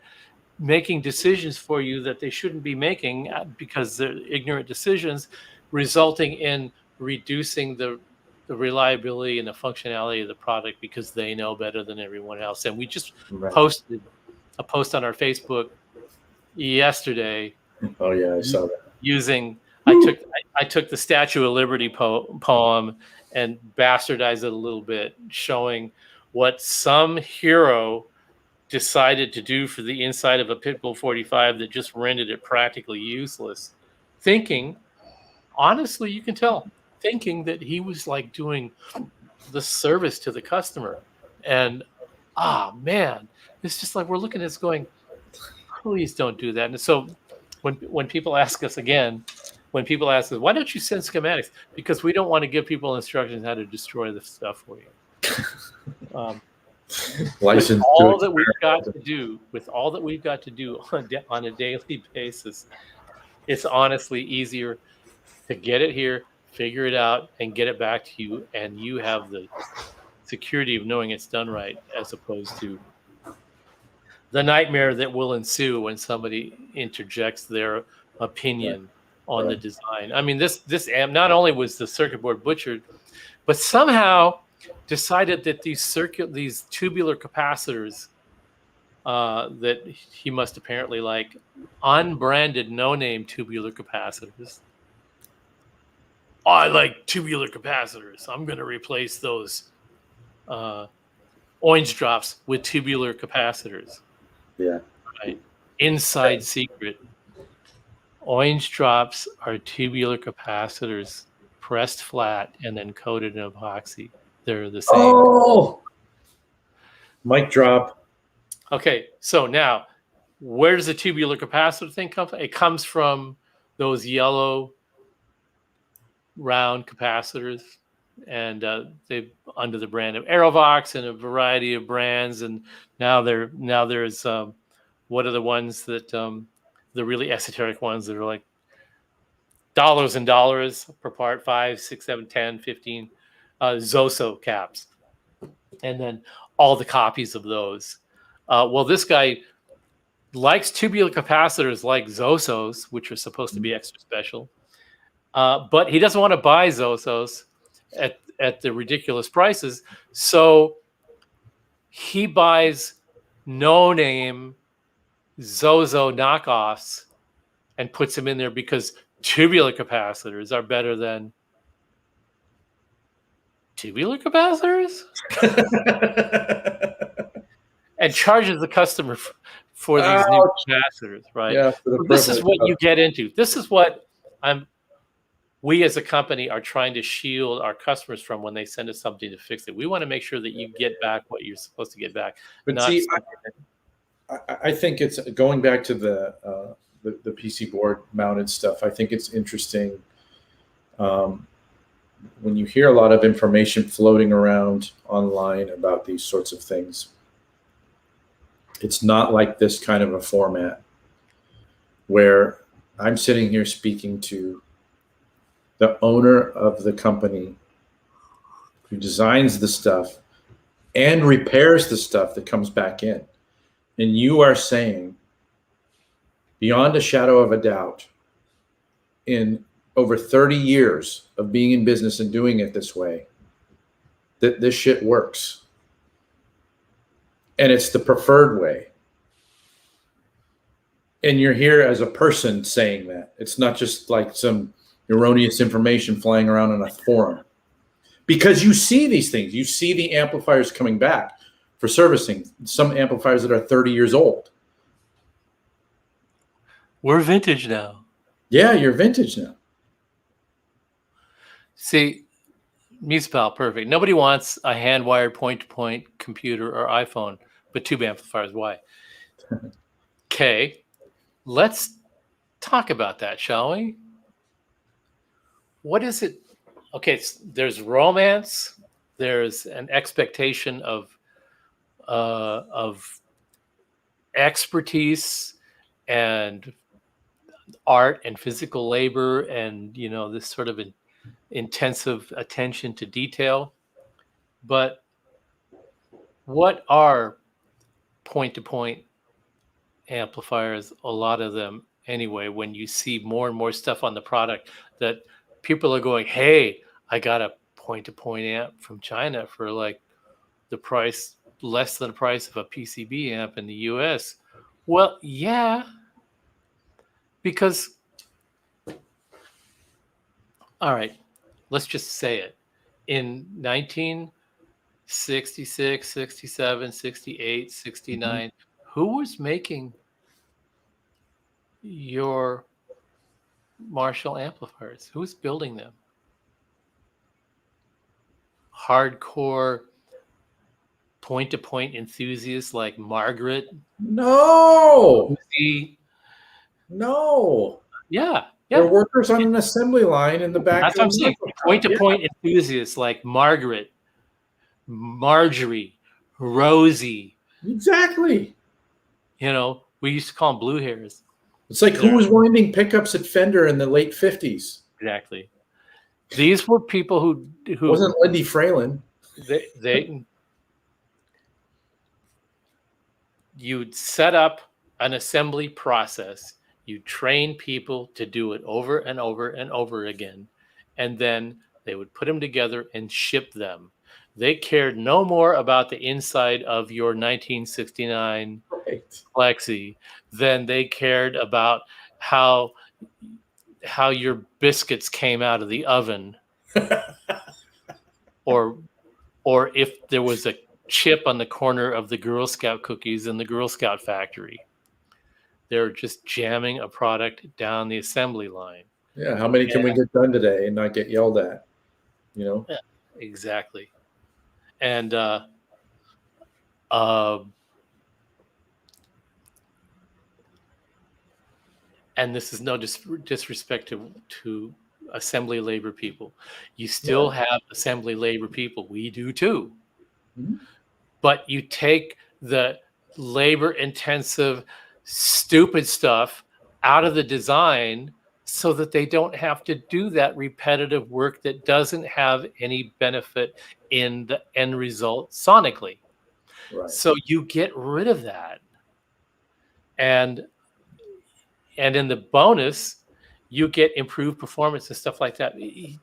making decisions for you that they shouldn't be making because they're ignorant decisions, resulting in reducing the reliability and the functionality of the product because they know better than everyone else. And we just posted a post on our Facebook yesterday. Oh yeah, I saw that. Using I took the Statue of Liberty poem and bastardized it a little bit, showing what some hero decided to do for the inside of a Pitbull 45 that just rendered it practically useless, thinking, honestly, you can tell, thinking that he was like doing the service to the customer. And man, it's just like we're looking at this going, please don't do that. And so when people ask us again, when people ask us, why don't you send schematics? Because we don't want to give people instructions how to destroy the stuff for you. With all that we've got to do on a daily basis, it's honestly easier to get it here, figure it out, and get it back to you, and you have the security of knowing it's done right, as opposed to the nightmare that will ensue when somebody interjects their opinion on the design. I mean, this amp, not only was the circuit board butchered, but somehow decided that these tubular capacitors that he must apparently like, unbranded, no-name tubular capacitors. I like tubular capacitors. I'm going to replace those orange drops with tubular capacitors. Yeah. Right. Inside secret. Orange drops are tubular capacitors pressed flat and then coated in epoxy. They're the same. Oh, mic drop. Okay, so now, where does the tubular capacitor thing come from? It comes from those yellow round capacitors, and they under the brand of Aerovox and a variety of brands. And now there's what are the ones that the really esoteric ones that are like dollars and dollars per part, 5, 6, 7, 10, 15 Zoso caps, and then all the copies of those. Well, this guy likes tubular capacitors like Zosos, which are supposed to be extra special, but he doesn't want to buy Zosos at the ridiculous prices, so he buys no-name Zoso knockoffs and puts them in there because tubular capacitors are better than tubular capacitors. And charges the customer for these new capacitors, right? Yeah, this is what you get into. This is what we as a company are trying to shield our customers from when they send us something to fix it. We want to make sure that you get back what you're supposed to get back. But see, I think it's going back to the PC board mounted stuff. I think it's interesting when you hear a lot of information floating around online about these sorts of things. It's not like this kind of a format where I'm sitting here speaking to the owner of the company who designs the stuff and repairs the stuff that comes back in. And you are saying, beyond a shadow of a doubt, in over 30 years of being in business and doing it this way, that this shit works. And it's the preferred way. And you're here as a person saying that. It's not just like some erroneous information flying around in a forum. Because you see these things. You see the amplifiers coming back for servicing. Some amplifiers that are 30 years old. We're vintage now. Yeah, you're vintage now. See, Musepal, perfect. Nobody wants a hand-wired point-to-point computer or iPhone, but tube amplifiers. Why? Okay, let's talk about that, shall we? What is it? Okay, there's romance. There's an expectation of expertise and art and physical labor, and this sort of intensive attention to detail. But what are point-to-point amplifiers? A lot of them anyway, when you see more and more stuff on the product that people are going, hey, I got a point-to-point amp from China for like the price, less than the price of a PCB amp in the US. Well, yeah, because, all right, let's just say it. In 1966, 67, 68, 69, who was making your Marshall amplifiers? Who's building them? Hardcore point-to-point enthusiasts like Margaret? No. Yeah. They're workers on an assembly line in the back. That's what I'm saying. Point-to-point enthusiasts like Margaret, Marjorie, Rosie. Exactly. We used to call them blue hairs. It's like who was winding pickups at Fender in the late 50s? Exactly. These were people who wasn't Lindy Fralin. You'd set up an assembly process. You train people to do it over and over and over again. And then they would put them together and ship them. They cared no more about the inside of your 1969 Plexi than they cared about how your biscuits came out of the oven, or if there was a chip on the corner of the Girl Scout cookies in the Girl Scout factory. They're just jamming a product down the assembly line. Yeah, how many can we get done today and not get yelled at? Yeah, exactly. And and this is no disrespect to assembly labor people. You still have assembly labor people. We do too. Mm-hmm. But you take the labor-intensive, stupid stuff out of the design so that they don't have to do that repetitive work that doesn't have any benefit in the end result sonically. Right. So you get rid of that. And in the bonus, you get improved performance and stuff like that.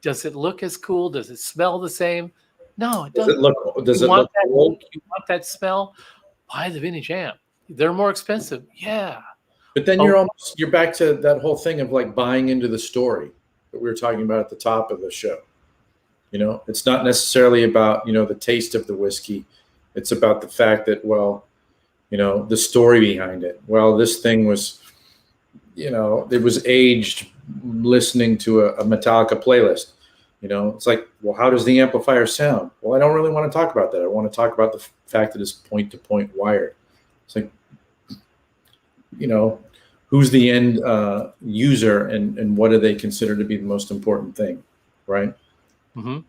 Does it look as cool? Does it smell the same? No, it doesn't. Does it look cool? You want that smell? Buy the vintage amp. They're more expensive. Yeah. But then you're back to that whole thing of like buying into the story that we were talking about at the top of the show. It's not necessarily about, the taste of the whiskey. It's about the fact that, the story behind it. Well, this thing was, it was aged listening to a Metallica playlist. It's like, well, how does the amplifier sound? Well, I don't really want to talk about that. I want to talk about the fact that it's point-to-point wired. It's like, who's the end user and what do they consider to be the most important thing, right? Mm-hmm.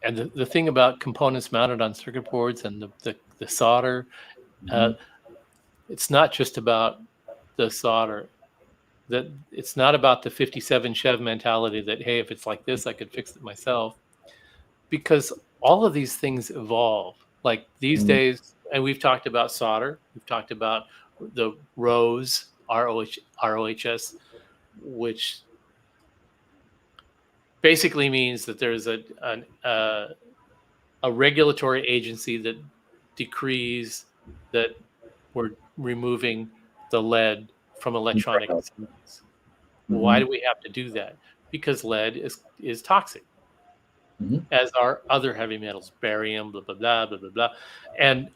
And the thing about components mounted on circuit boards and the solder, it's not just about the solder. That it's not about the 57 Chev mentality that, hey, if it's like this, I could fix it myself. Because all of these things evolve. Like these days, and we've talked about solder, we've talked about the ROHS, which basically means that there's a regulatory agency that decrees that we're removing the lead from electronic assemblies. Why do we have to do that? Because lead is toxic, as are other heavy metals, barium, blah blah blah blah blah blah, and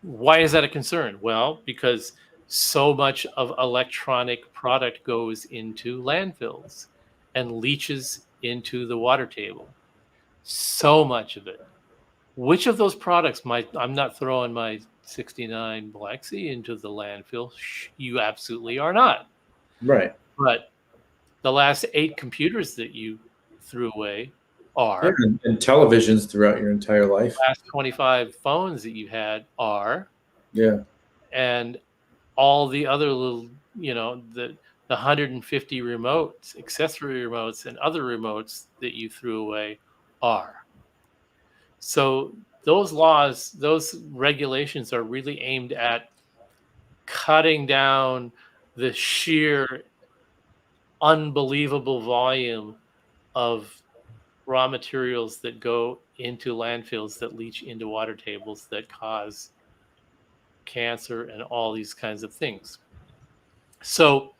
why is that a concern? Well, because so much of electronic product goes into landfills and leaches into the water table. So much of it. Which of those products I'm not throwing my 69 Black Sea into the landfill. You absolutely are not. Right. But the last 8 computers that you threw away are. Yeah, and televisions throughout your entire life. The last 25 phones that you had are. Yeah. And all the other little, the 150 remotes, accessory remotes, and other remotes that you threw away are. So those laws, those regulations are really aimed at cutting down the sheer unbelievable volume of raw materials that go into landfills that leach into water tables that cause cancer and all these kinds of things. So,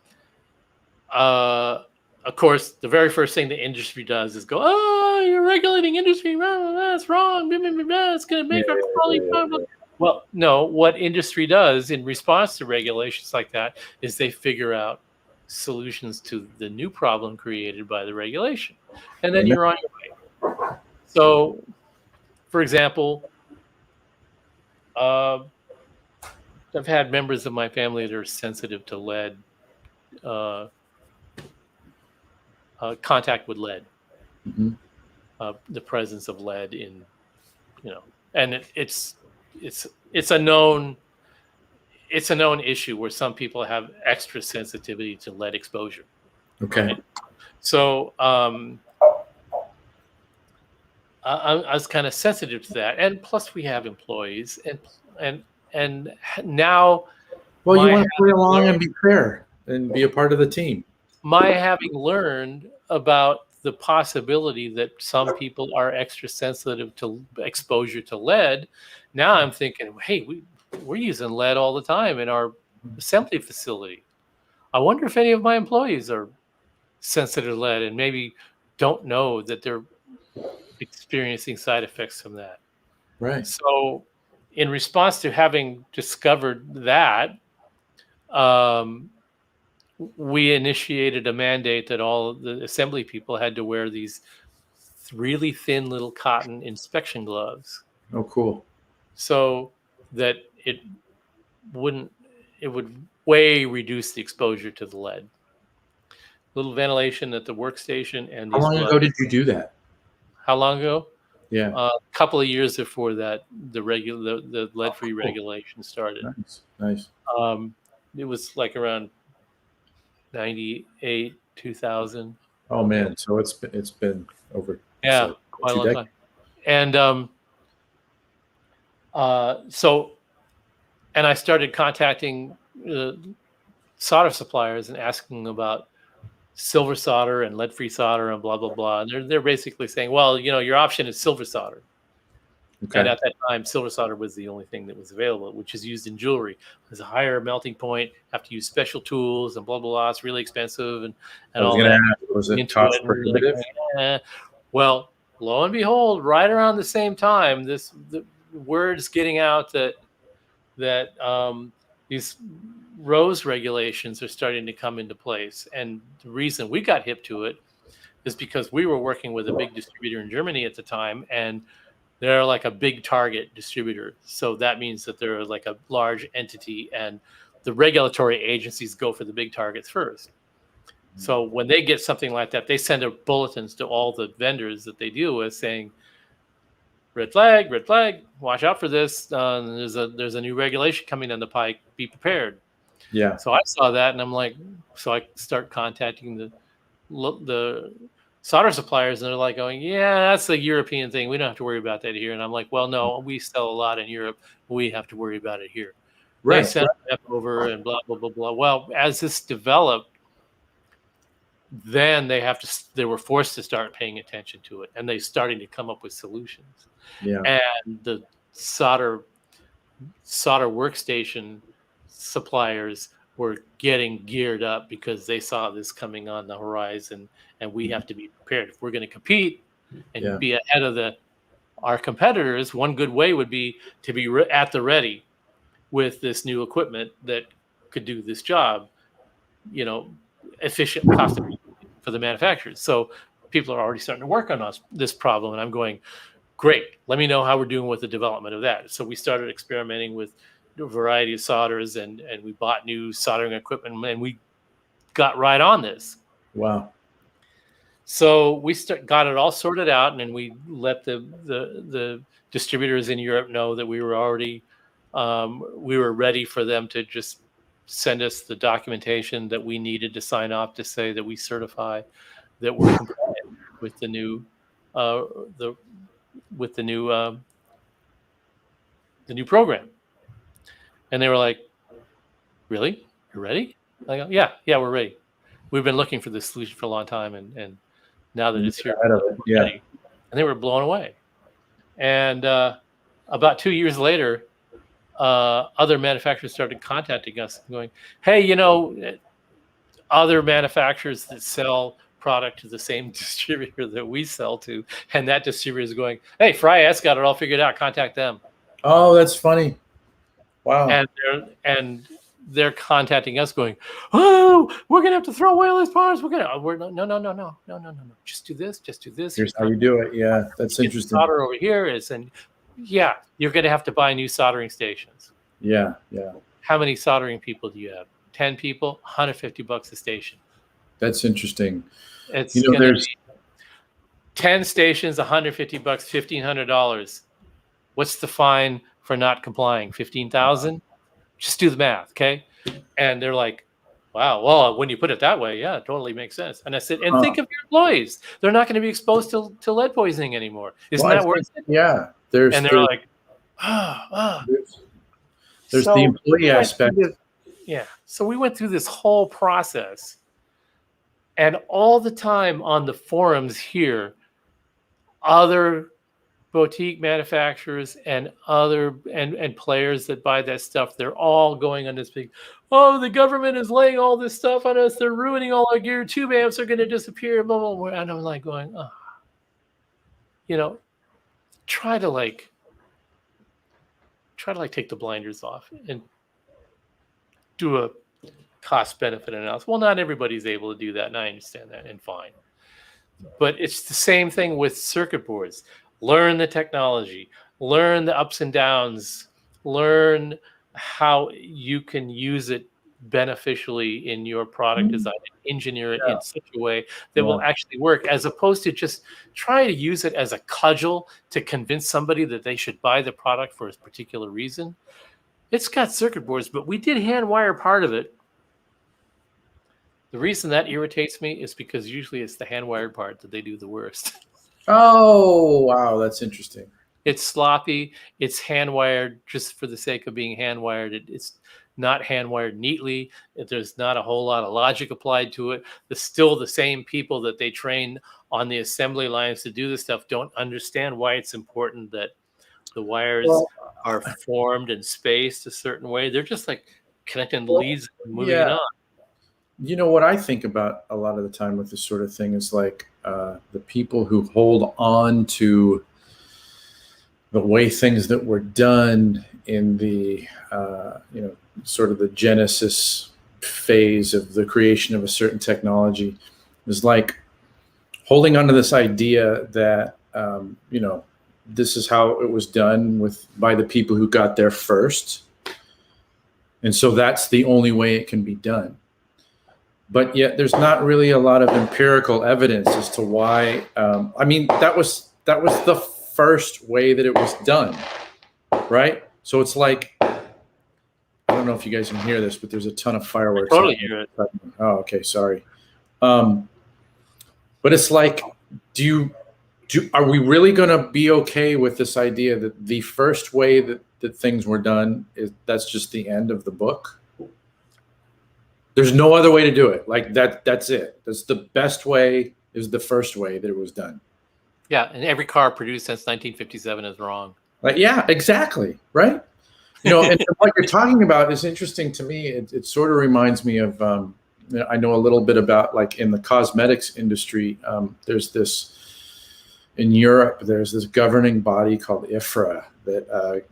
of course, the very first thing the industry does is go, "Oh, you're regulating industry. That's wrong. It's going to make our quality." Well, no. What industry does in response to regulations like that is they figure out solutions to the new problem created by the regulation, and then you're on your way. So, for example, I've had members of my family that are sensitive to lead, contact with lead, the presence of lead in, and it's a known issue where some people have extra sensitivity to lead exposure. Okay. Right? So I was kind of sensitive to that, and plus we have employees, and now. Well, you want to play along and be fair and be a part of the team. My having learned about the possibility that some people are extra sensitive to exposure to lead, now I'm thinking, hey, we're using lead all the time in our assembly facility. I wonder if any of my employees are sensitive to lead and maybe don't know that they're experiencing side effects from that. Right. So in response to having discovered that, we initiated a mandate that all the assembly people had to wear these really thin little cotton inspection gloves. Oh, cool. So that it would way reduce the exposure to the lead. Little ventilation at the workstation. And how long ago did you do that? How long ago? Yeah. A couple of years before that, the lead-free regulation started. Nice. It was like around 98, 2000. Oh man, so it's been over. Quite a long time. And and I started contacting solder suppliers and asking about silver solder and lead-free solder and blah blah blah. And they're basically saying, well, your option is silver solder. Okay. And at that time, silver solder was the only thing that was available, which is used in jewelry. There's a higher melting point, have to use special tools and blah, blah, blah. It's really expensive and all that. Was it cost prohibitive? Well, lo and behold, right around the same time, the word's getting out that these RoHS regulations are starting to come into place. And the reason we got hip to it is because we were working with a big distributor in Germany at the time, and they're like a big target distributor. So that means that they're like a large entity, and the regulatory agencies go for the big targets first. So when they get something like that, they send out bulletins to all the vendors that they deal with saying, red flag, watch out for this. There's a new regulation coming down the pike. Be prepared. Yeah. So I saw that, and I'm like, so I start contacting the solder suppliers, and they're like going, yeah, that's a European thing. We don't have to worry about that here. And I'm like, well, no, we sell a lot in Europe. We have to worry about it here. Right. They sent it over and blah, blah, blah, blah. Well, as this developed, then they were forced to start paying attention to it, and they starting to come up with solutions. Yeah. And the solder workstation suppliers were getting geared up because they saw this coming on the horizon, and we have to be prepared if we're going to compete and be ahead of our competitors. One good way would be to be at the ready with this new equipment that could do this job, efficient, cost efficient for the manufacturers. So people are already starting to work on this problem, and I'm going, great, let me know how we're doing with the development of that. So we started experimenting with a variety of solders, and we bought new soldering equipment, and we got right on this. Wow. So we got it all sorted out, and then we let the distributors in Europe know that we were already we were ready for them to just send us the documentation that we needed to sign off to say that we certify that we're compliant with the new the new program. And they were like, "Really? You're ready?" I go, "Yeah, we're ready. We've been looking for this solution for a long time, and now that it's here, yeah." ready." And they were blown away. And about 2 years later, other manufacturers started contacting us and going, "Hey, other manufacturers that sell product to the same distributor that we sell to," and that distributor is going, "Hey, Fryette's got it all figured out. Contact them." Oh, that's funny. Wow. And they're contacting us, going, "Oh, we're gonna have to throw away all these parts. No. Just do this. Here's how you do it. Yeah, that's interesting. Solder over here is, and you're gonna have to buy new soldering stations." Yeah. How many soldering people do you have? 10 people, $150 a station. That's interesting. It's there's 10 stations, $150, $1,500. What's the fine for not complying? 15,000? Just do the math, okay? And they're like, "Wow, well, when you put it that way, yeah, it totally makes sense." And I said, and think of your employees. They're not going to be exposed to lead poisoning anymore. Isn't that worth it? Yeah. And they're like, There's the employee aspect. So we went through this whole process, and all the time on the forums here, other boutique manufacturers and other and players that buy that stuff, they're all going on this big, "Oh, the government is laying all this stuff on us. They're ruining all our gear. Tube amps are going to disappear." Blah, blah, blah. And I'm like going, try to take the blinders off and do a cost benefit analysis. Well, not everybody's able to do that, and I understand that, and fine. But it's the same thing with circuit boards. Learn the technology, learn the ups and downs, learn how you can use it beneficially in your product design, engineer it in such a way that will actually work, as opposed to just try to use it as a cudgel to convince somebody that they should buy the product for a particular reason. It's got circuit boards, but we did hand wire part of it. The reason that irritates me is because usually it's the hand wired part that they do the worst. Oh, wow. That's interesting. It's sloppy. It's hand wired just for the sake of being hand wired. It's not hand wired neatly. There's not a whole lot of logic applied to it. Still the same people that they train on the assembly lines to do this stuff don't understand why it's important that the wires are formed and spaced a certain way. They're just like connecting the leads and moving it on. What I think about a lot of the time with this sort of thing is like the people who hold on to the way things that were done in the, sort of the genesis phase of the creation of a certain technology is like holding on to this idea that, this is how it was done by the people who got there first. And so that's the only way it can be done. But yet there's not really a lot of empirical evidence as to why. That was the first way that it was done, right? So it's like, I don't know if you guys can hear this, but there's a ton of fireworks. I totally hear it. Oh, okay, sorry. But it's like, are we really going to be okay with this idea that the first way that things were done that's just the end of the book? There's no other way to do it. Like that's it. That's the best way. Is the first way that it was done. Yeah, and every car produced since 1957 is wrong. Like, yeah, exactly. Right. And what you're talking about is interesting to me. It sort of reminds me of, I know a little bit about, like, in the cosmetics industry, there's this, in Europe, there's this governing body called IFRA that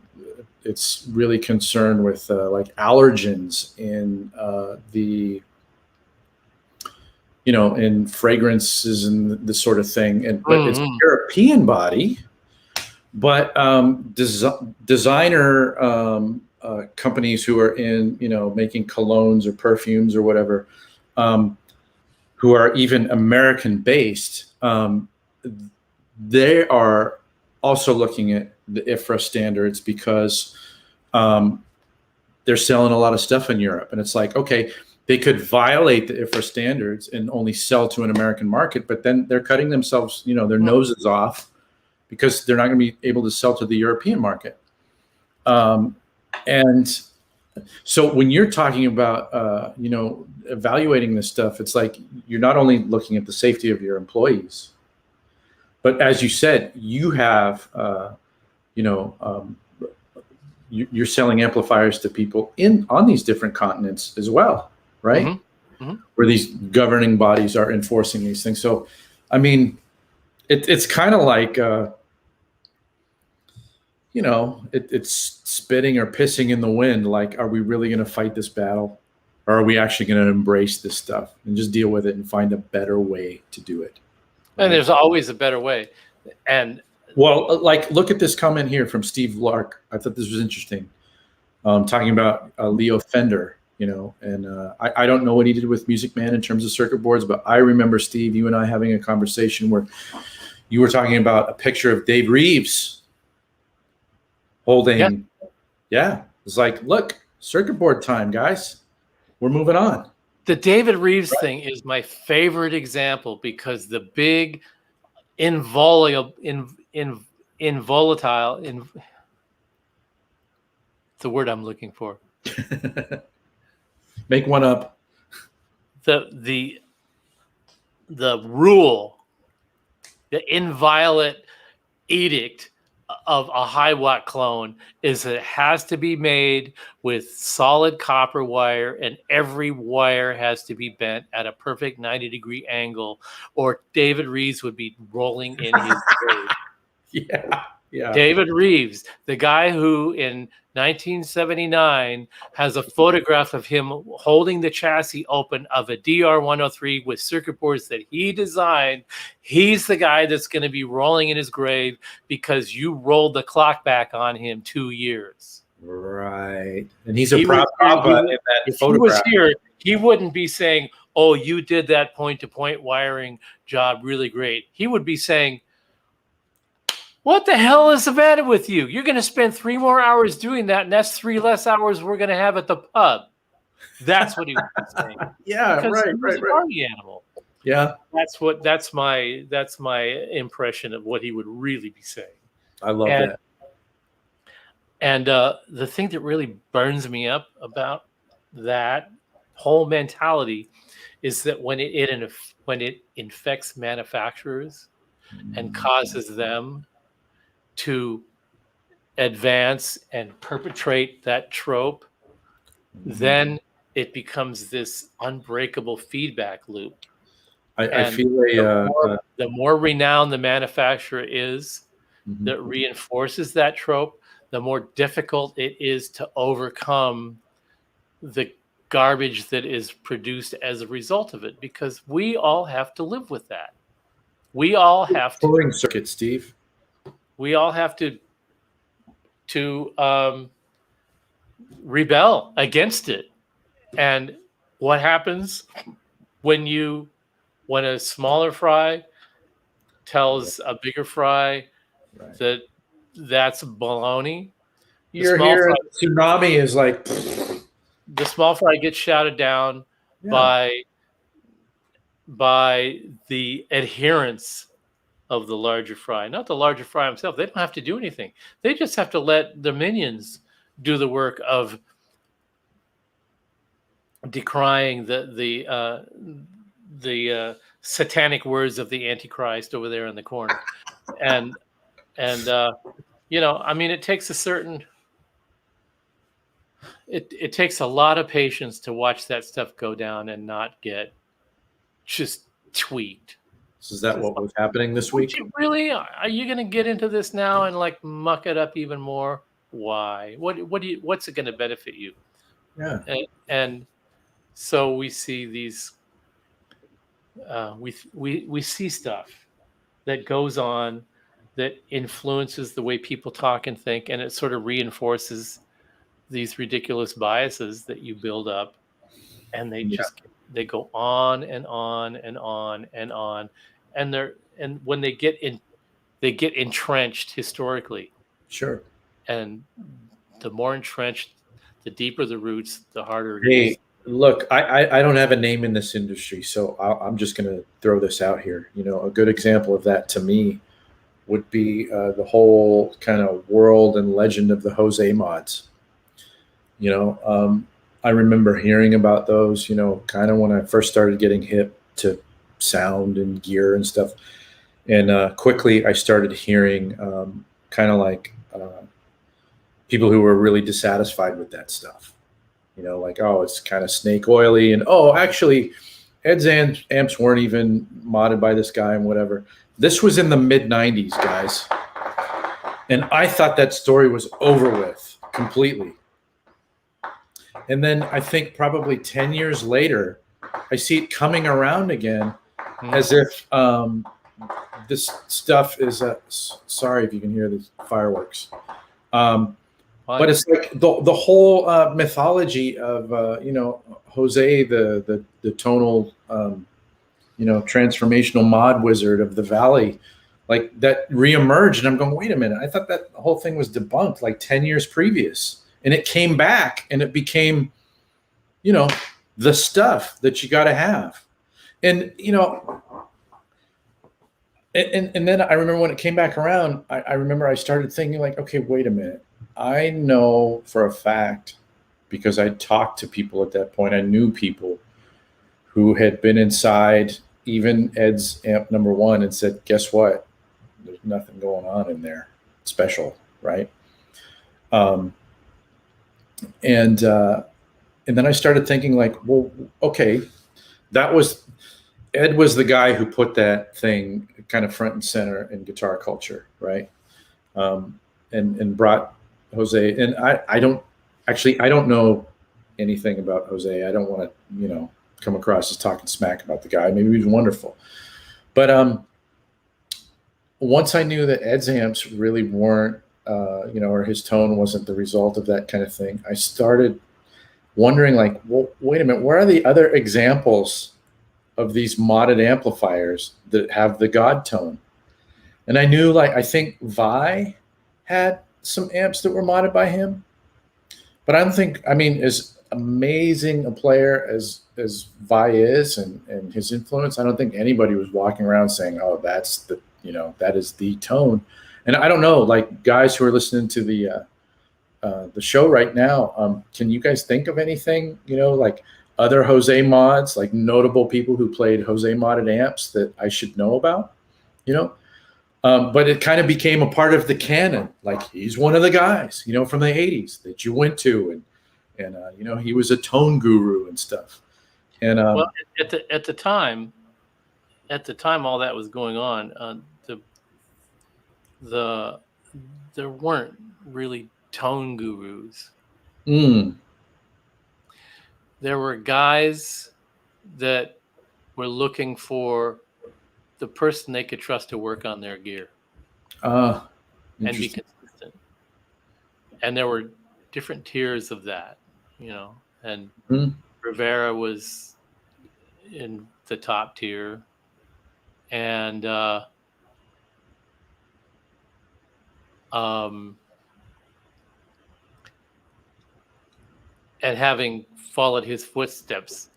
it's really concerned with like allergens in in fragrances and this sort of thing. But it's a European body, but designer companies who are in, making colognes or perfumes or whatever, who are even American based, they are also looking at the IFRA standards because they're selling a lot of stuff in Europe. And it's like, okay, they could violate the IFRA standards and only sell to an American market, but then they're cutting themselves, their noses off because they're not going to be able to sell to the European market. And so when you're talking about, evaluating this stuff, it's like you're not only looking at the safety of your employees, but as you said, you have, you're selling amplifiers to people on these different continents as well, right? Mm-hmm. Mm-hmm. Where these governing bodies are enforcing these things. So, I mean, it's kind of like, it's spitting or pissing in the wind. Like, are we really going to fight this battle? Or are we actually going to embrace this stuff and just deal with it and find a better way to do it? And there's always a better way. And well, like, look at this comment here from Steve Lark. I thought this was interesting. Talking about Leo Fender, and I don't know what he did with Music Man in terms of circuit boards, but I remember, Steve, you and I having a conversation where you were talking about a picture of Dave Reeves holding. Yeah. It's like, look, circuit board time, guys. We're moving on. The David Reeves thing is my favorite example because the big involatile, it's the word I'm looking for. Make one up. The rule, the inviolate edict of a Hiwatt clone is that it has to be made with solid copper wire, and every wire has to be bent at a perfect 90-degree angle, or David Reeves would be rolling in his grave. Yeah. David Reeves, the guy who in 1979 has a photograph of him holding the chassis open of a DR-103 with circuit boards that he designed. He's the guy that's going to be rolling in his grave because you rolled the clock back on him 2 years. Right. And he's a proud papa in that if photograph. He was here, he wouldn't be saying, oh, you did that point-to-point wiring job really great. He would be saying, what the hell is the matter with you? You're going to spend 3 more hours doing that, and that's 3 less hours we're going to have at the pub. That's what he was saying. Yeah, because right, he was a party animal. Yeah, that's my impression of what he would really be saying. I love that. And the thing that really burns me up about that whole mentality is that when it infects manufacturers and causes them to advance and perpetrate that trope, then it becomes this unbreakable feedback loop. I feel the more renowned the manufacturer is that reinforces that trope, the more difficult it is to overcome the garbage that is produced as a result of it, because we all have to live with that. We all have to pulling circuit, Steve. We all have to rebel against it. And what happens when a smaller fry tells a bigger fry that that's baloney? You're here. Tsunami is like the small fry gets shouted down by the adherents of the larger fry, not the larger fry himself. They don't have to do anything. They just have to let the minions do the work of decrying the satanic words of the Antichrist over there in the corner, and I mean, it takes a certain it takes a lot of patience to watch that stuff go down and not get just tweaked. So is that what was happening this week? Really? Are you going to get into this now and like muck it up even more? Why? What's it going to benefit you? Yeah. And so we see these we see stuff that goes on that influences the way people talk and think, and it sort of reinforces these ridiculous biases that you build up, and they go on and on and on and on, and when they get entrenched historically. Sure. And the more entrenched, the deeper the roots, the harder it is. Hey, look, I don't have a name in this industry, so I'm just going to throw this out here. A good example of that to me would be the whole kind of world and legend of the Jose mods. I remember hearing about those, kind of when I first started getting hip to sound and gear and stuff. And quickly I started hearing kind of like people who were really dissatisfied with that stuff. Like, oh, it's kind of snake oily, and oh, actually, Ed's amps weren't even modded by this guy and whatever. This was in the mid '90s, guys, and I thought that story was over with completely. And then I think probably 10 years later, I see it coming around again, as if this stuff is sorry if you can hear the fireworks. But it's like the whole mythology of Jose, the tonal transformational mod wizard of the Valley, like that reemerged, and I'm going, wait a minute, I thought that whole thing was debunked like 10 years previous, and it came back and it became the stuff that you got to have. And and then I remember when it came back around, I remember I started thinking like, okay, wait a minute. I know for a fact, because I talked to people at that point, I knew people who had been inside even Ed's amp number 1 and said, guess what? There's nothing going on in there special, right? And then I started thinking like, well, okay, Ed was the guy who put that thing kind of front and center in guitar culture, right? And brought Jose, and I don't know anything about Jose. I don't want to, come across as talking smack about the guy. Maybe he's wonderful. But once I knew that Ed's amps really weren't, or his tone wasn't the result of that kind of thing, I started wondering like, well, wait a minute, where are the other examples of these modded amplifiers that have the God tone? And I knew, like, I think Vi had some amps that were modded by him, but I don't think, as amazing a player as Vi is and his influence, I don't think anybody was walking around saying, oh, that's the, that is the tone. And I don't know, like, guys who are listening to the show right now, can you guys think of anything, like other Jose mods, like notable people who played Jose modded amps that I should know about, but it kind of became a part of the canon. Like, he's one of the guys, from the 80s that you went to, and he was a tone guru and stuff. And well, at the time all that was going on, there weren't really tone gurus. There were guys that were looking for the person they could trust to work on their gear and be consistent. And there were different tiers of that, and Rivera was in the top tier, and and having followed his footsteps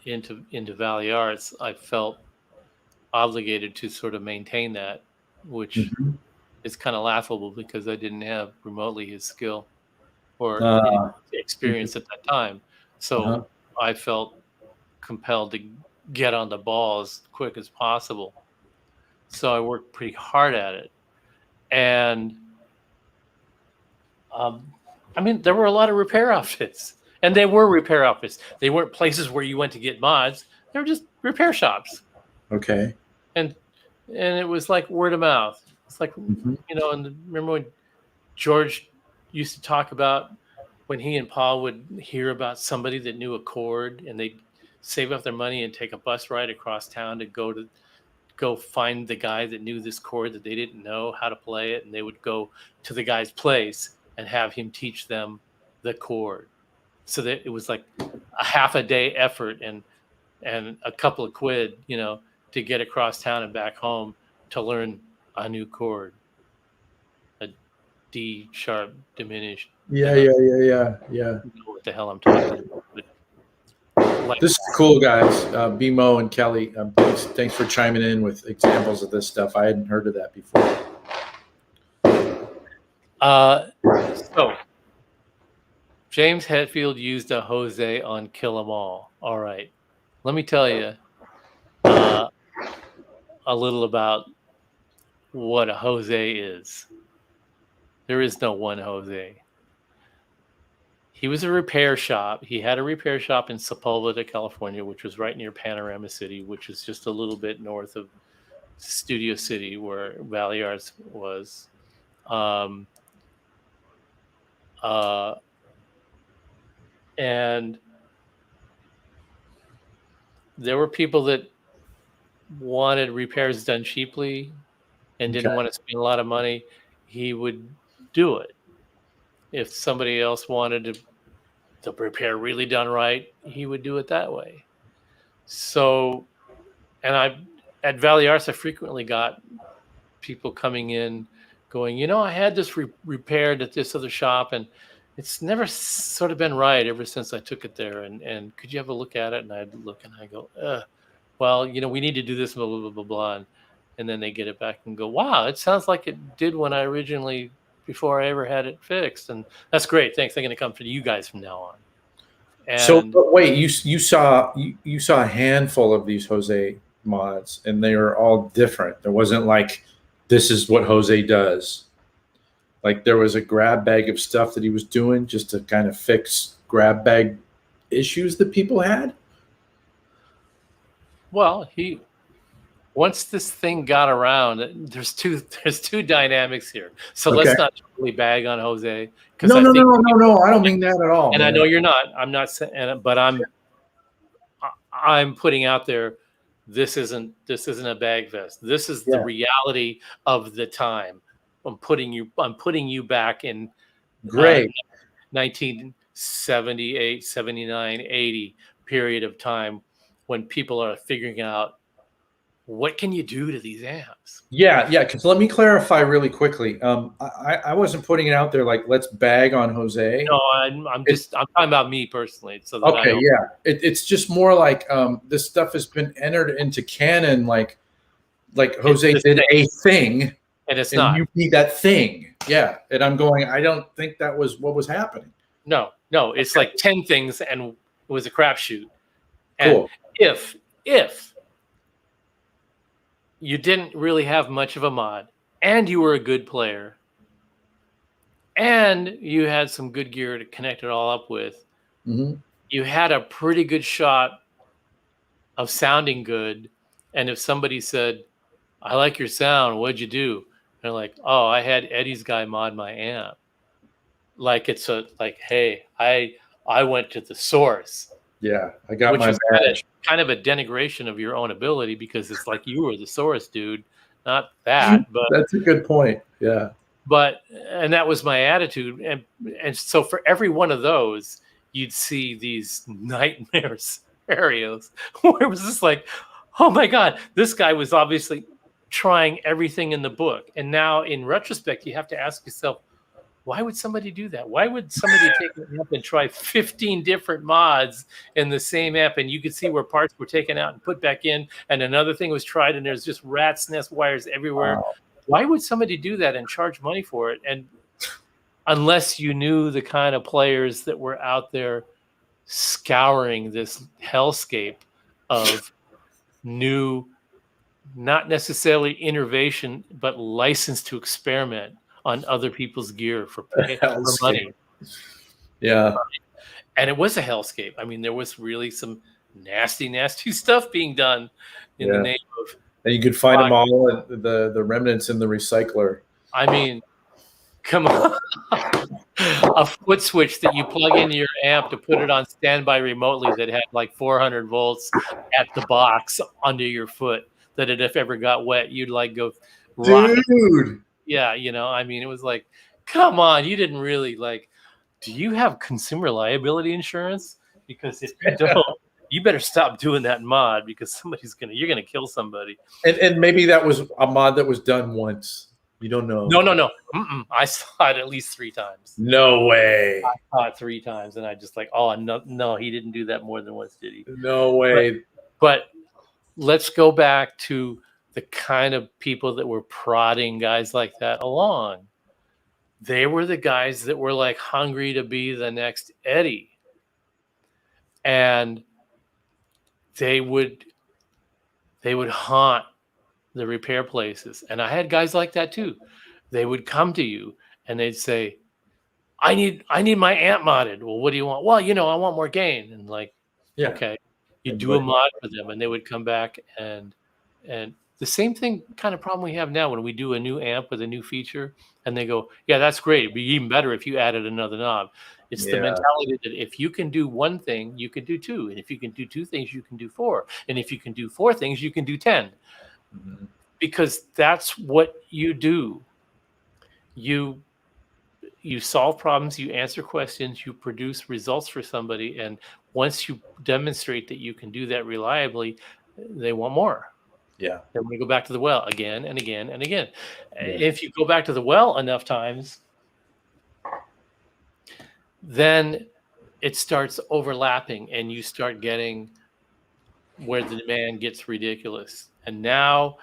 into Valley Arts, I felt obligated to sort of maintain that, which is kind of laughable because I didn't have remotely his skill or experience at that time. So I felt compelled to get on the ball as quick as possible. So I worked pretty hard at it. And I mean, there were a lot of repair outfits, and they were repair outfits. They weren't places where you went to get mods. They were just repair shops. Okay. And it was like word of mouth. It's like, you know, and remember when George used to talk about when he and Paul would hear about somebody that knew a chord, and they'd save up their money and take a bus ride across town to go find the guy that knew this chord that they didn't know how to play it, and they would go to the guy's place and have him teach them the chord. So that it was like a half a day effort and a couple of quid, you know, to get across town and back home to learn a new chord, a D sharp diminished. Yeah. You know what the hell I'm talking about. But like, This is cool, guys. BMO and Kelly, thanks for chiming in with examples of this stuff. I hadn't heard of that before. So James Hetfield used a Jose on Kill 'Em All. All right. Let me tell you a little about what a Jose is. There is no one Jose. He was a repair shop. He had a repair shop in Sepulveda, California, which was right near Panorama City, which is just a little bit north of Studio City, where Valley Arts was. And there were people that wanted repairs done cheaply and didn't want to spend a lot of money. He would do it. If somebody else wanted to repair really done right, he would do it that way. So, and at Valley Arts, I frequently got people coming in going, you know, I had this repaired at this other shop, and it's never sort of been right ever since I took it there. And could you have a look at it? And I'd look and I go, well, you know, we need to do this, blah, blah, blah, blah, blah. And then they get it back and go, wow, it sounds like it did when I originally, before I ever had it fixed. And that's great. Thanks. I'm going to come for you guys from now on. And so, but wait, you saw a handful of these Jose mods, and they were all different. There wasn't like, this is what Jose does. Like there was a grab bag of stuff that he was doing just to kind of fix grab bag issues that people had. Well, once this thing got around, there's two dynamics here. So let's not totally bag on Jose. No. I don't mean that at all. And man. I know you're not. I'm not saying, but I'm putting out there. This isn't a bag fest. This is the reality of the time. I'm putting you back in 1978, 79, 80 period of time when people are figuring out what can you do to these amps. Yeah. Because let me clarify really quickly. I wasn't putting it out there like let's bag on Jose. No, I'm talking about me personally. So that it's just more like this stuff has been entered into canon like Jose did a thing. And it's not. You need that thing. Yeah. And I'm going, I don't think that was what was happening. No. It's like 10 things and it was a crapshoot. And cool. If you didn't really have much of a mod and you were a good player and you had some good gear to connect it all up with, you had a pretty good shot of sounding good. And if somebody said, I like your sound, what'd you do? They're like, oh, I had Eddie's guy mod my amp. Like it's hey, I went to the source. Yeah, I got my badge. Kind of a denigration of your own ability because it's like you were the source, dude. Not that, but that's a good point. Yeah. And that was my attitude. And so for every one of those, you'd see these nightmare scenarios where it was just like, oh my God, this guy was obviously trying everything in the book. And now in retrospect, you have to ask yourself, why would somebody do that? Why would somebody take an amp and try 15 different mods in the same amp? And you could see where parts were taken out and put back in, and another thing was tried, and there's just rat's nest wires everywhere. Wow. Why would somebody do that and charge money for it? And unless you knew the kind of players that were out there scouring this hellscape of new, not necessarily innovation, but license to experiment on other people's gear for money. Yeah. And it was a hellscape. I mean, there was really some nasty, nasty stuff being done in the name of. And you could find them all at the remnants in the recycler. I mean, come on. A foot switch that you plug into your amp to put it on standby remotely that had like 400 volts at the box under your foot, that if ever got wet, you'd like go rock it. Dude. Yeah, you know, I mean, it was like, come on, you didn't really like, do you have consumer liability insurance? Because if you don't, you better stop doing that mod, because you're gonna kill somebody. And maybe that was a mod that was done once. You don't know. No. I saw it at least 3 times. No way. I saw it 3 times, and I just like, oh no, he didn't do that more than once, did he? No way. But let's go back to the kind of people that were prodding guys like that along. They were the guys that were like hungry to be the next Eddie. And they would haunt the repair places. And I had guys like that too. They would come to you and they'd say, I need my amp modded. Well, what do you want? Well, I want more gain. And like, okay, you do a mod for them, and they would come back and the same thing kind of problem we have now when we do a new amp with a new feature, and they go, yeah, that's great. It'd be even better if you added another knob. It's the mentality that if you can do one thing, you can do 2. And if you can do 2 things, you can do 4. And if you can do 4 things, you can do 10. Mm-hmm. Because that's what you do. You solve problems, you answer questions, you produce results for somebody. And once you demonstrate that you can do that reliably, they want more. Yeah. Then we go back to the well again and again and again. Yeah. If you go back to the well enough times, then it starts overlapping and you start getting where the demand gets ridiculous. And now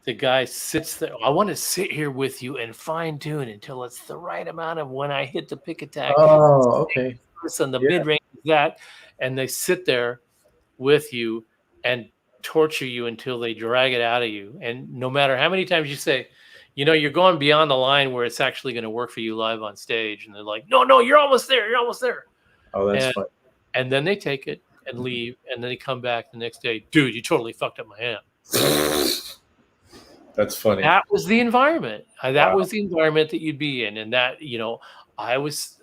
the guy sits there. I want to sit here with you and fine tune until it's the right amount of when I hit the pick attack. Oh, okay. And the mid range is that. And they sit there with you and torture you until they drag it out of you. And no matter how many times you say, you're going beyond the line where it's actually going to work for you live on stage. And they're like, no, you're almost there. You're almost there. Oh, that's fun. And then they take it and leave. And then they come back the next day. Dude, you totally fucked up my amp. That's funny. That was the environment. That was the environment that you'd be in. And that, I was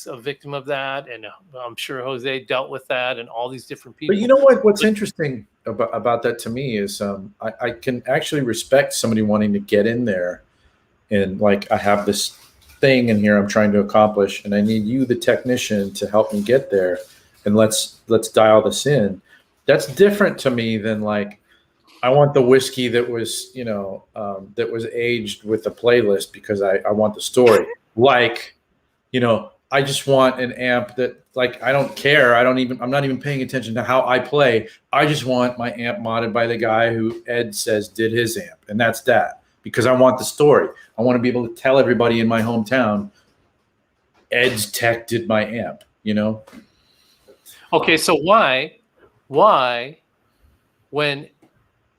a victim of that. And I'm sure Jose dealt with that and all these different people. But you know what? What's interesting about that to me is I can actually respect somebody wanting to get in there and like, I have this thing in here I'm trying to accomplish and I need you, the technician, to help me get there. And let's dial this in. That's different to me than like, I want the whiskey that was, that was aged with the playlist because I want the story. Like, I just want an amp that, like, I don't care. I'm not even paying attention to how I play. I just want my amp modded by the guy who Ed says did his amp. And that's that, because I want the story. I want to be able to tell everybody in my hometown, Ed's tech did my amp, Okay, so why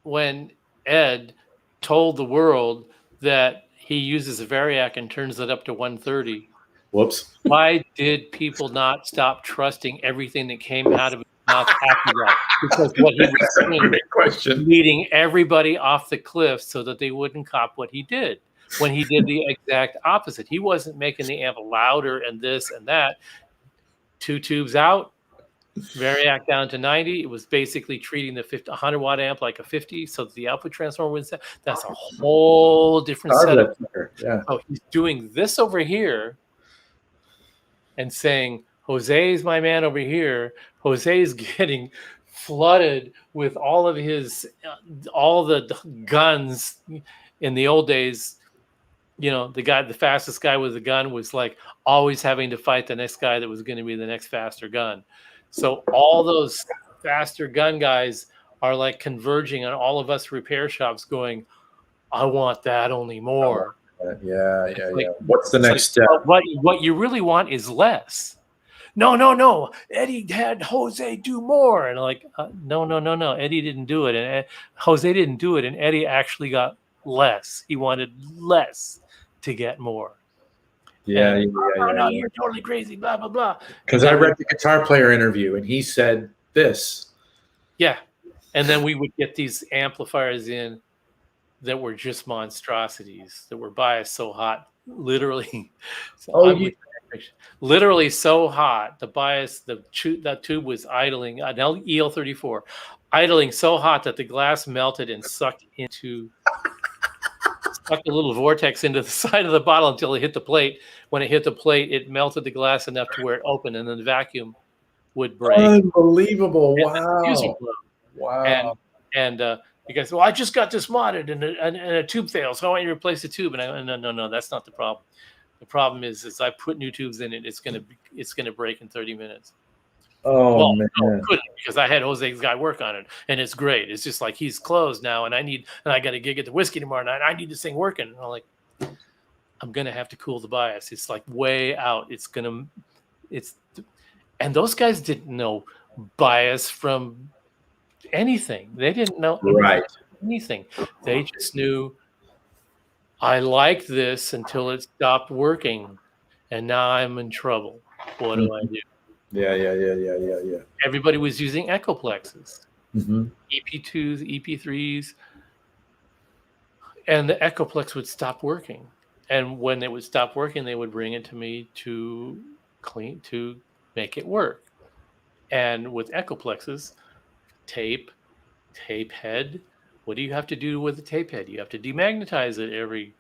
when Ed told the world that he uses a Variac and turns it up to 130, whoops, why did people not stop trusting everything that came out of his mouth after that? Because what he was doing, leading everybody off the cliff so that they wouldn't cop what he did, when he did the exact opposite. He wasn't making the amp louder and this and that. 2 tubes out, Variac down to 90. It was basically treating the 100 watt amp like a 50, so that the output transformer was set. That's a whole different setup. Yeah. So he's doing this over here and saying, Jose's my man over here. Jose's getting flooded with all of his, all the guns in the old days. The fastest guy with a gun was like always having to fight the next guy that was going to be the next faster gun. So all those faster gun guys are like converging on all of us repair shops going, I want that, only more. Yeah. What's the next step? What you really want is less. no, Eddie had Jose do more. And I'm like, no, Eddie didn't do it. And Jose didn't do it. And Eddie actually got less. He wanted less to get more. Yeah, And, yeah. You're totally crazy, blah, blah, blah. Because I read the guitar player interview, and he said this. Yeah. And then we would get these amplifiers in that were just monstrosities, that were biased so hot, literally. Literally so hot, the bias, that tube was idling, an EL34, idling so hot that the glass melted and sucked a little vortex into the side of the bottle until it hit the plate. When it hit the plate, it melted the glass enough to where it opened, and then the vacuum would break. Unbelievable! Wow! Wow! And you guys, well, I just got this modded, and a tube fails, so I want you to replace the tube. And I no, that's not the problem. The problem is I put new tubes in it. It's gonna break in 30 minutes. Oh man! No, it couldn't, because I had Jose's guy work on it, and it's great. It's just like he's closed now, and I got a gig at the Whiskey tomorrow night. I need this thing working. And I'm like, I'm gonna have to cool the bias. It's like way out. And those guys didn't know bias from anything. They didn't know anything. They just knew I liked this until it stopped working, and now I'm in trouble. What do I do? Yeah. Everybody was using echoplexes, Mm-hmm. EP2s, EP3s, and the echoplex would stop working. And when it would stop working, they would bring it to me to make it work. And with echoplexes, tape head. What do you have to do with the tape head? You have to demagnetize it every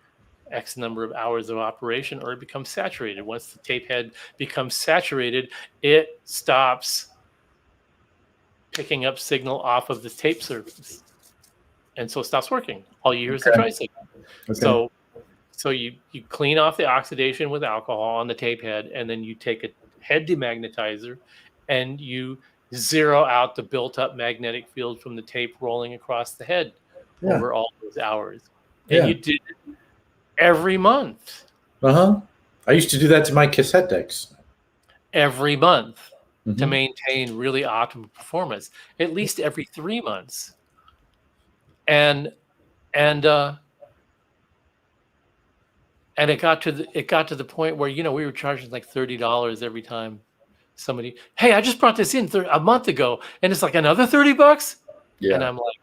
X number of hours of operation, or it becomes saturated. Once the tape head becomes saturated, it stops picking up signal off of the tape surface, and so it stops working. All you hear is the tri-signal. Okay. So you clean off the oxidation with alcohol on the tape head, and then you take a head demagnetizer and you zero out the built-up magnetic field from the tape rolling across the head over all those hours. And you did it every month. I used to do that to my cassette decks. Every month to maintain really optimal performance, at least every 3 months. And it got to the point where, we were charging like $30 every time somebody, hey, I just brought this in a month ago, and it's like another $30. Yeah. And I'm like,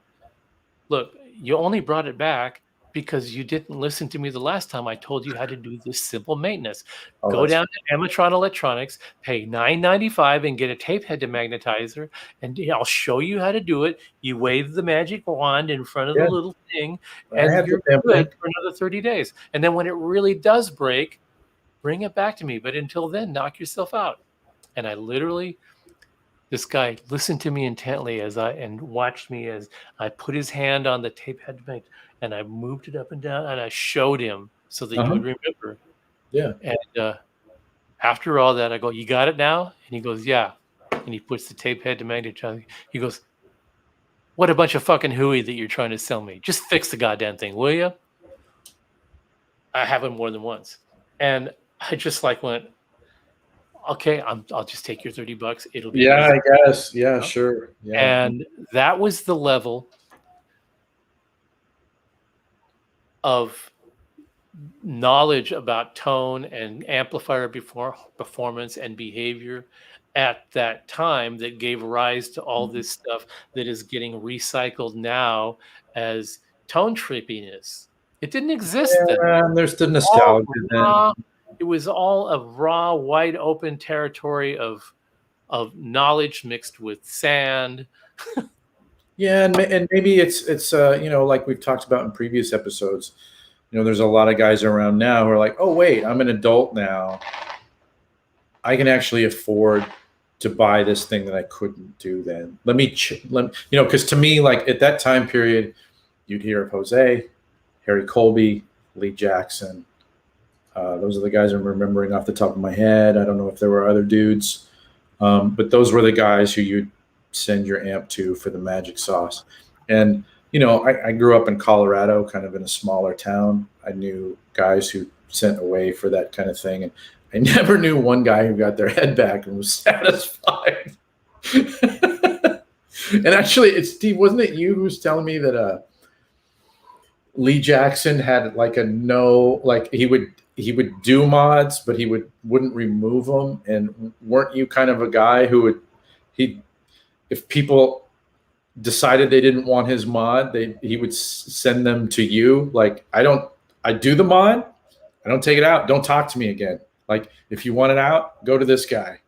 look, you only brought it back because you didn't listen to me the last time I told you how to do this simple maintenance. Go down to Amatron Electronics, pay $9.95 and get a tape head demagnetizer, and I'll show you how to do it. You wave the magic wand in front of the little thing, and you're good for another 30 days. And then when it really does break, bring it back to me. But until then, knock yourself out. And I literally, this guy listened to me intently and watched me as I put his hand on the tape head and I moved it up and down, and I showed him so that you would remember. Yeah. And after all that, I go, you got it now? And he goes, yeah. And he puts the tape head to magnetizer. He goes, what a bunch of fucking hooey that you're trying to sell me. Just fix the goddamn thing, will you? I haven't more than once. And I just went, okay, I'll just take your $30. It'll be I guess. Yeah, sure. Yeah. And that was the level of knowledge about tone and amplifier performance and behavior at that time that gave rise to all this stuff that is getting recycled now as tone trippiness. It didn't exist then. There's the nostalgia. It was all a raw, wide open territory of knowledge mixed with sand. Yeah, and maybe it's like we've talked about in previous episodes. There's a lot of guys around now who are like, oh wait, I'm an adult now. I can actually afford to buy this thing that I couldn't do then. Because to me, like at that time period, you'd hear of Jose, Harry Colby, Lee Jackson. Those are the guys I'm remembering off the top of my head. I don't know if there were other dudes, but those were the guys who you'd send your amp to for the magic sauce. And I grew up in Colorado, kind of in a smaller town. I knew guys who sent away for that kind of thing, and I never knew one guy who got their head back and was satisfied. And actually, it's Steve, wasn't it you who was telling me that Lee Jackson had like a no, like he would do mods, but he wouldn't remove them. And weren't you kind of a guy who would, if people decided they didn't want his mod, he would send them to you. Like, I do the mod, I don't take it out. Don't talk to me again. Like, if you want it out, go to this guy.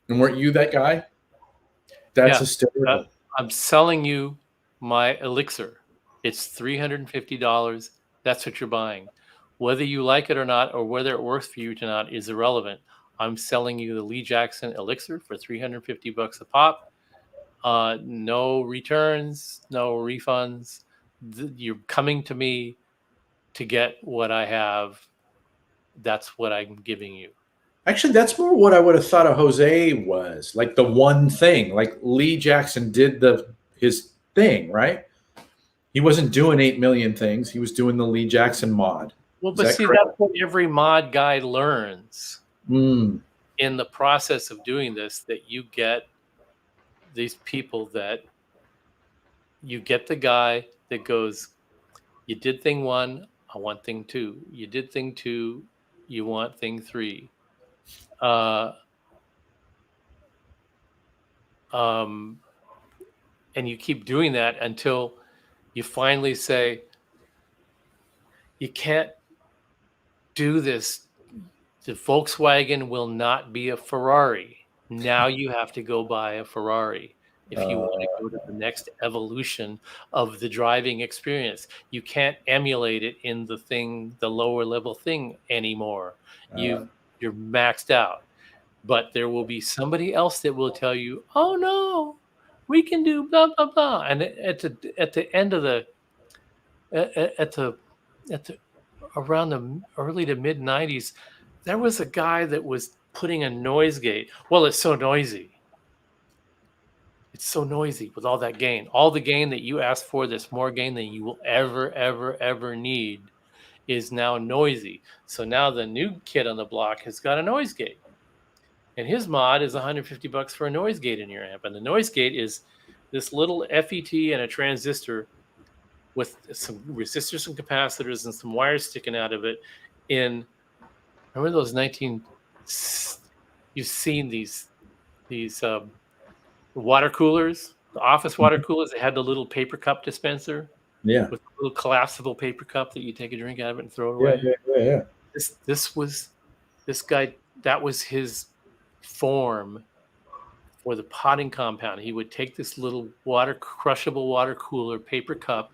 And weren't you that guy? That's hysterical. I'm selling you my elixir. It's $350. That's what you're buying. Whether you like it or not, or whether it works for you or not, is irrelevant. I'm selling you the Lee Jackson elixir for $350 a pop. No returns, no refunds. You're coming to me to get what I have. That's what I'm giving you. Actually, that's more what I would have thought a Jose was. Like the one thing. Like Lee Jackson did his thing, right? He wasn't doing 8 million things. He was doing the Lee Jackson mod. Well, but see, that's what every mod guy learns in the process of doing this, that you get these people that you get the guy that goes, you did thing 1, I want thing 2. You did thing 2, you want thing 3. And you keep doing that until you finally say, you can't do this. The Volkswagen will not be a Ferrari. Now you have to go buy a Ferrari if you want to go to the next evolution of the driving experience. You can't emulate it in the lower level thing anymore. You're maxed out. But there will be somebody else that will tell you, oh no, we can do blah blah blah. And at the end of around the early to mid 90s, there was a guy that was putting a noise gate. Well, it's so noisy. It's so noisy with all that gain. All the gain that you asked for, there's more gain than you will ever need, is now noisy. So now the new kid on the block has got a noise gate. And his mod is $150 for a noise gate in your amp. And the noise gate is this little FET and a transistor with some resistors and capacitors and some wires sticking out of it. Remember those you've seen these water coolers, the office water coolers. They had the little paper cup dispenser. Yeah. With a little collapsible paper cup that you take a drink out of it and throw it away. Yeah. This guy, that was his form for the potting compound. He would take this little crushable water cooler paper cup,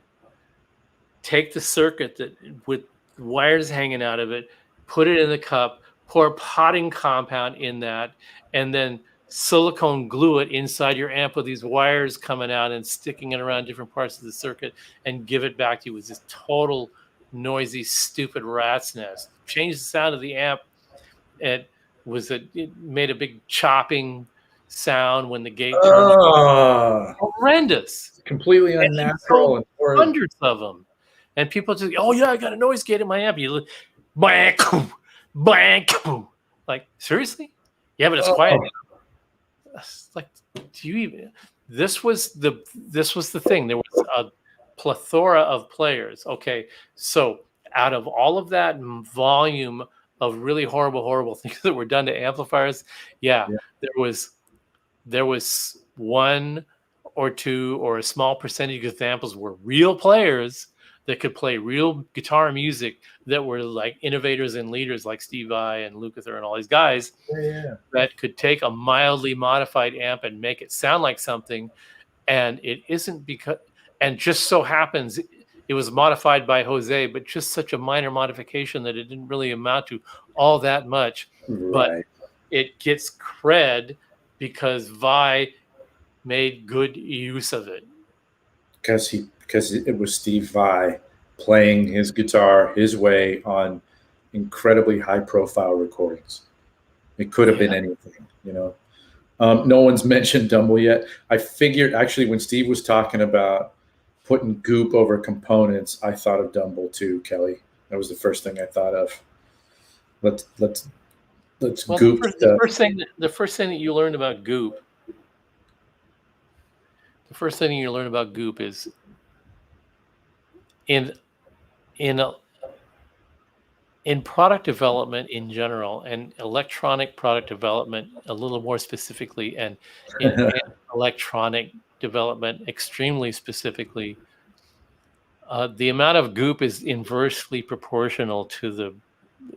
take the circuit that with wires hanging out of it, put it in the cup, pour potting compound in that, and then silicone glue it inside your amp with these wires coming out and sticking it around different parts of the circuit and give it back to you. It was this total noisy, stupid rat's nest. Changed the sound of the amp. It made a big chopping sound when the gate turned. Horrendous. Completely unnatural. And hundreds of them. And people just, oh yeah, I got a noise gate in my amp. You look, bang, bang. Like, seriously? Yeah, but it's quiet. It's like, do you even? This was the thing. There was a plethora of players. Okay, so out of all of that volume of really horrible things that were done to amplifiers, there was one or two or a small percentage of examples were real players that could play real guitar music that were like innovators and leaders like Steve Vai and Lukather and all these guys that could take a mildly modified amp and make it sound like something. And it isn't because, and just so happens it was modified by Jose, but just such a minor modification that it didn't really amount to all that much. Right. But it gets cred because Vai made good use of it. Because it was Steve Vai playing his guitar his way on incredibly high-profile recordings. It could have been anything, you know. No one's mentioned Dumble yet. I figured, actually, when Steve was talking about putting goop over components, I thought of Dumble too, Kelly. That was the first thing I thought of. Let's Well, goop the first thing that you learned about goop, the first thing you learn about goop is in in a, in product development in general, and electronic product development a little more specifically, and in electronic development extremely specifically, the amount of goop is inversely proportional to the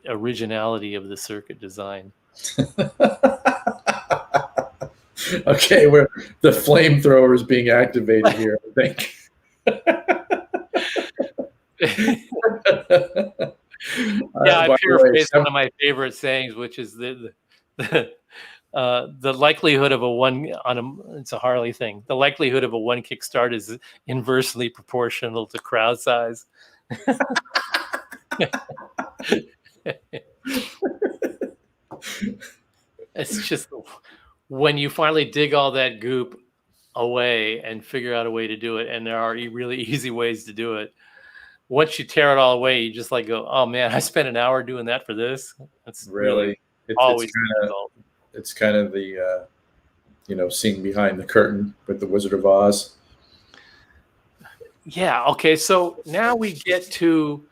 originality of the circuit design. Okay, where the flamethrower is being activated here, I think. Yeah, I By the way, paraphrased one of my favorite sayings, which is the likelihood of it's a Harley thing. The likelihood of a one kick start is inversely proportional to crowd size. It's just when you finally dig all that goop away and figure out a way to do it, and there are really easy ways to do it. Once you tear it all away, you just like go, oh man, I spent an hour doing that for this. That's really always difficult. It's kind of the scene behind the curtain with the Wizard of Oz. Yeah. Okay. So now we get to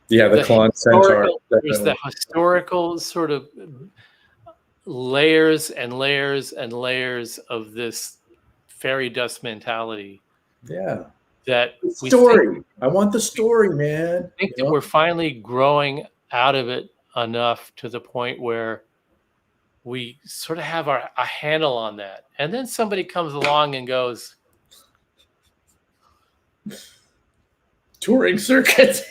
the Klon Centaur. There's the historical sort of layers and layers and layers of this fairy dust mentality. Yeah. That I want the story, man. I think that we're finally growing out of it enough to the point where we sort of have a handle on that. And then somebody comes along and goes, touring circuit.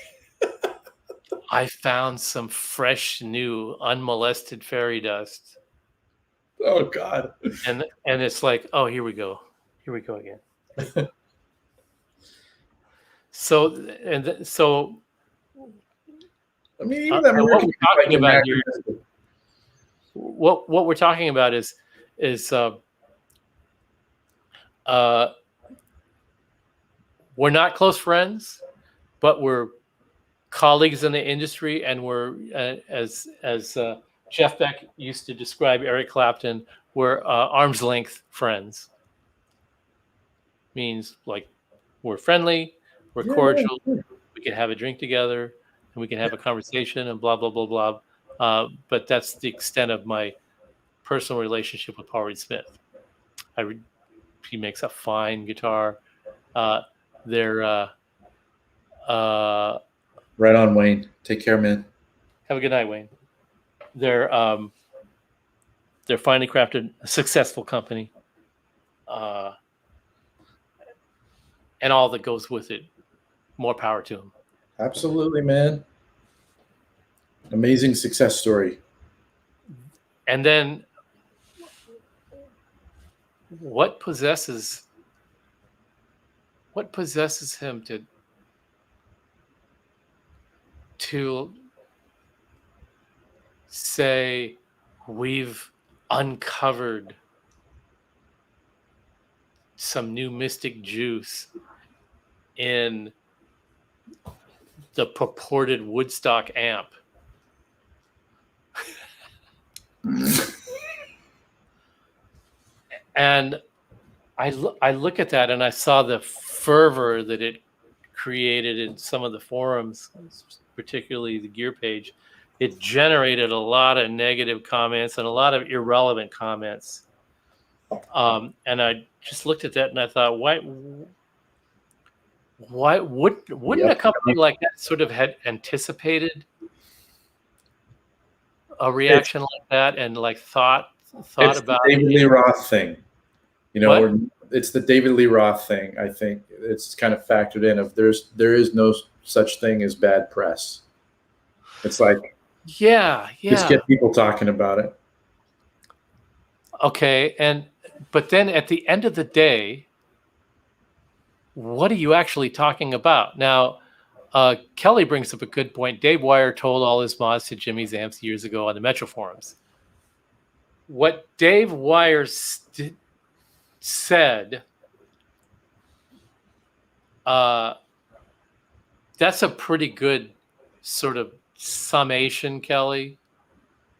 I found some fresh, new, unmolested fairy dust. Oh God. And it's like, oh, here we go again. So I mean, even that what we're talking about here, what we're talking about is we're not close friends, but we're colleagues in the industry, and we're as Jeff Beck used to describe Eric Clapton, we're arm's length friends. Means like we're friendly, we're cordial, we can have a drink together, and we can have a conversation and blah blah blah blah. But that's the extent of my personal relationship with Paul Reed Smith. He makes a fine guitar. They're right on, Wayne. Take care, man. Have a good night, Wayne. They're finely crafted, a successful company, and all that goes with it. More power to them. Absolutely, man. Amazing success story. And then, what possesses him to say we've uncovered some new mystic juice in the purported Woodstock amp? And I look at that and I saw the fervor that it created in some of the forums, particularly the gear page. It generated a lot of negative comments and a lot of irrelevant comments. And I just looked at that and I thought, why wouldn't a company like that sort of had anticipated a reaction like that and like thought it's about the David Lee Roth thing? What? It's the David Lee Roth thing. I think it's kind of factored in of there is no such thing as bad press. It's like, just get people talking about it. Okay, but then at the end of the day, what are you actually talking about? Now, Kelly brings up a good point. Dave Weyer told all his mods to Jimmy's amps years ago on the Metro forums. What Dave Weyer said, that's a pretty good sort of summation, Kelly.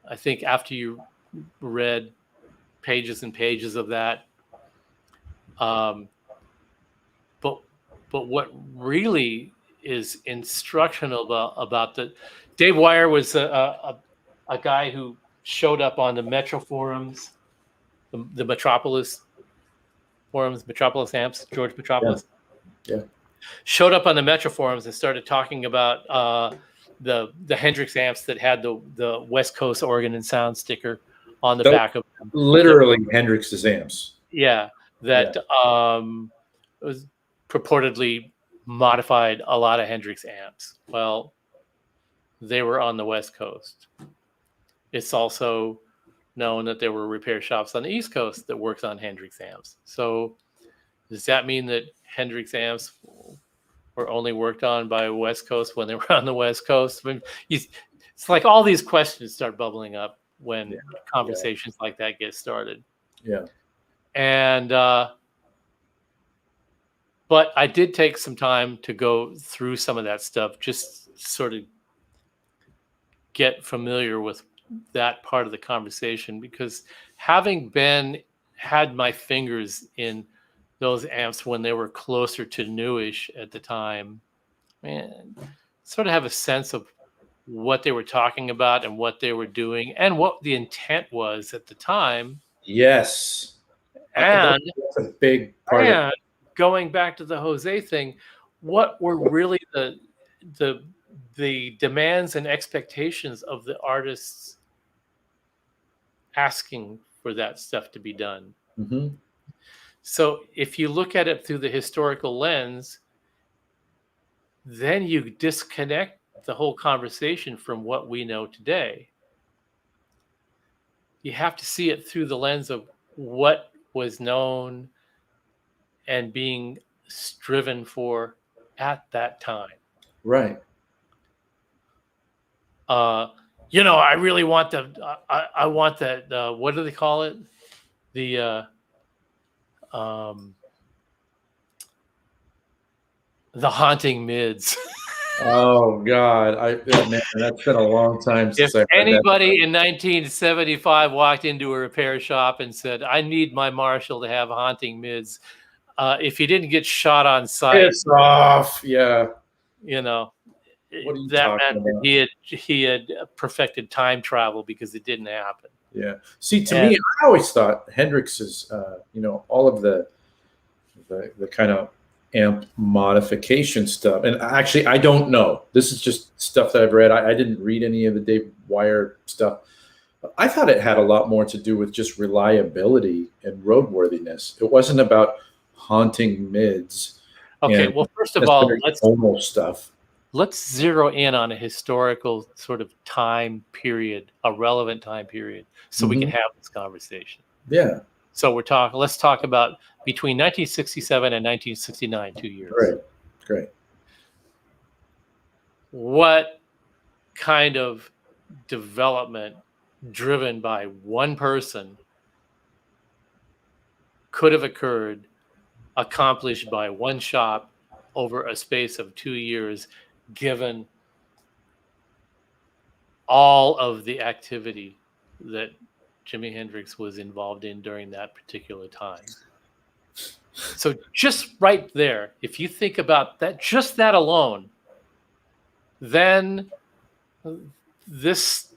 I think after you read pages and pages of that, but what really is instructional about the Dave Weyer was a guy who showed up on the Metro forums, the Metropolis forums, Metropolis amps, George Metropolis. Yeah. Showed up on the Metro forums and started talking about the Hendrix amps that had the West Coast organ and sound sticker on the back of them. Literally Hendrix's amps. Yeah, that was purportedly modified a lot of Hendrix amps. Well, they were on the West Coast. It's also known that there were repair shops on the East Coast that worked on Hendrix amps. So does that mean that Hendrix amps were only worked on by West Coast when they were on the West Coast? I mean, it's like all these questions start bubbling up when conversations like that get started. Yeah. And but I did take some time to go through some of that stuff, just sort of get familiar with that part of the conversation, because having had my fingers in those amps when they were closer to newish at the time, man, sort of have a sense of what they were talking about and what they were doing and what the intent was at the time. Yes. And that's a big part of it. Going back to the Jose thing, what were really the demands and expectations of the artists asking for that stuff to be done? Mm-hmm. So if you look at it through the historical lens, then you disconnect the whole conversation from what we know today. You have to see it through the lens of what was known and being striven for at that time. Right. I really want I want that, what do they call it? The haunting mids. Oh God, man, that's been a long time since If anybody in 1975 walked into a repair shop and said, "I need my Marshall to have haunting mids," if he didn't get shot on sight, it's off. Yeah. you know, What are you that talking meant about? he had perfected time travel because it didn't happen. Yeah. See, to me, I always thought Hendrix's, all of the kind of amp modification stuff. And actually, I don't know. This is just stuff that I've read. I didn't read any of the Dave Weyer stuff. I thought it had a lot more to do with just reliability and roadworthiness. It wasn't about haunting mids. Okay. Well, first of all, let's zero in on a historical sort of time period, a relevant time period, so we can have this conversation. Yeah. So let's talk about between 1967 and 1969, 2 years. Great. What kind of development driven by one person could have occurred, accomplished by one shop over a space of 2 years, given all of the activity that Jimi Hendrix was involved in during that particular time? So just right there, if you think about that, just that alone, then this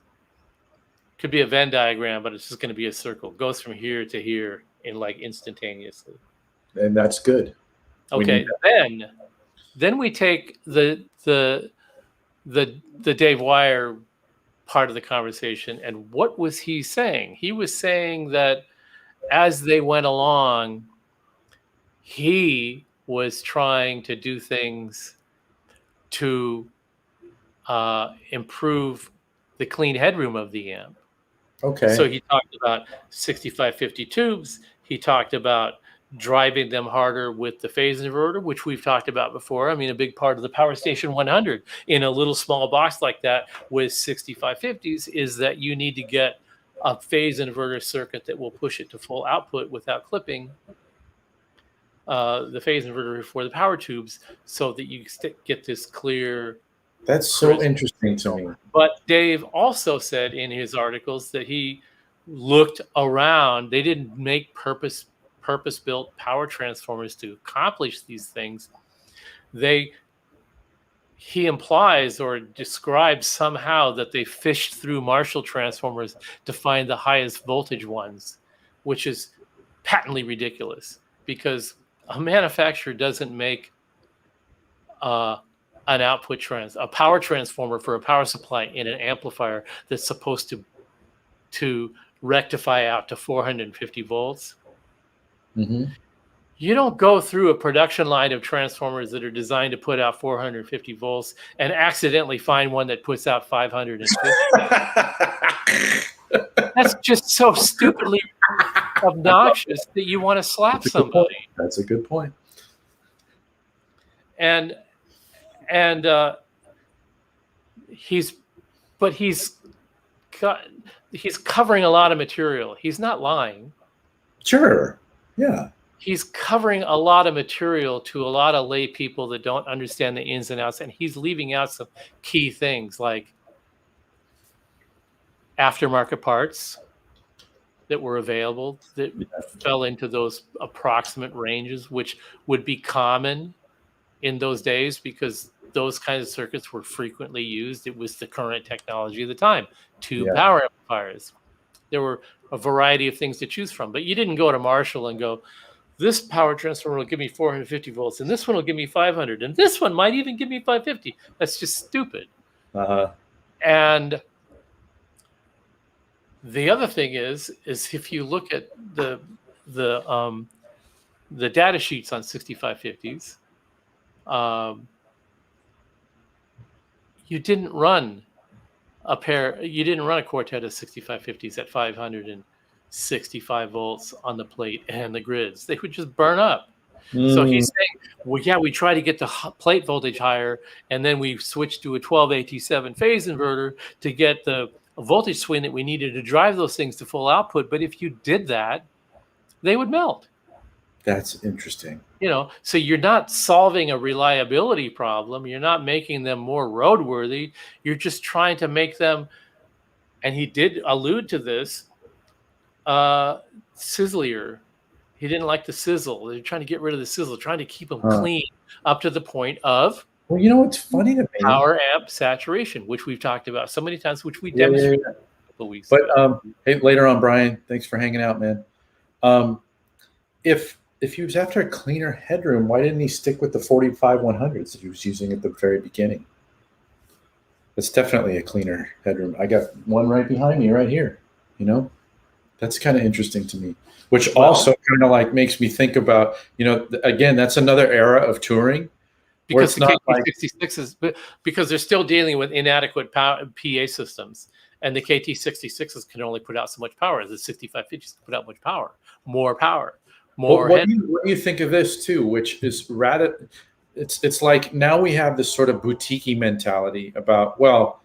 could be a Venn diagram, but it's just going to be a circle. It goes from here to here in like instantaneously. And that's good. Okay, then we take the Dave Weyer part of the conversation, and what was he saying? He was saying that as they went along, he was trying to do things to improve the clean headroom of the amp. Okay. So he talked about 6550 tubes. He talked about driving them harder with the phase inverter, which we've talked about before. I mean, a big part of the Power Station 100 in a little small box like that with 6550s is that you need to get a phase inverter circuit that will push it to full output without clipping the phase inverter for the power tubes, so that you get this clear That's so interesting to me. But Dave also said in his articles that he looked around. They didn't make purpose-built power transformers to accomplish these things. He implies or describes somehow that they fished through Marshall transformers to find the highest voltage ones, which is patently ridiculous because a manufacturer doesn't make a power transformer for a power supply in an amplifier that's supposed to rectify out to 450 volts. Mm-hmm. You don't go through a production line of transformers that are designed to put out 450 volts and accidentally find one that puts out 550. That's just so stupidly obnoxious that you want to slap somebody. That's a good point. And he's covering a lot of material. He's not lying. Sure. Yeah. He's covering a lot of material to a lot of lay people that don't understand the ins and outs, and he's leaving out some key things like aftermarket parts that were available that fell into those approximate ranges, which would be common in those days because those kinds of circuits were frequently used. It was the current technology of the time. Two power amplifiers. There were a variety of things to choose from, but you didn't go to Marshall and go, this power transformer will give me 450 volts, and this one will give me 500, and this one might even give me 550. That's just stupid. And the other thing is if you look at the data sheets on 6550s, you didn't run a quartet of 6550s at 565 volts on the plate and the grids. They would just burn up. So he's saying, well, yeah, we try to get the plate voltage higher, and then we switch to a 12AT7 phase inverter to get the voltage swing that we needed to drive those things to full output. But if you did that, they would melt. That's interesting. So you're not solving a reliability problem. You're not making them more roadworthy. You're just trying to make them, and he did allude to this, sizzlier. He didn't like the sizzle. They're trying to get rid of the sizzle, trying to keep them clean up to the point of what's funny to me? Power amp saturation, which we've talked about so many times, which we demonstrated a couple of weeks ago. Hey, later on, Brian, thanks for hanging out, man. If he was after a cleaner headroom, why didn't he stick with the 45-100s that he was using at the very beginning? It's definitely a cleaner headroom. I got one right behind me right here. That's kind of interesting to me, which also kind of like makes me think about, again, that's another era of touring. Because the KT66s, because they're still dealing with inadequate PA systems, and the KT66s can only put out so much power. The 6550s can put out much power, more power, more. What do you think of this too? Which is rather, it's like now we have this sort of boutique-y mentality about, well,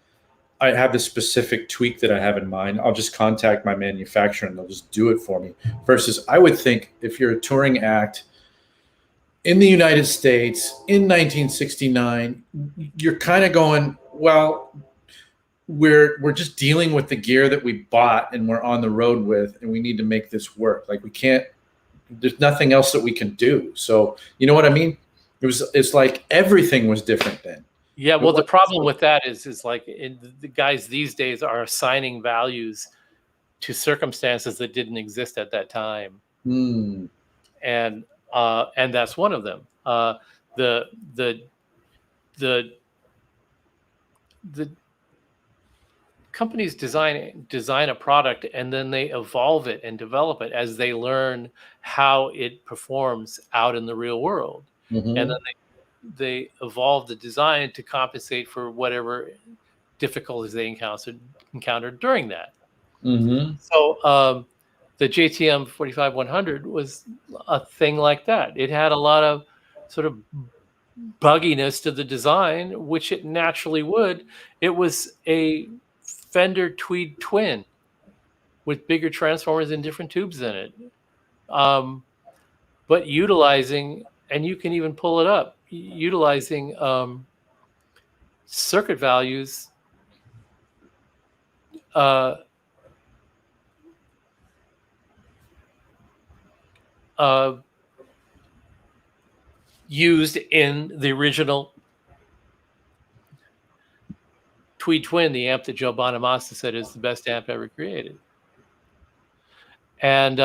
I have this specific tweak that I have in mind. I'll just contact my manufacturer and they'll just do it for me. Versus, I would think if you're a touring act in the United States in 1969, you're kind of going, well, we're just dealing with the gear that we bought and we're on the road with, and we need to make this work. Like there's nothing else that we can do. So you know what I mean? It's like everything was different then. Yeah, well, the problem with that is like the guys these days are assigning values to circumstances that didn't exist at that time, and that's one of them. The companies design a product and then they evolve it and develop it as they learn how it performs out in the real world, and then they evolve the design to compensate for whatever difficulties they encountered during that. So the JTM 45-100 was a thing like that. It had a lot of sort of bugginess to the design, which it naturally would. It was a Fender Tweed Twin with bigger transformers and different tubes in it. But utilizing, and you can even pull it up, utilizing circuit values used in the original Tweed Twin, the amp that Joe Bonamassa said is the best amp ever created. And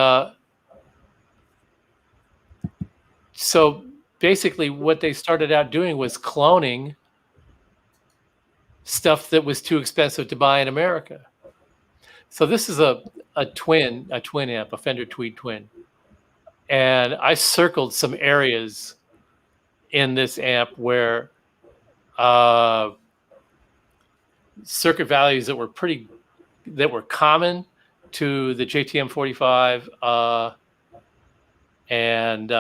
so basically what they started out doing was cloning stuff that was too expensive to buy in America. So this is a twin amp, a Fender Tweed Twin. And I circled some areas in this amp where circuit values that were common to the JTM 45 and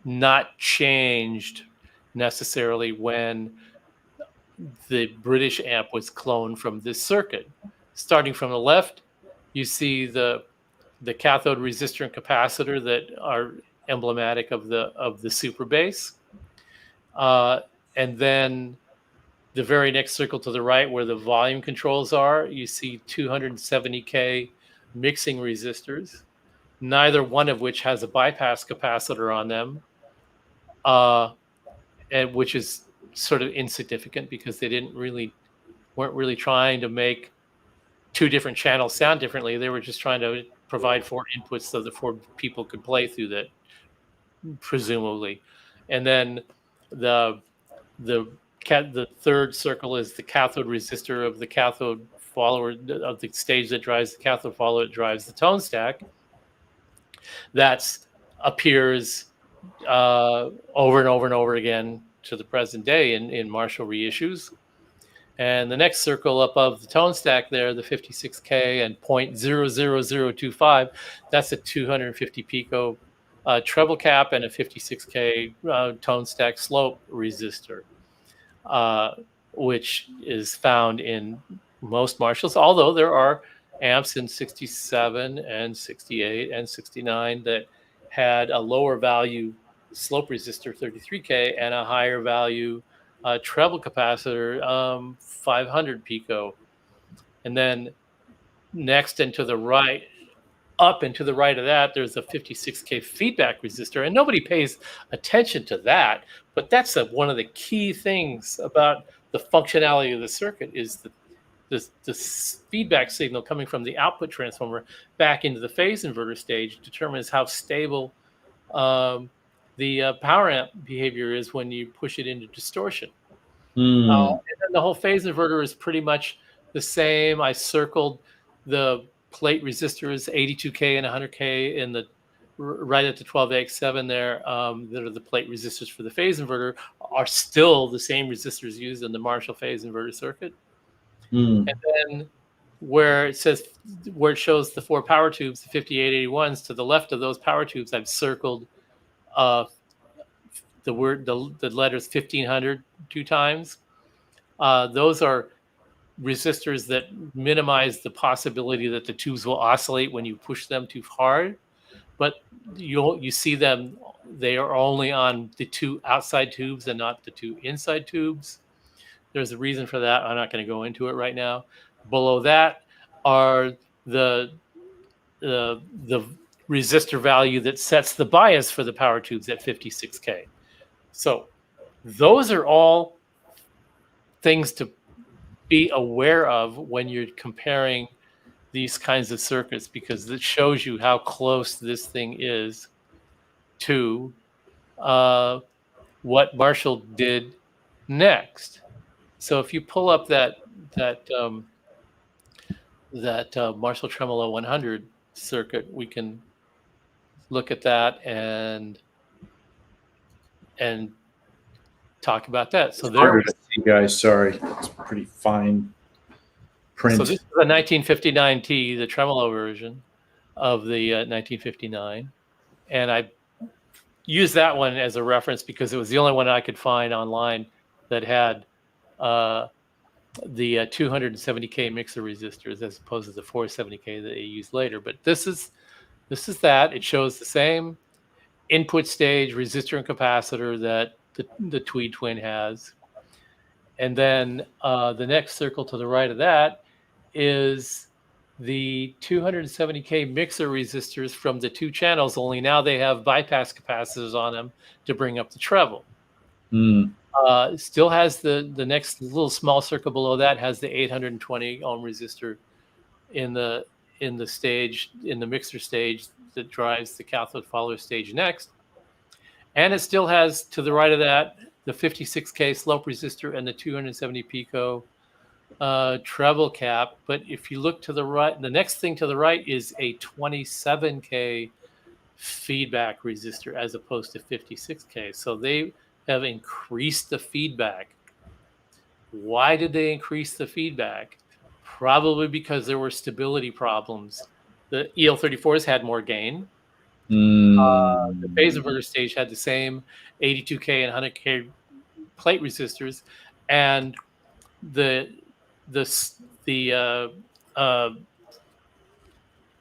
not changed necessarily when the British amp was cloned from this circuit. Starting from the left, you see the cathode resistor and capacitor that are emblematic of the super bass. And then the very next circle to the right, where the volume controls are, you see 270K mixing resistors, neither one of which has a bypass capacitor on them, and which is sort of insignificant because they weren't really trying to make two different channels sound differently. They were just trying to provide 4 inputs so that 4 people could play through that, presumably. And then the third circle is the cathode resistor of the cathode follower, of the stage that drives the cathode follower, that drives the tone stack. That appears over and over and over again to the present day in Marshall reissues. And the next circle up above the tone stack there, the 56K and 0.00025, that's a 250 pico treble cap and a 56K tone stack slope resistor, which is found in most Marshalls, although there are amps in 67 and 68 and 69 that had a lower value slope resistor 33K and a higher value treble capacitor 500 pico. And then next and to the right, up and to the right of that, there's a 56K feedback resistor, and nobody pays attention to that, but that's one of the key things about the functionality of the circuit is the feedback signal coming from the output transformer back into the phase inverter stage determines how stable the power amp behavior is when you push it into distortion. And then the whole phase inverter is pretty much the same. I circled the plate resistors, 82K and 100K, in the right at the 12AX7 there, that are the plate resistors for the phase inverter, are still the same resistors used in the Marshall phase inverter circuit. And then where it shows the 4 power tubes, the 5881s, to the left of those power tubes, I've circled the letters 1500 2 times. Those are resistors that minimize the possibility that the tubes will oscillate when you push them too hard, but you see them, they are only on the 2 outside tubes and not the 2 inside tubes. There's a reason for that. I'm not going to go into it right now. Below that are the resistor value that sets the bias for the power tubes at 56K. So those are all things to be aware of when you're comparing these kinds of circuits, because it shows you how close this thing is to what Marshall did next. So if you pull up that Marshall Tremolo 100 circuit, we can look at that and talk about that. So there, you guys, sorry, it's pretty fine print. So this is a 1959T, the tremolo version of the 1959, and I used that one as a reference because it was the only one I could find online that had the 270K mixer resistors as opposed to the 470K that they used later. But this is that. It shows the same input stage resistor and capacitor that the Tweed Twin has. And then the next circle to the right of that is the 270K mixer resistors from the 2 channels, only now they have bypass capacitors on them to bring up the treble. Still has the next little small circle below that has the 820 ohm resistor in the stage, in the mixer stage that drives the cathode follower stage next. And it still has to the right of that the 56K slope resistor and the 270 pico treble cap. But if you look to the right, the next thing to the right is a 27K feedback resistor as opposed to 56K. So they have increased the feedback. Why did they increase the feedback? Probably because there were stability problems. The EL34s had more gain. The phase inverter stage had the same 82K and 100K plate resistors, and the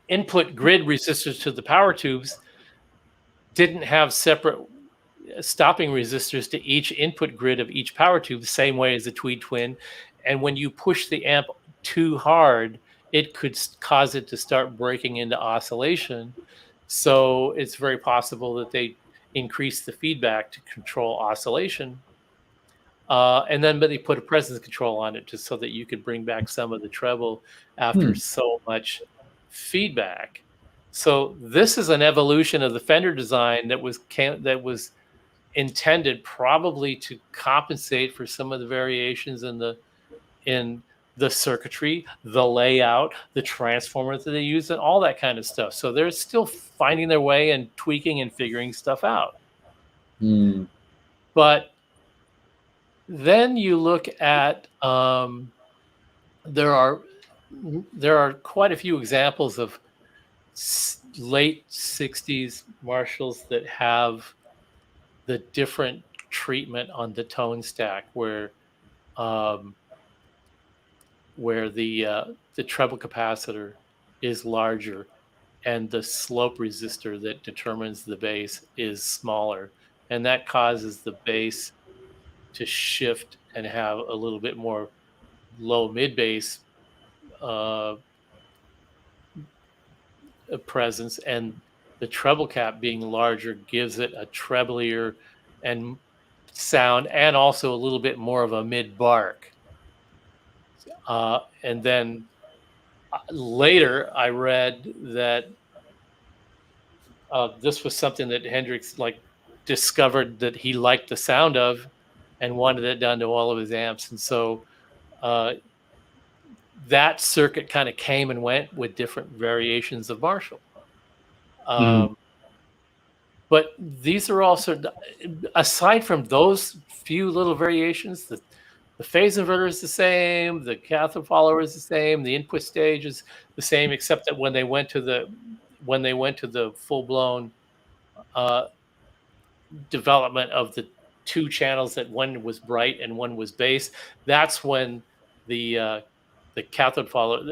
input grid resistors to the power tubes didn't have separate stopping resistors to each input grid of each power tube, the same way as the Tweed Twin. And when you push the amp too hard, it could cause it to start breaking into oscillation. So it's very possible that they increase the feedback to control oscillation. But they put a presence control on it just so that you could bring back some of the treble after so much feedback. So this is an evolution of the Fender design that was intended probably to compensate for some of the variations in the circuitry, the layout, the transformers that they use, and all that kind of stuff. So they're still finding their way and tweaking and figuring stuff out. But then you look at there are quite a few examples of late 60s Marshalls that have the different treatment on the tone stack where the treble capacitor is larger and the slope resistor that determines the bass is smaller, and that causes the bass to shift and have a little bit more low mid bass presence, and the treble cap being larger gives it a treblier and sound, and also a little bit more of a mid bark. And then later I read that this was something that Hendrix discovered that he liked the sound of and wanted it done to all of his amps. And so that circuit kind of came and went with different variations of Marshall. But these are also, aside from those few little variations, the phase inverter is the same, the cathode follower is the same, the input stage is the same, except that when they went to the full-blown development of the 2 channels, that one was bright and one was bass, that's when the cathode follower,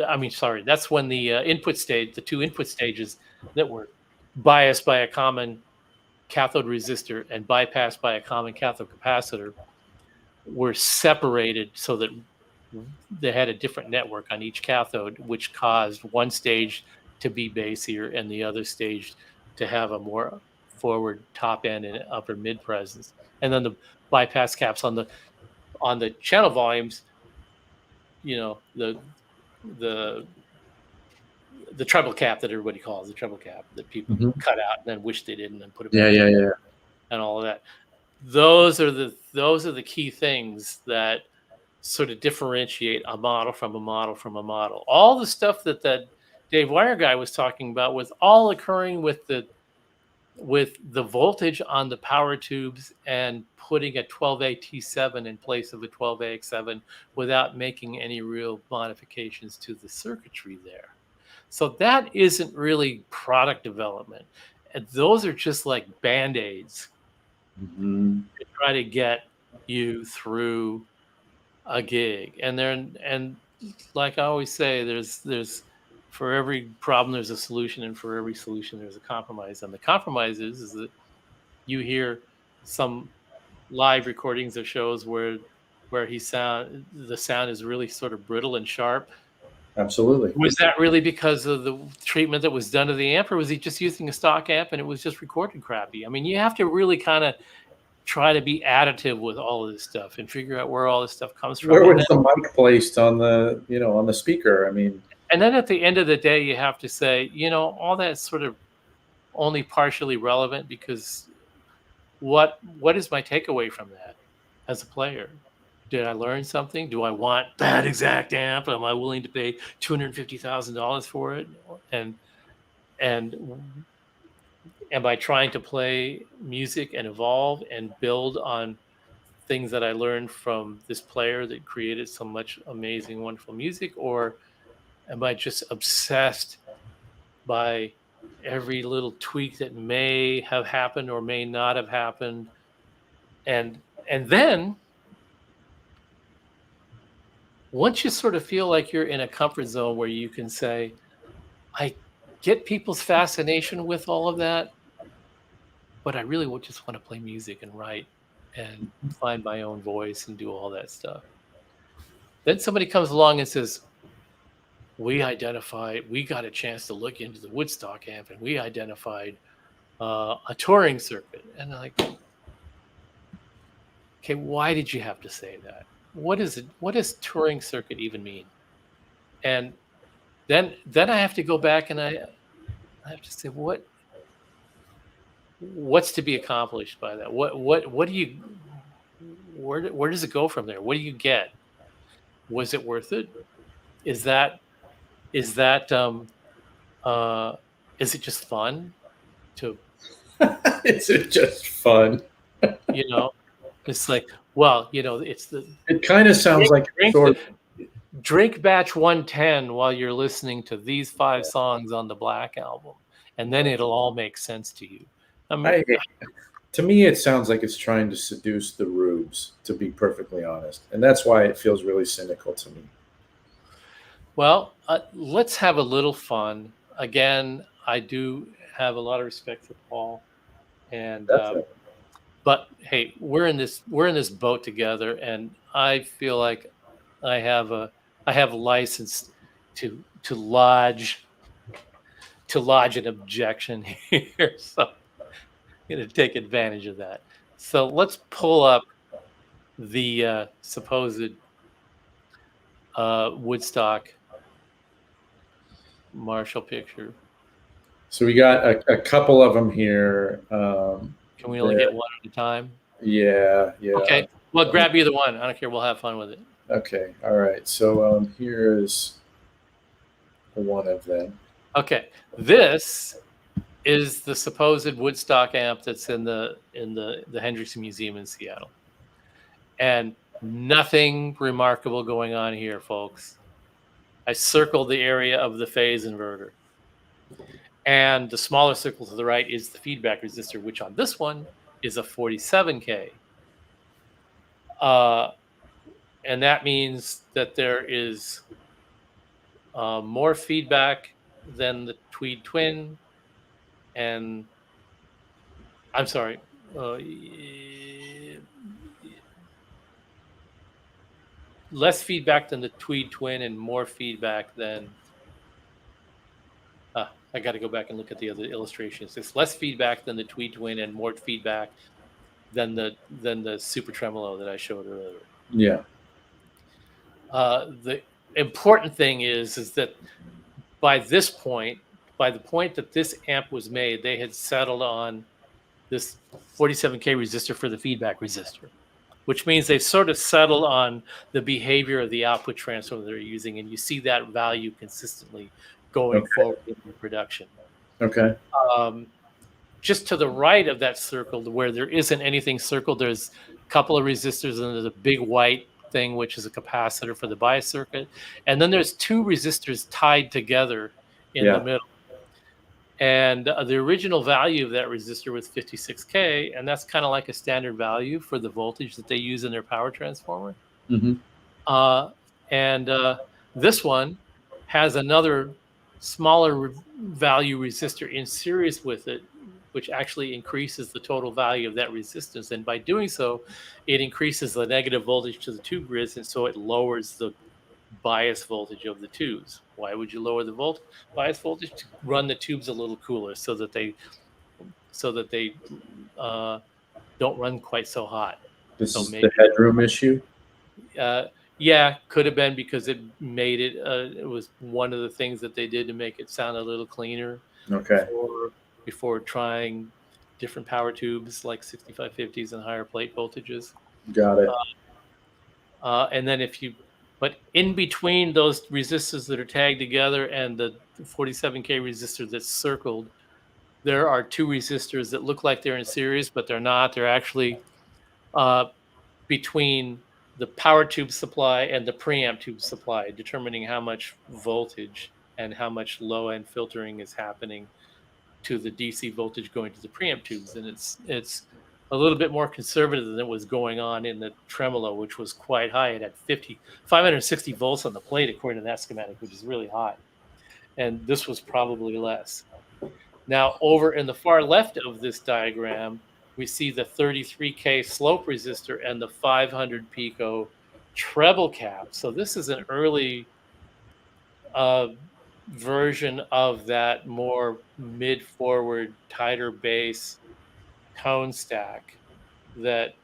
that's when the input stage, the 2 input stages that were biased by a common cathode resistor and bypassed by a common cathode capacitor were separated so that they had a different network on each cathode, which caused one stage to be bassier and the other stage to have a more forward top end and upper mid presence. And then the bypass caps on the channel volumes, the treble cap that everybody calls the treble cap that people cut out and then wish they didn't and put it back and all of that. Those are the key things that sort of differentiate a model from a model from a model. All the stuff that Dave Weyer guy was talking about was all occurring with the voltage on the power tubes and putting a 12A T7 in place of a 12A X7 without making any real modifications to the circuitry there. So that isn't really product development. And those are just like Band-Aids to try to get you through a gig. And like I always say, there's for every problem there's a solution, and for every solution there's a compromise. And the compromise is that you hear some live recordings of shows where where the sound is really sort of brittle and sharp. Absolutely. Was that really because of the treatment that was done to the amp, or was he just using a stock amp and it was just recorded crappy? I mean, you have to really kind of try to be additive with all of this stuff and figure out where all this stuff comes from. Where was the mic placed on the, on the speaker? I mean, and then at the end of the day, you have to say, all that's sort of only partially relevant, because what is my takeaway from that as a player? Did I learn something? Do I want that exact amp? Am I willing to pay $250,000 for it? And am I trying to play music and evolve and build on things that I learned from this player that created so much amazing, wonderful music? Or am I just obsessed by every little tweak that may have happened or may not have happened? And then once you sort of feel like you're in a comfort zone where you can say, I get people's fascination with all of that, but I really would just want to play music and write and find my own voice and do all that stuff. Then somebody comes along and says, we got a chance to look into the Woodstock amp, and we identified a touring circuit. And I'm like, okay, why did you have to say that? What does touring circuit even mean? And then I have to go back and I have to say, what's to be accomplished by that? What do you, where does it go from there? What do you get? Was it worth it? Is it just fun to? Is it just fun? It's like, well, it's It kind of sounds drink batch 110 while you're listening to these 5 songs on the Black album, and then it'll all make sense to you. To me, it sounds like it's trying to seduce the rubes, to be perfectly honest, and that's why it feels really cynical to me. Well, let's have a little fun. Again, I do have a lot of respect for Paul, and but hey, we're in this boat together, and I feel like I have a license to lodge an objection here. So I'm going to take advantage of that. So let's pull up the supposed Woodstock Marshall picture. So we got a couple of them here. Can we only get one at a time? Yeah. Okay. Well, grab either one. I don't care. We'll have fun with it. Okay. All right. So here's one of them. Okay. This is the supposed Woodstock amp that's in the Hendrix Museum in Seattle. And nothing remarkable going on here, folks. I circled the area of the phase inverter. And the smaller circle to the right is the feedback resistor, which on this one is a 47K. And that means that there is more feedback than the Tweed Twin. And I'm sorry. Less feedback than the Tweed Twin and more feedback than... I got to go back and look at the other illustrations. It's less feedback than the Tweed Twin and more feedback than the Super Tremolo that I showed earlier. Yeah. The important thing is that by the point that this amp was made, they had settled on this 47K resistor for the feedback resistor, which means they've sort of settled on the behavior of the output transformer they're using, and you see that value consistently going forward in the production. Okay. Just to the right of that circle, where there isn't anything circled, there's a couple of resistors, and there's a big white thing, which is a capacitor for the bias circuit. And then there's 2 resistors tied together in the middle. And the original value of that resistor was 56K, and that's kind of like a standard value for the voltage that they use in their power transformer. Mm-hmm. And this one has another smaller value resistor in series with it which actually increases the total value of that resistance. And by doing so, it increases the negative voltage to the tube grids, and so it lowers the bias voltage of the tubes. Why would you lower the bias voltage? To run the tubes a little cooler, so that they don't run quite so hot. This So is maybe the headroom issue. yeah, could have been because it made it. It was one of the things that they did to make it sound a little cleaner. Okay. Before trying different power tubes like 6550s and higher plate voltages. Got it. And then but in between those resistors that are tagged together and the 47K resistor that's circled, there are two resistors that look like they're in series, but they're not. They're actually between the power tube supply and the preamp tube supply, determining how much voltage and how much low end filtering is happening to the DC voltage going to the preamp tubes. And it's a little bit more conservative than was going on in the tremolo, which was quite high. It had 560 volts on the plate, according to that schematic, which is really high. And this was probably less. Now, over in the far left of this diagram, we see the 33K slope resistor and the 500 pico treble cap. So this is an early version of that more mid-forward, tighter bass tone stack that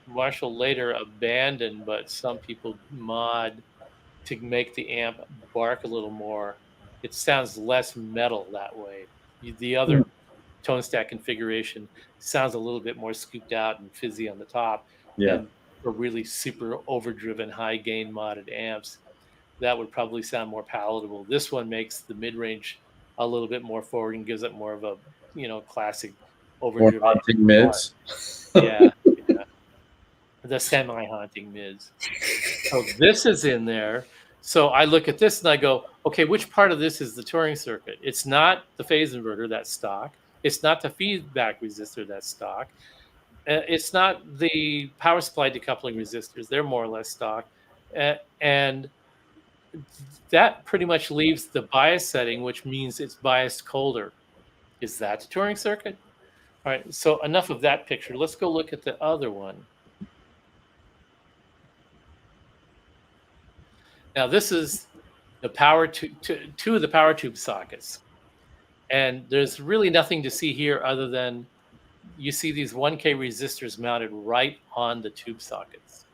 Marshall later abandoned, but some people mod to make the amp bark a little more. It sounds less metal that way. The other tone stack configuration sounds a little bit more scooped out and fizzy on the top. Yeah. And for really super overdriven, high gain modded amps, that would probably sound more palatable. This one makes the mid-range a little bit more forward and gives it more of a, classic overdriven. More haunting mids. Yeah. The semi-haunting mids. So this is in there. So I look at this and I go, okay, which part of this is the touring circuit? It's not the phase inverter, that's stock. It's not the feedback resistor, that's stock. It's not the power supply decoupling resistors. They're more or less stock. And that pretty much leaves the bias setting, which means it's biased colder. Is that the touring circuit? All right, so enough of that picture. Let's go look at the other one. Now, this is the power two of the power tube sockets. And there's really nothing to see here other than you see these 1K resistors mounted right on the tube sockets.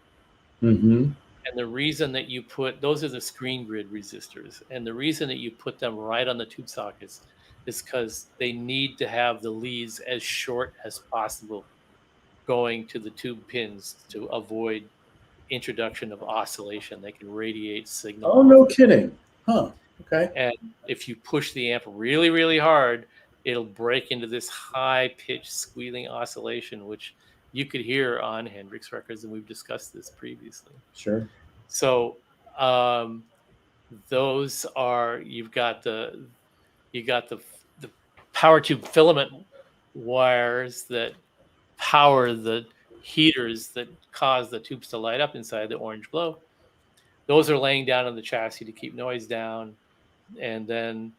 Mm-hmm. And the reason that you those are the screen grid resistors. And the reason that you put them right on the tube sockets is because they need to have the leads as short as possible going to the tube pins to avoid introduction of oscillation. They can radiate signal. Oh, no kidding. Huh. Okay. And if you push the amp really, really hard, it'll break into this high-pitched squealing oscillation, which you could hear on Hendrix records, and we've discussed this previously. Sure. So those are you got the power tube filament wires that power the heaters that cause the tubes to light up inside the orange glow. Those are laying down on the chassis to keep noise down. And then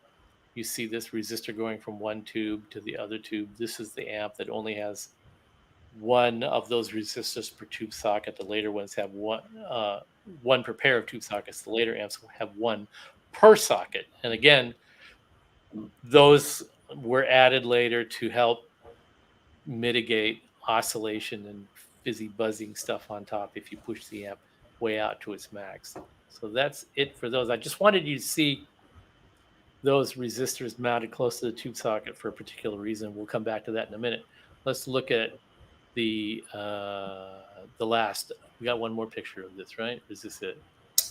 you see this resistor going from one tube to the other tube. This is the amp that only has one of those resistors per tube socket. The later ones have one per pair of tube sockets. The later amps will have one per socket. And again, those were added later to help mitigate oscillation and fizzy buzzing stuff on top if you push the amp way out to its max. So that's it for those. I just wanted you to see those resistors mounted close to the tube socket for a particular reason. We'll come back to that in a minute. Let's look at the last. We got one more picture of this, right? Is this it?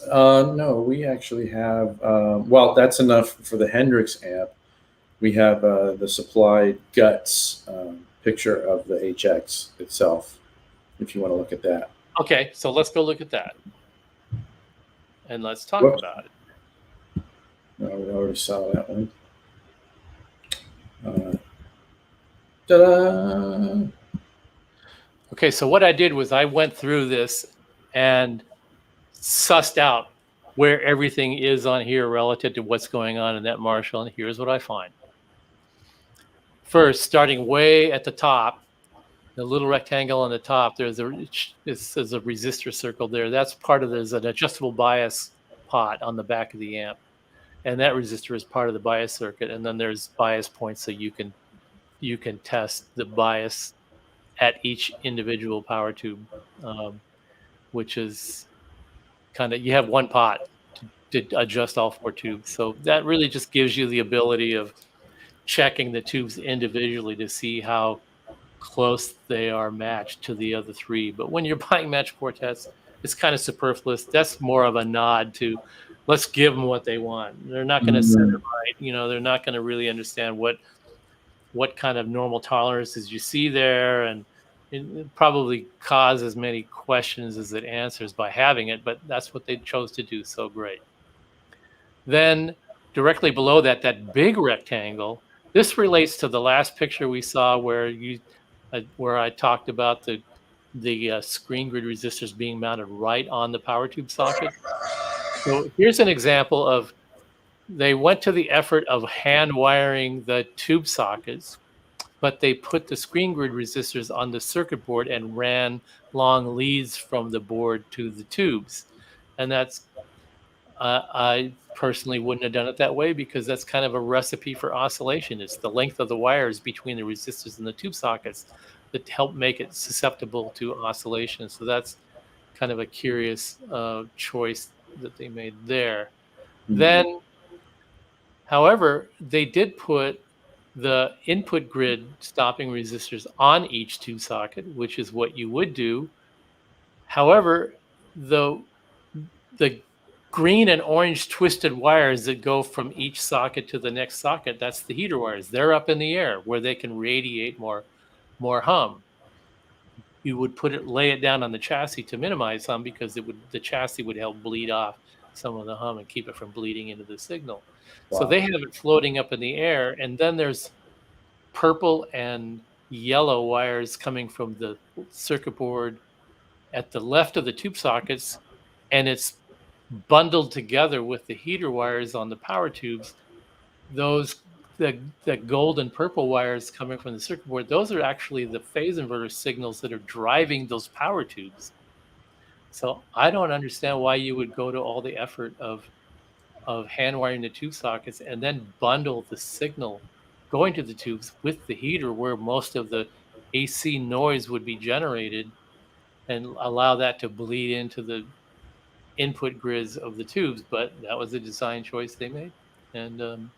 No, we actually have, well, that's enough for the Hendrix amp. We have the supplied guts picture of the HX itself, if you want to look at that. Okay, so let's go look at that. And let's talk about it. No, we already saw that one. Ta-da! Okay, so what I did was I went through this and sussed out where everything is on here relative to what's going on in that Marshall, and here's what I find. First, starting way at the top, the little rectangle on the top, there's a resistor circle there. That's part of, there's an adjustable bias pot on the back of the amp. And that resistor is part of the bias circuit. And then there's bias points, so you can test the bias at each individual power tube, which is kind of, you have one pot to adjust all 4 tubes. So that really just gives you the ability of checking the tubes individually to see how close they are matched to the other 3. But when you're buying match quartets, it's kind of superfluous. That's more of a nod to, let's give them what they want. They're not going to set it right. They're not going to really understand what kind of normal tolerances you see there, and it probably causes many questions as it answers by having it, but that's what they chose to do. So great. Then directly below that, that big rectangle, this relates to the last picture we saw where I talked about the screen grid resistors being mounted right on the power tube socket. So here's an example of, they went to the effort of hand wiring the tube sockets, but they put the screen grid resistors on the circuit board and ran long leads from the board to the tubes. And that's, I personally wouldn't have done it that way, because that's kind of a recipe for oscillation. It's the length of the wires between the resistors and the tube sockets that help make it susceptible to oscillation. So that's kind of a curious choice that they made there. Mm-hmm. Then, however, they did put the input grid stopping resistors on each tube socket, which is what you would do. However, the green and orange twisted wires that go from each socket to the next socket, that's the heater wires. They're up in the air where they can radiate more hum. You would lay it down on the chassis to minimize hum, because the chassis would help bleed off some of the hum and keep it from bleeding into the signal. Wow. So they have it floating up in the air, and then there's purple and yellow wires coming from the circuit board at the left of the tube sockets, and it's bundled together with the heater wires on the power tubes. The gold and purple wires coming from the circuit board, those are actually the phase inverter signals that are driving those power tubes. So I don't understand why you would go to all the effort of hand wiring the tube sockets and then bundle the signal going to the tubes with the heater, where most of the AC noise would be generated, and allow that to bleed into the input grids of the tubes. But that was a design choice they made, and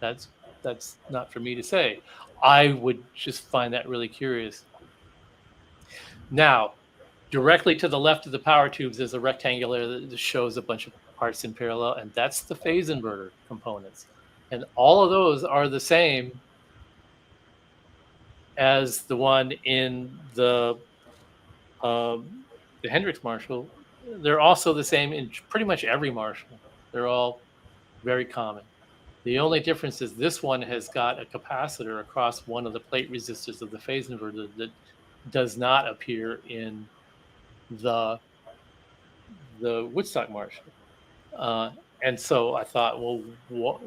that's not for me to say. I would just find that really curious. Now, directly to the left of the power tubes is a rectangular that shows a bunch of parts in parallel, and that's the phase inverter components. And all of those are the same as the one in the Hendrix Marshall. They're also the same in pretty much every Marshall. They're all very common. The only difference is this one has got a capacitor across one of the plate resistors of the phase inverter that does not appear in the Woodstock Marshall. And so I thought, well,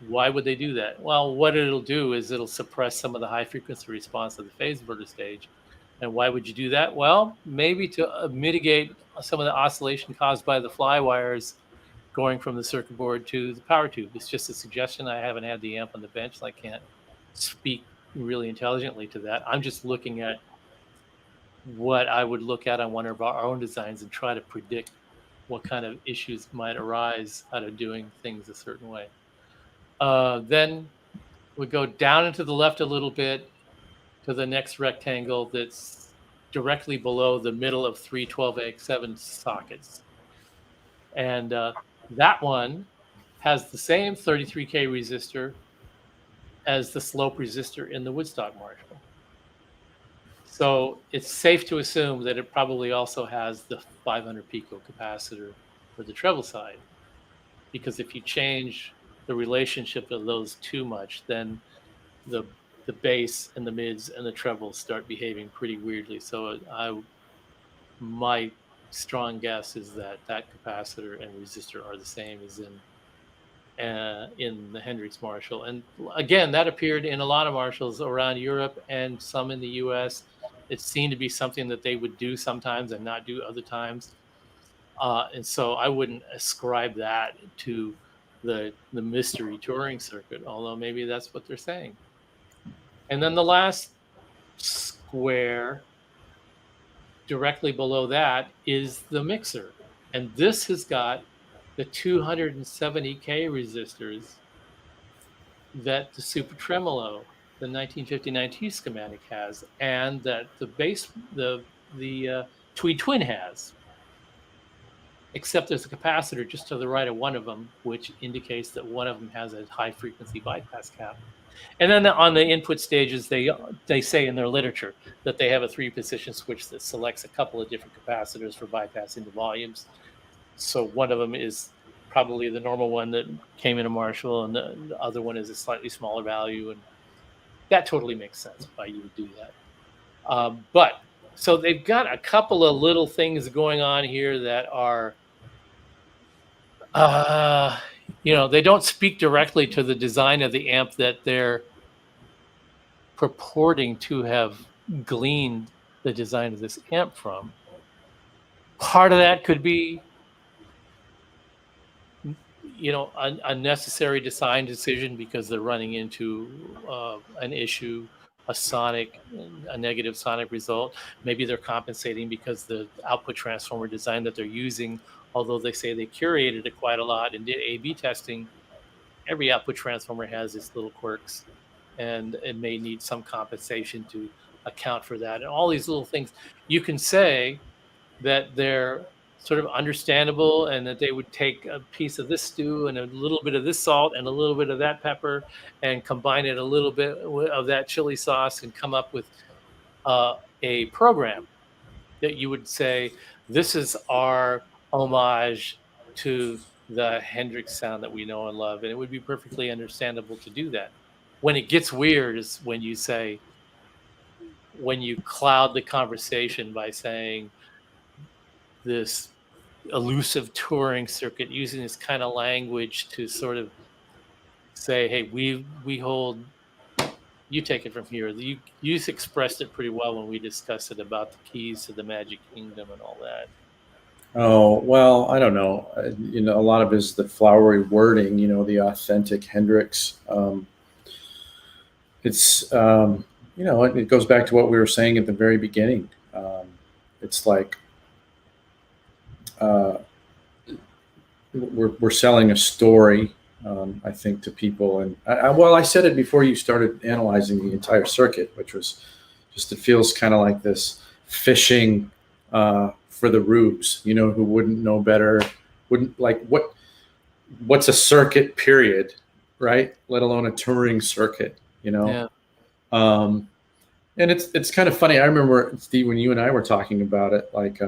why would they do that? Well, what it'll do is it'll suppress some of the high frequency response of the phase inverter stage. And why would you do that? Well, maybe to mitigate some of the oscillation caused by the fly wires going from the circuit board to the power tube. It's just a suggestion. I haven't had the amp on the bench, so I can't speak really intelligently to that. I'm just looking at what I would look at on one of our own designs and try to predict what kind of issues might arise out of doing things a certain way. Then we go down and to the left a little bit to the next rectangle that's directly below the middle of 3 12x7 sockets. And that one has the same 33K resistor as the slope resistor in the Woodstock Marshall. So it's safe to assume that it probably also has the 500 pico capacitor for the treble side, because if you change the relationship of those too much, then the bass and the mids and the trebles start behaving pretty weirdly. So my strong guess is that capacitor and resistor are the same as in in the Hendrix Marshall. And again, that appeared in a lot of Marshalls around Europe and some in the US. It seemed to be something that they would do sometimes and not do other times. And so I wouldn't ascribe that to the mystery touring circuit, although maybe that's what they're saying. And then the last square directly below that is the mixer. And this has got the 270K resistors that the Super Tremolo, the 1959 T schematic has, and that the bass, the Tweed Twin has. Except there's a capacitor just to the right of one of them, which indicates that one of them has a high frequency bypass cap. And then on the input stages, they say in their literature that they have a 3-position switch that selects a couple of different capacitors for bypass into volumes. So one of them is probably the normal one that came in a Marshall, and the other one is a slightly smaller value. And that totally makes sense why you would do that. But so they've got a couple of little things going on here that are, they don't speak directly to the design of the amp that they're purporting to have gleaned the design of this amp from. Part of that could be, a necessary design decision because they're running into an issue, a negative sonic result. Maybe they're compensating because the output transformer design that they're using, although they say they curated it quite a lot and did A/B testing, every output transformer has its little quirks, and it may need some compensation to account for that. And all these little things, you can say that they're sort of understandable and that they would take a piece of this stew and a little bit of this salt and a little bit of that pepper and combine it a little bit of that chili sauce and come up with a program that you would say, this is our homage to the Hendrix sound that we know and love. And it would be perfectly understandable to do that. When it gets weird is when you cloud the conversation by saying this elusive touring circuit, using this kind of language to sort of say, hey, we hold, you take it from here. You expressed it pretty well when we discussed it about the keys to the Magic Kingdom and all that. Oh, well, I don't know. A lot of it is the flowery wording, the authentic Hendrix. It's, it goes back to what we were saying at the very beginning. It's like we're selling a story, I think, to people. And I said it before you started analyzing the entire circuit, which was just, it feels kind of like this fishing for the rubes, who wouldn't know better, wouldn't like what's a circuit, period, right? Let alone a touring circuit, Yeah. And it's kind of funny. I remember, Steve, when you and I were talking about it, like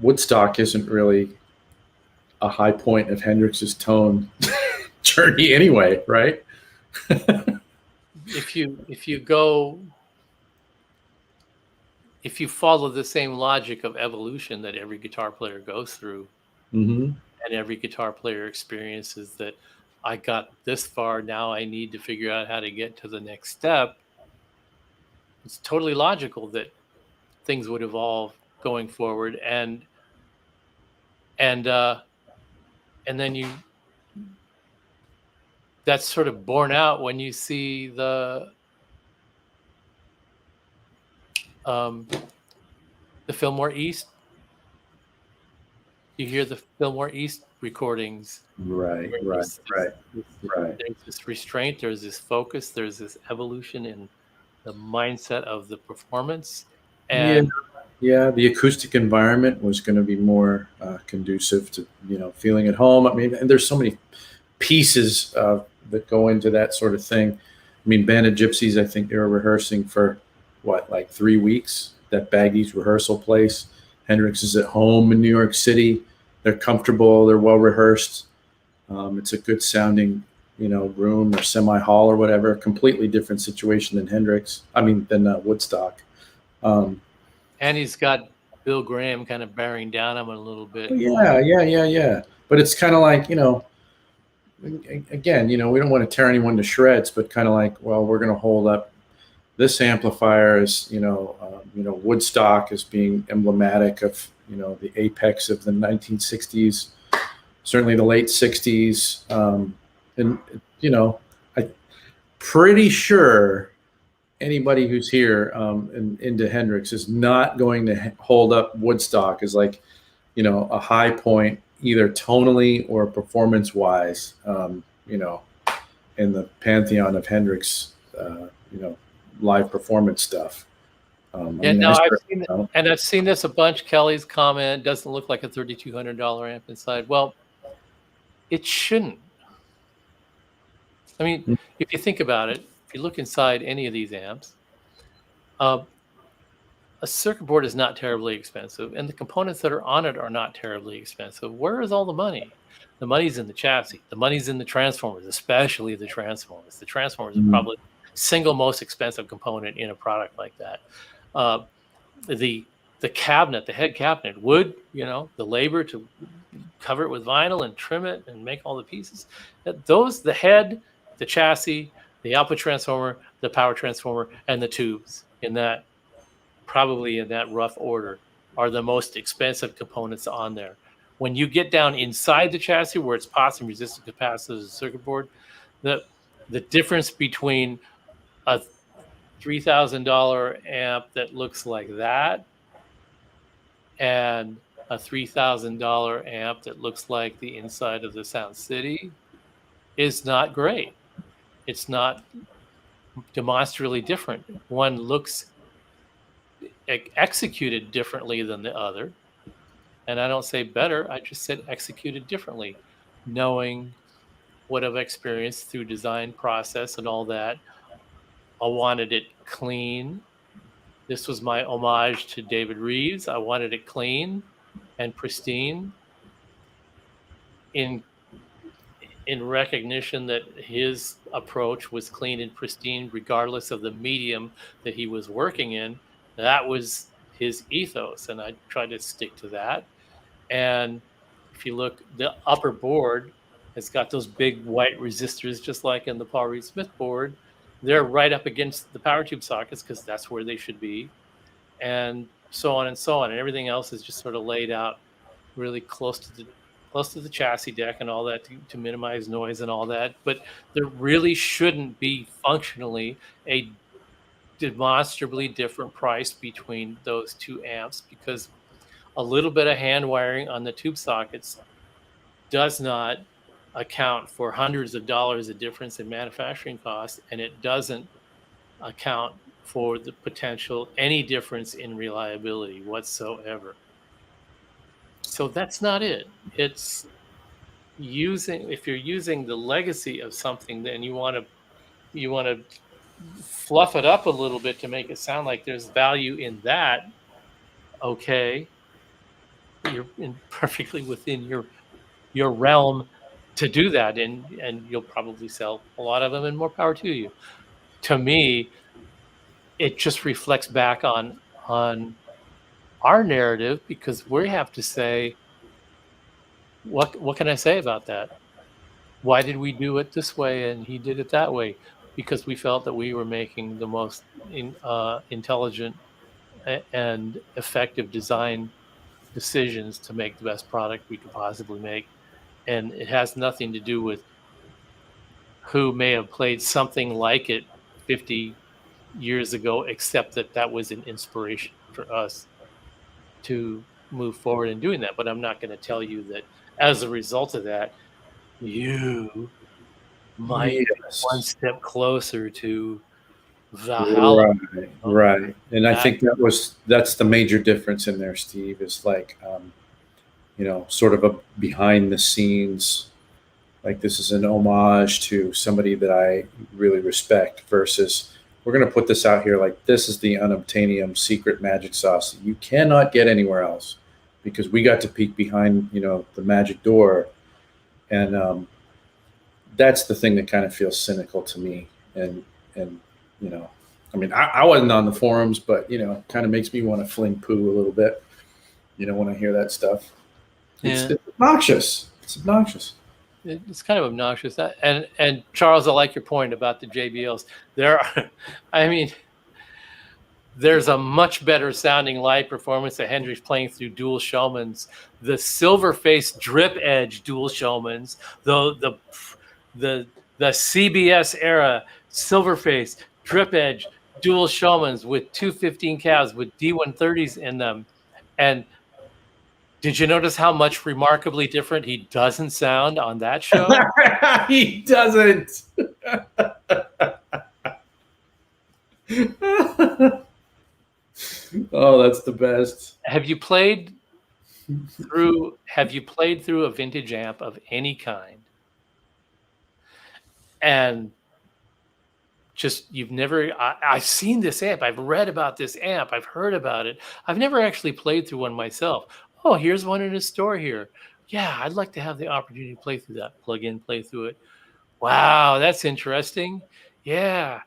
Woodstock isn't really a high point of Hendrix's tone journey anyway, right? If you follow the same logic of evolution that every guitar player goes through, mm-hmm. and every guitar player experiences, that I got this far, now I need to figure out how to get to the next step, it's totally logical that things would evolve going forward. And then that's sort of borne out when you see the Fillmore East. You hear the Fillmore East recordings. Right. There's this restraint, there's this focus, there's this evolution in the mindset of the performance. And yeah, the acoustic environment was going to be more conducive to, feeling at home. I mean, and there's so many pieces that go into that sort of thing. I mean, Band of Gypsies, I think they were rehearsing for, 3 weeks, that Baggy's rehearsal place. Hendrix is at home in New York City. They're comfortable. They're well rehearsed. It's a good sounding, room or semi-hall or whatever. Completely different situation than Woodstock. And he's got Bill Graham kind of bearing down on him a little bit. Yeah. But it's kind of like, again, we don't want to tear anyone to shreds, but kind of like, well, we're going to hold up this amplifier as, Woodstock as being emblematic of, the apex of the 1960s, certainly the late 60s. I'm pretty sure anybody who's here and into Hendrix is not going to hold up Woodstock as like, a high point, either tonally or performance wise, in the pantheon of Hendrix, live performance stuff. I've seen this a bunch. Kelly's comment doesn't look like a $3,200 amp inside. Well, it shouldn't. I mean, if you think about it, if you look inside any of these amps, a circuit board is not terribly expensive, and the components that are on it are not terribly expensive. Where is all the money? The money's in the chassis. The money's in the transformers, especially the transformers. The transformers are probably the single most expensive component in a product like that. The cabinet, the head cabinet, wood, the labor to cover it with vinyl and trim it and make all the pieces. The head, the chassis, the output transformer, the power transformer, and the tubes probably in that rough order, are the most expensive components on there. When you get down inside the chassis where it's pots and resistant capacitors and circuit board, the difference between a $3,000 amp that looks like that and a $3,000 amp that looks like the inside of the Sound City is not great. It's not demonstrably different. One looks executed differently than the other. And I don't say better, I just said executed differently, knowing what I've experienced through design process and all that. I wanted it clean. This was my homage to David Reeves. I wanted it clean and pristine in recognition that his approach was clean and pristine regardless of the medium that he was working in. That was his ethos, and I tried to stick to that. And if you look, the upper board has got those big white resistors, just like in the Paul Reed Smith board. They're right up against the power tube sockets because that's where they should be, and so on and so on. And everything else is just sort of laid out really close to the chassis deck and all that to minimize noise and all that. But there really shouldn't be functionally a demonstrably different price between those two amps, because a little bit of hand wiring on the tube sockets does not account for hundreds of dollars of difference in manufacturing costs, and it doesn't account for the potential any difference in reliability whatsoever. So that's not it. It's if you're using the legacy of something, then you want to fluff it up a little bit to make it sound like there's value in that. Okay, you're perfectly within your realm to do that, and you'll probably sell a lot of them, and more power to you. To me, it just reflects back on our narrative, because we have to say, what can I say about that? Why did we do it this way and he did it that way? Because we felt that we were making the most intelligent and effective design decisions to make the best product we could possibly make. And it has nothing to do with who may have played something like it 50 years ago, except that was an inspiration for us to move forward in doing that. But I'm not going to tell you that as a result of that, you might be one step closer to Valhalla. Right. And I think that's the major difference in there, Steve, is like, sort of a behind the scenes, like this is an homage to somebody that I really respect, versus we're going to put this out here like this is the unobtainium secret magic sauce that you cannot get anywhere else, because we got to peek behind, the magic door. And that's the thing that kind of feels cynical to me. And I mean, I wasn't on the forums, but, kind of makes me want to fling poo a little bit. You don't want to hear that stuff. It's obnoxious. It's obnoxious. It's kind of obnoxious. And Charles, I like your point about the JBLs. There's a much better sounding live performance of Hendrix playing through dual Schumans. The silver face drip edge dual Schumans, the CBS era silver face drip edge dual Schumans with 215 calves with D130s in them. And did you notice how much remarkably different he doesn't sound on that show? He doesn't. Oh, that's the best. Have you played through a vintage amp of any kind? And just I've seen this amp, I've read about this amp, I've heard about it. I've never actually played through one myself. Oh, here's one in a store here. Yeah, I'd like to have the opportunity to play through that. Plug in, play through it. Wow, that's interesting. Yeah.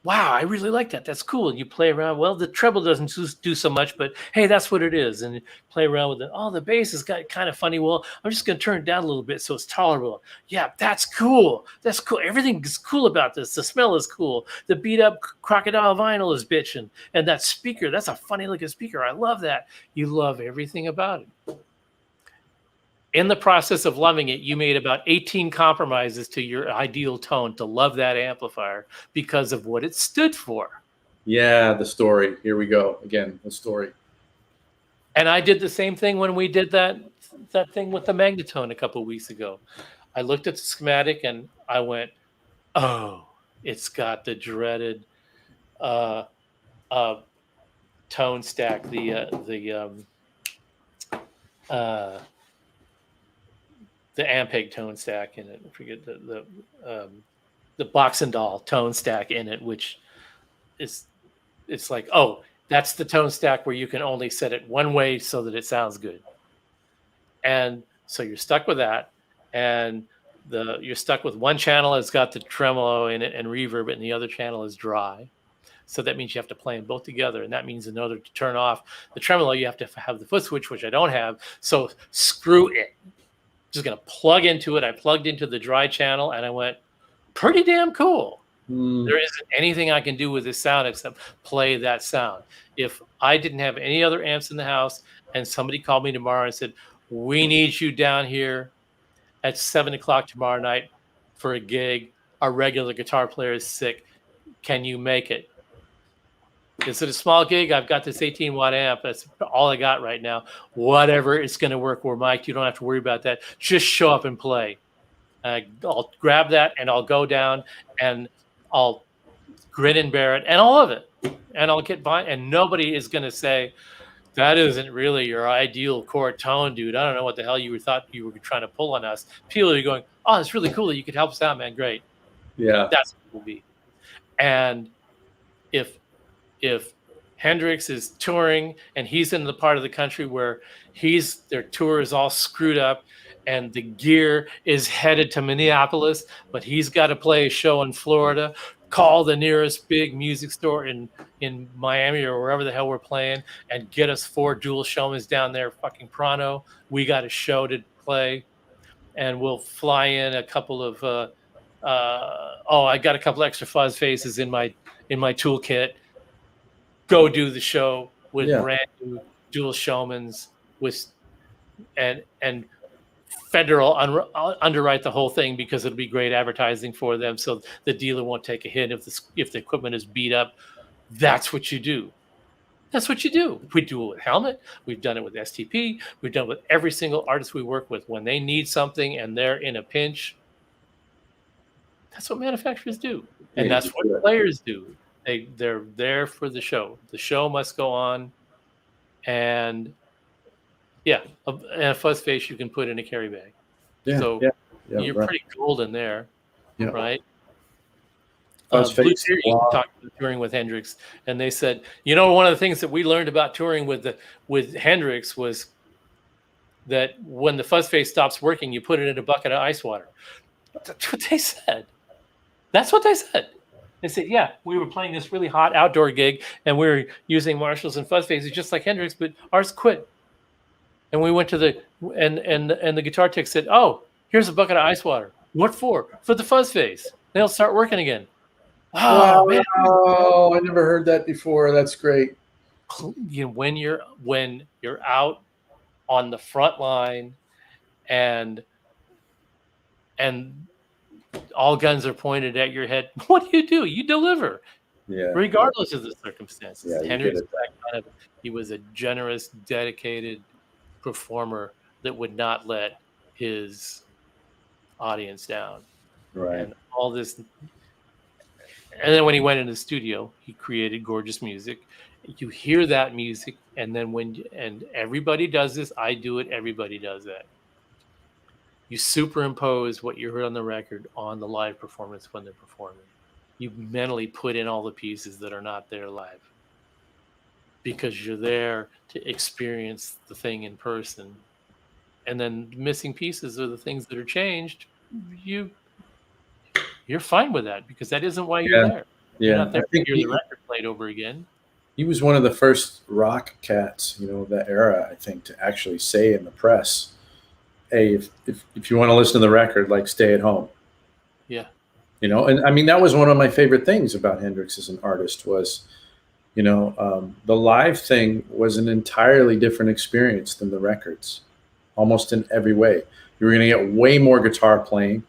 Wow, I really like that. That's cool. And you play around. Well, the treble doesn't do so much, but hey, that's what it is. And you play around with it. Oh, the bass has got kind of funny. Well, I'm just going to turn it down a little bit so it's tolerable. Yeah, that's cool. That's cool. Everything is cool about this. The smell is cool. The beat up crocodile vinyl is bitching. And that speaker, that's a funny looking speaker. I love that. You love everything about it. In the process of loving it, you made about 18 compromises to your ideal tone to love that amplifier because of what it stood for. Yeah, the story. Here we go again. The story. And I did the same thing when we did that thing with the Magnatone a couple of weeks ago. I looked at the schematic and I went, "Oh, it's got the dreaded tone stack, the Ampeg tone stack in it. I forget the Boxendall tone stack in it, which is, it's like, oh, that's the tone stack where you can only set it one way so that it sounds good. And so you're stuck with that, and you're stuck with one channel that's got the tremolo in it and reverb, and the other channel is dry. So that means you have to play them both together, and that means in order to turn off the tremolo, you have to have the foot switch, which I don't have. So screw it. Just going to plug into it. I plugged into the dry channel, and I went, pretty damn cool. There isn't anything I can do with this sound except play that sound. If I didn't have any other amps in the house and somebody called me tomorrow and said, we need you down here at 7 o'clock tomorrow night for a gig, our regular guitar player is sick, can you make it? Is it a small gig? I've got this 18-watt amp. That's all I got right now. Whatever, it's going to work. We're mic'd. You don't have to worry about that. Just show up and play. I'll grab that, and I'll go down, and I'll grin and bear it, and I'll love it. And I'll get by, and nobody is going to say, that isn't really your ideal chord tone, dude. I don't know what the hell you thought you were trying to pull on us. People are going, oh, it's really cool that you could help us out, man. Great. Yeah. That's what it will be. And if Hendrix is touring and he's in the part of the country where their tour is all screwed up and the gear is headed to Minneapolis, but he's got to play a show in Florida, call the nearest big music store in Miami or wherever the hell we're playing and get us 4 dual Schumans down there fucking pronto. We got a show to play, and we'll fly in a couple of I got a couple extra fuzz faces in my toolkit. Go do the show with brand new dual Schumans and Fender will underwrite the whole thing because it'll be great advertising for them, so the dealer won't take a hit if the equipment is beat up. That's what you do. That's what you do. We do it with Helmet. We've done it with STP. We've done it with every single artist we work with. When they need something and they're in a pinch, that's what manufacturers do, and that's what players do. They're there for the show. The show must go on, and a fuzz face you can put in a carry bag. You're pretty golden there, right? Blue Series talked about touring with Hendrix, and they said, one of the things that we learned about touring with Hendrix was that when the fuzz face stops working, you put it in a bucket of ice water. That's what they said. That's what they said. and said, "Yeah, we were playing this really hot outdoor gig, and we were using Marshalls and fuzz phases just like Hendrix, but ours quit." And we went to and the guitar tech said, "Oh, here's a bucket of ice water. What for? For the fuzz phase. They'll start working again." Oh man! Wow, I never heard that before. That's great. You know, when you're out on the front line, and all guns are pointed at your head, what do? You deliver, Yeah. regardless of the circumstances. Yeah, you Hendrix, get it. he was a generous, dedicated performer that would not let his audience down. Right. And all this. And then when he went into the studio, he created gorgeous music. You hear that music, and then and everybody does this. I do it. Everybody does that. You superimpose what you heard on the record on the live performance when they're performing. You mentally put in all the pieces that are not there live, because you're there to experience the thing in person. And then missing pieces are the things that are changed. You're fine with that, because that isn't why you're there. You're not there to hear the record played over again. He was one of the first rock cats, of that era, I think, to actually say in the press, "Hey, if you want to listen to the record, like, stay at home." Yeah. And I mean, that was one of my favorite things about Hendrix as an artist was, the live thing was an entirely different experience than the records, almost in every way. You were going to get way more guitar playing.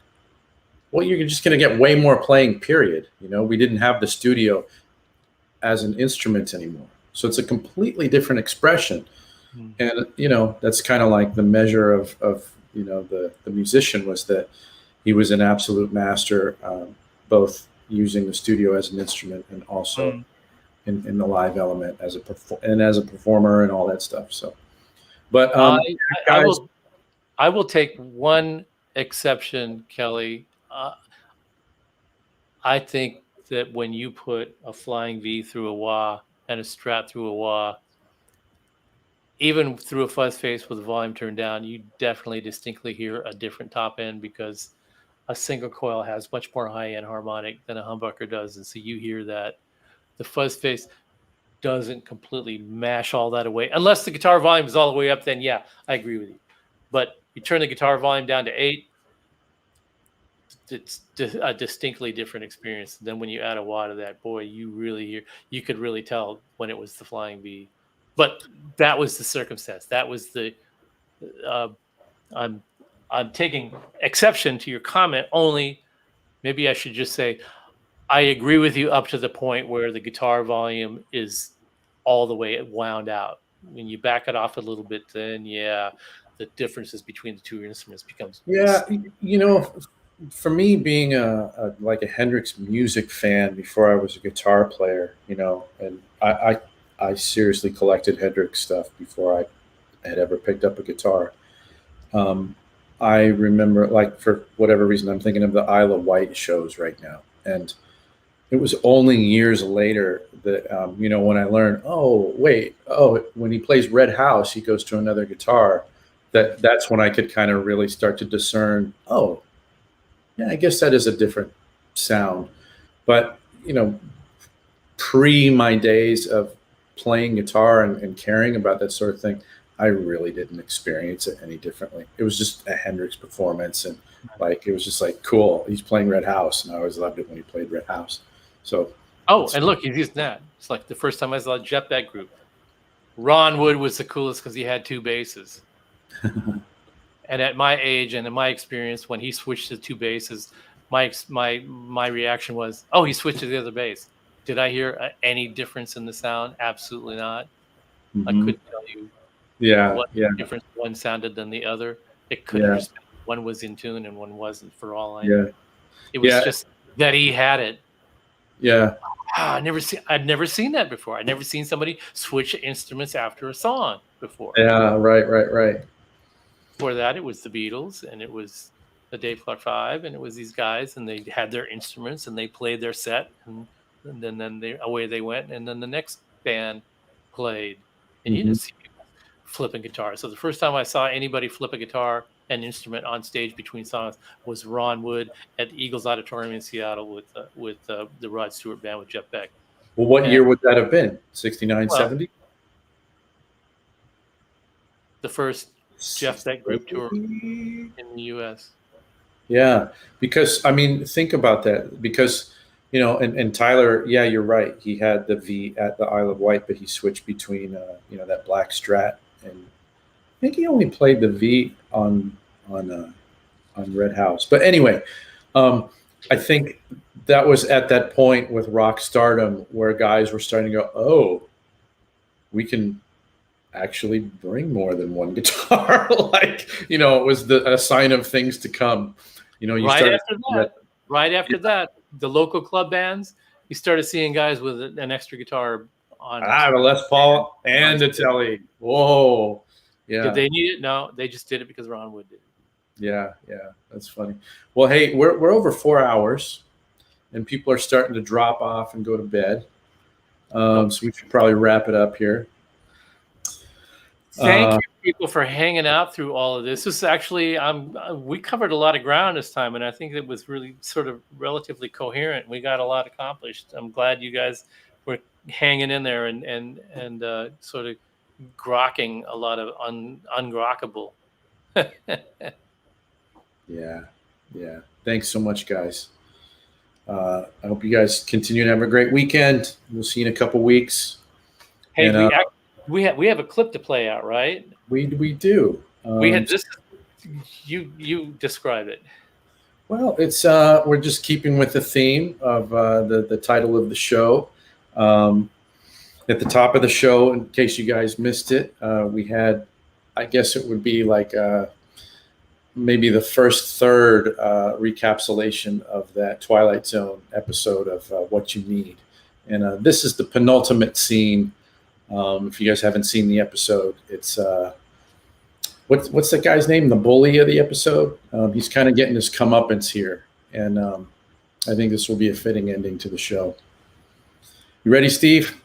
Well, you're just going to get way more playing, period. We didn't have the studio as an instrument anymore. So it's a completely different expression. And, that's kind of like the measure of the musician was that he was an absolute master, both using the studio as an instrument and also in the live element as a performer and all that stuff. So, but I will take one exception, Kelly. I think that when you put a flying V through a wah and a Strat through a wah, even through a fuzz face with the volume turned down, you definitely distinctly hear a different top end, because a single coil has much more high end harmonic than a humbucker does. And so you hear that the fuzz face doesn't completely mash all that away. Unless the guitar volume is all the way up, then yeah, I agree with you. But you turn the guitar volume down to 8, it's a distinctly different experience. Then when you add a wah to that, boy, you could really tell when it was the flying V. But that was the circumstance. That was the I'm taking exception to your comment only. Maybe I should just say I agree with you up to the point where the guitar volume is all the way wound out. When you back it off a little bit, then the differences between the two instruments becomes for me, being a Hendrix music fan before I was a guitar player, and I seriously collected Hendrix stuff before I had ever picked up a guitar. I remember, for whatever reason, I'm thinking of the Isle of Wight shows right now. And it was only years later that, when I learned, when he plays Red House, he goes to another guitar. That's when I could kind of really start to discern, I guess that is a different sound. But, pre my days of playing guitar and caring about that sort of thing, I really didn't experience it any differently. It was just a Hendrix performance, and it was just cool. He's playing Red House, and I always loved it when he played Red House. So, and look, he's using that. It's like the first time I saw Jet That group. Ron Wood was the coolest because he had 2 basses. And at my age and in my experience, when he switched to 2 basses, my reaction was, he switched to the other bass. Did I hear any difference in the sound? Absolutely not. Mm-hmm. I couldn't tell you what difference one sounded than the other. It could have just been one was in tune and one wasn't, for all I know. It was just that he had it. Yeah. I'd never seen that before. I'd never seen somebody switch instruments after a song before. Yeah, right. Before that, it was the Beatles, and it was the Dave Clark 5, and it was these guys, and they had their instruments, and they played their set, and then away they went, and then the next band played, and you didn't see people flipping guitars. So the first time I saw anybody flip a guitar an instrument on stage between songs was Ron Wood at the Eagles Auditorium in Seattle with the Rod Stewart Band with Jeff Beck. Well, what And- year would that have been? 69, Well, 70? The first Jeff Beck group tour in the U.S. Yeah, because I mean, think about that. Because and Tyler, yeah, you're right. He had the V at the Isle of Wight, but he switched between that black Strat, and I think he only played the V on Red House. But anyway, I think that was at that point with rock stardom where guys were starting to go, oh, we can actually bring more than one guitar. It was a sign of things to come. Right after that, the local club bands, you started seeing guys with an extra guitar on. A Les Paul and a Telly. Whoa. Yeah. Did they need it? No, they just did it because Ron Wood did it. Yeah, that's funny. Well, hey, we're over 4 hours, and people are starting to drop off and go to bed. So we should probably wrap it up here. Thank you, people, for hanging out through all of this. This is actually, we covered a lot of ground this time, and I think it was really sort of relatively coherent. We got a lot accomplished. I'm glad you guys were hanging in there and sort of grokking a lot of ungrockable. Yeah. Thanks so much, guys. I hope you guys continue to have a great weekend. We'll see you in a couple weeks. Hey, we have a clip to play out, right? We do. We had this. You describe it. Well, it's we're just keeping with the theme of the title of the show. At the top of the show, in case you guys missed it, we had, I guess it would be like maybe the first third recapitulation of that Twilight Zone episode of What You Need. And this is the penultimate scene. If you guys haven't seen the episode, it's what's that guy's name? The bully of the episode. He's kind of getting his comeuppance here, and I think this will be a fitting ending to the show. You ready, Steve?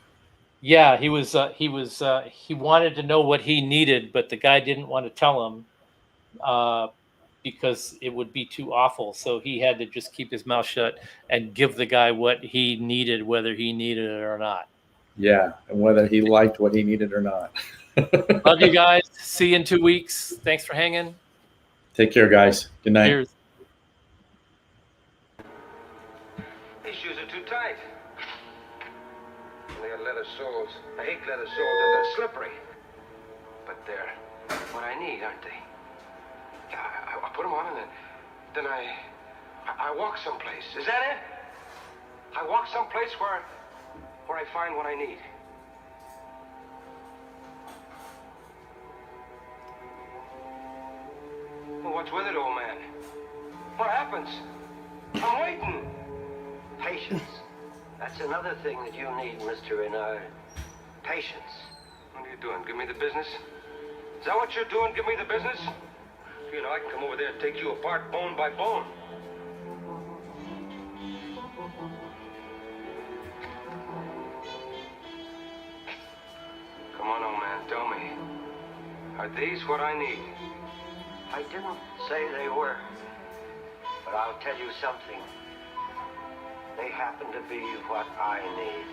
Yeah, he wanted to know what he needed, but the guy didn't want to tell him because it would be too awful. So he had to just keep his mouth shut and give the guy what he needed, whether he needed it or not. Yeah, and whether he liked what he needed or not. Love you guys. See you in 2 weeks. Thanks for hanging. Take care, guys. Good night. Cheers. These shoes are too tight. They got leather soles. I hate leather soles. They're slippery. But they're what I need, aren't they? Yeah, I put them on and then I walk someplace. Is that it? I walk someplace where I find what I need. Well, what's with it, old man? What happens? I'm waiting. Patience. That's another thing that you need, Mr. Renard. Patience. What are you doing? Give me the business? Is that what you're doing? Give me the business? You know, I can come over there and take you apart bone by bone. Come on, old man, tell me. Are these what I need? I didn't say they were, but I'll tell you something. They happen to be what I need.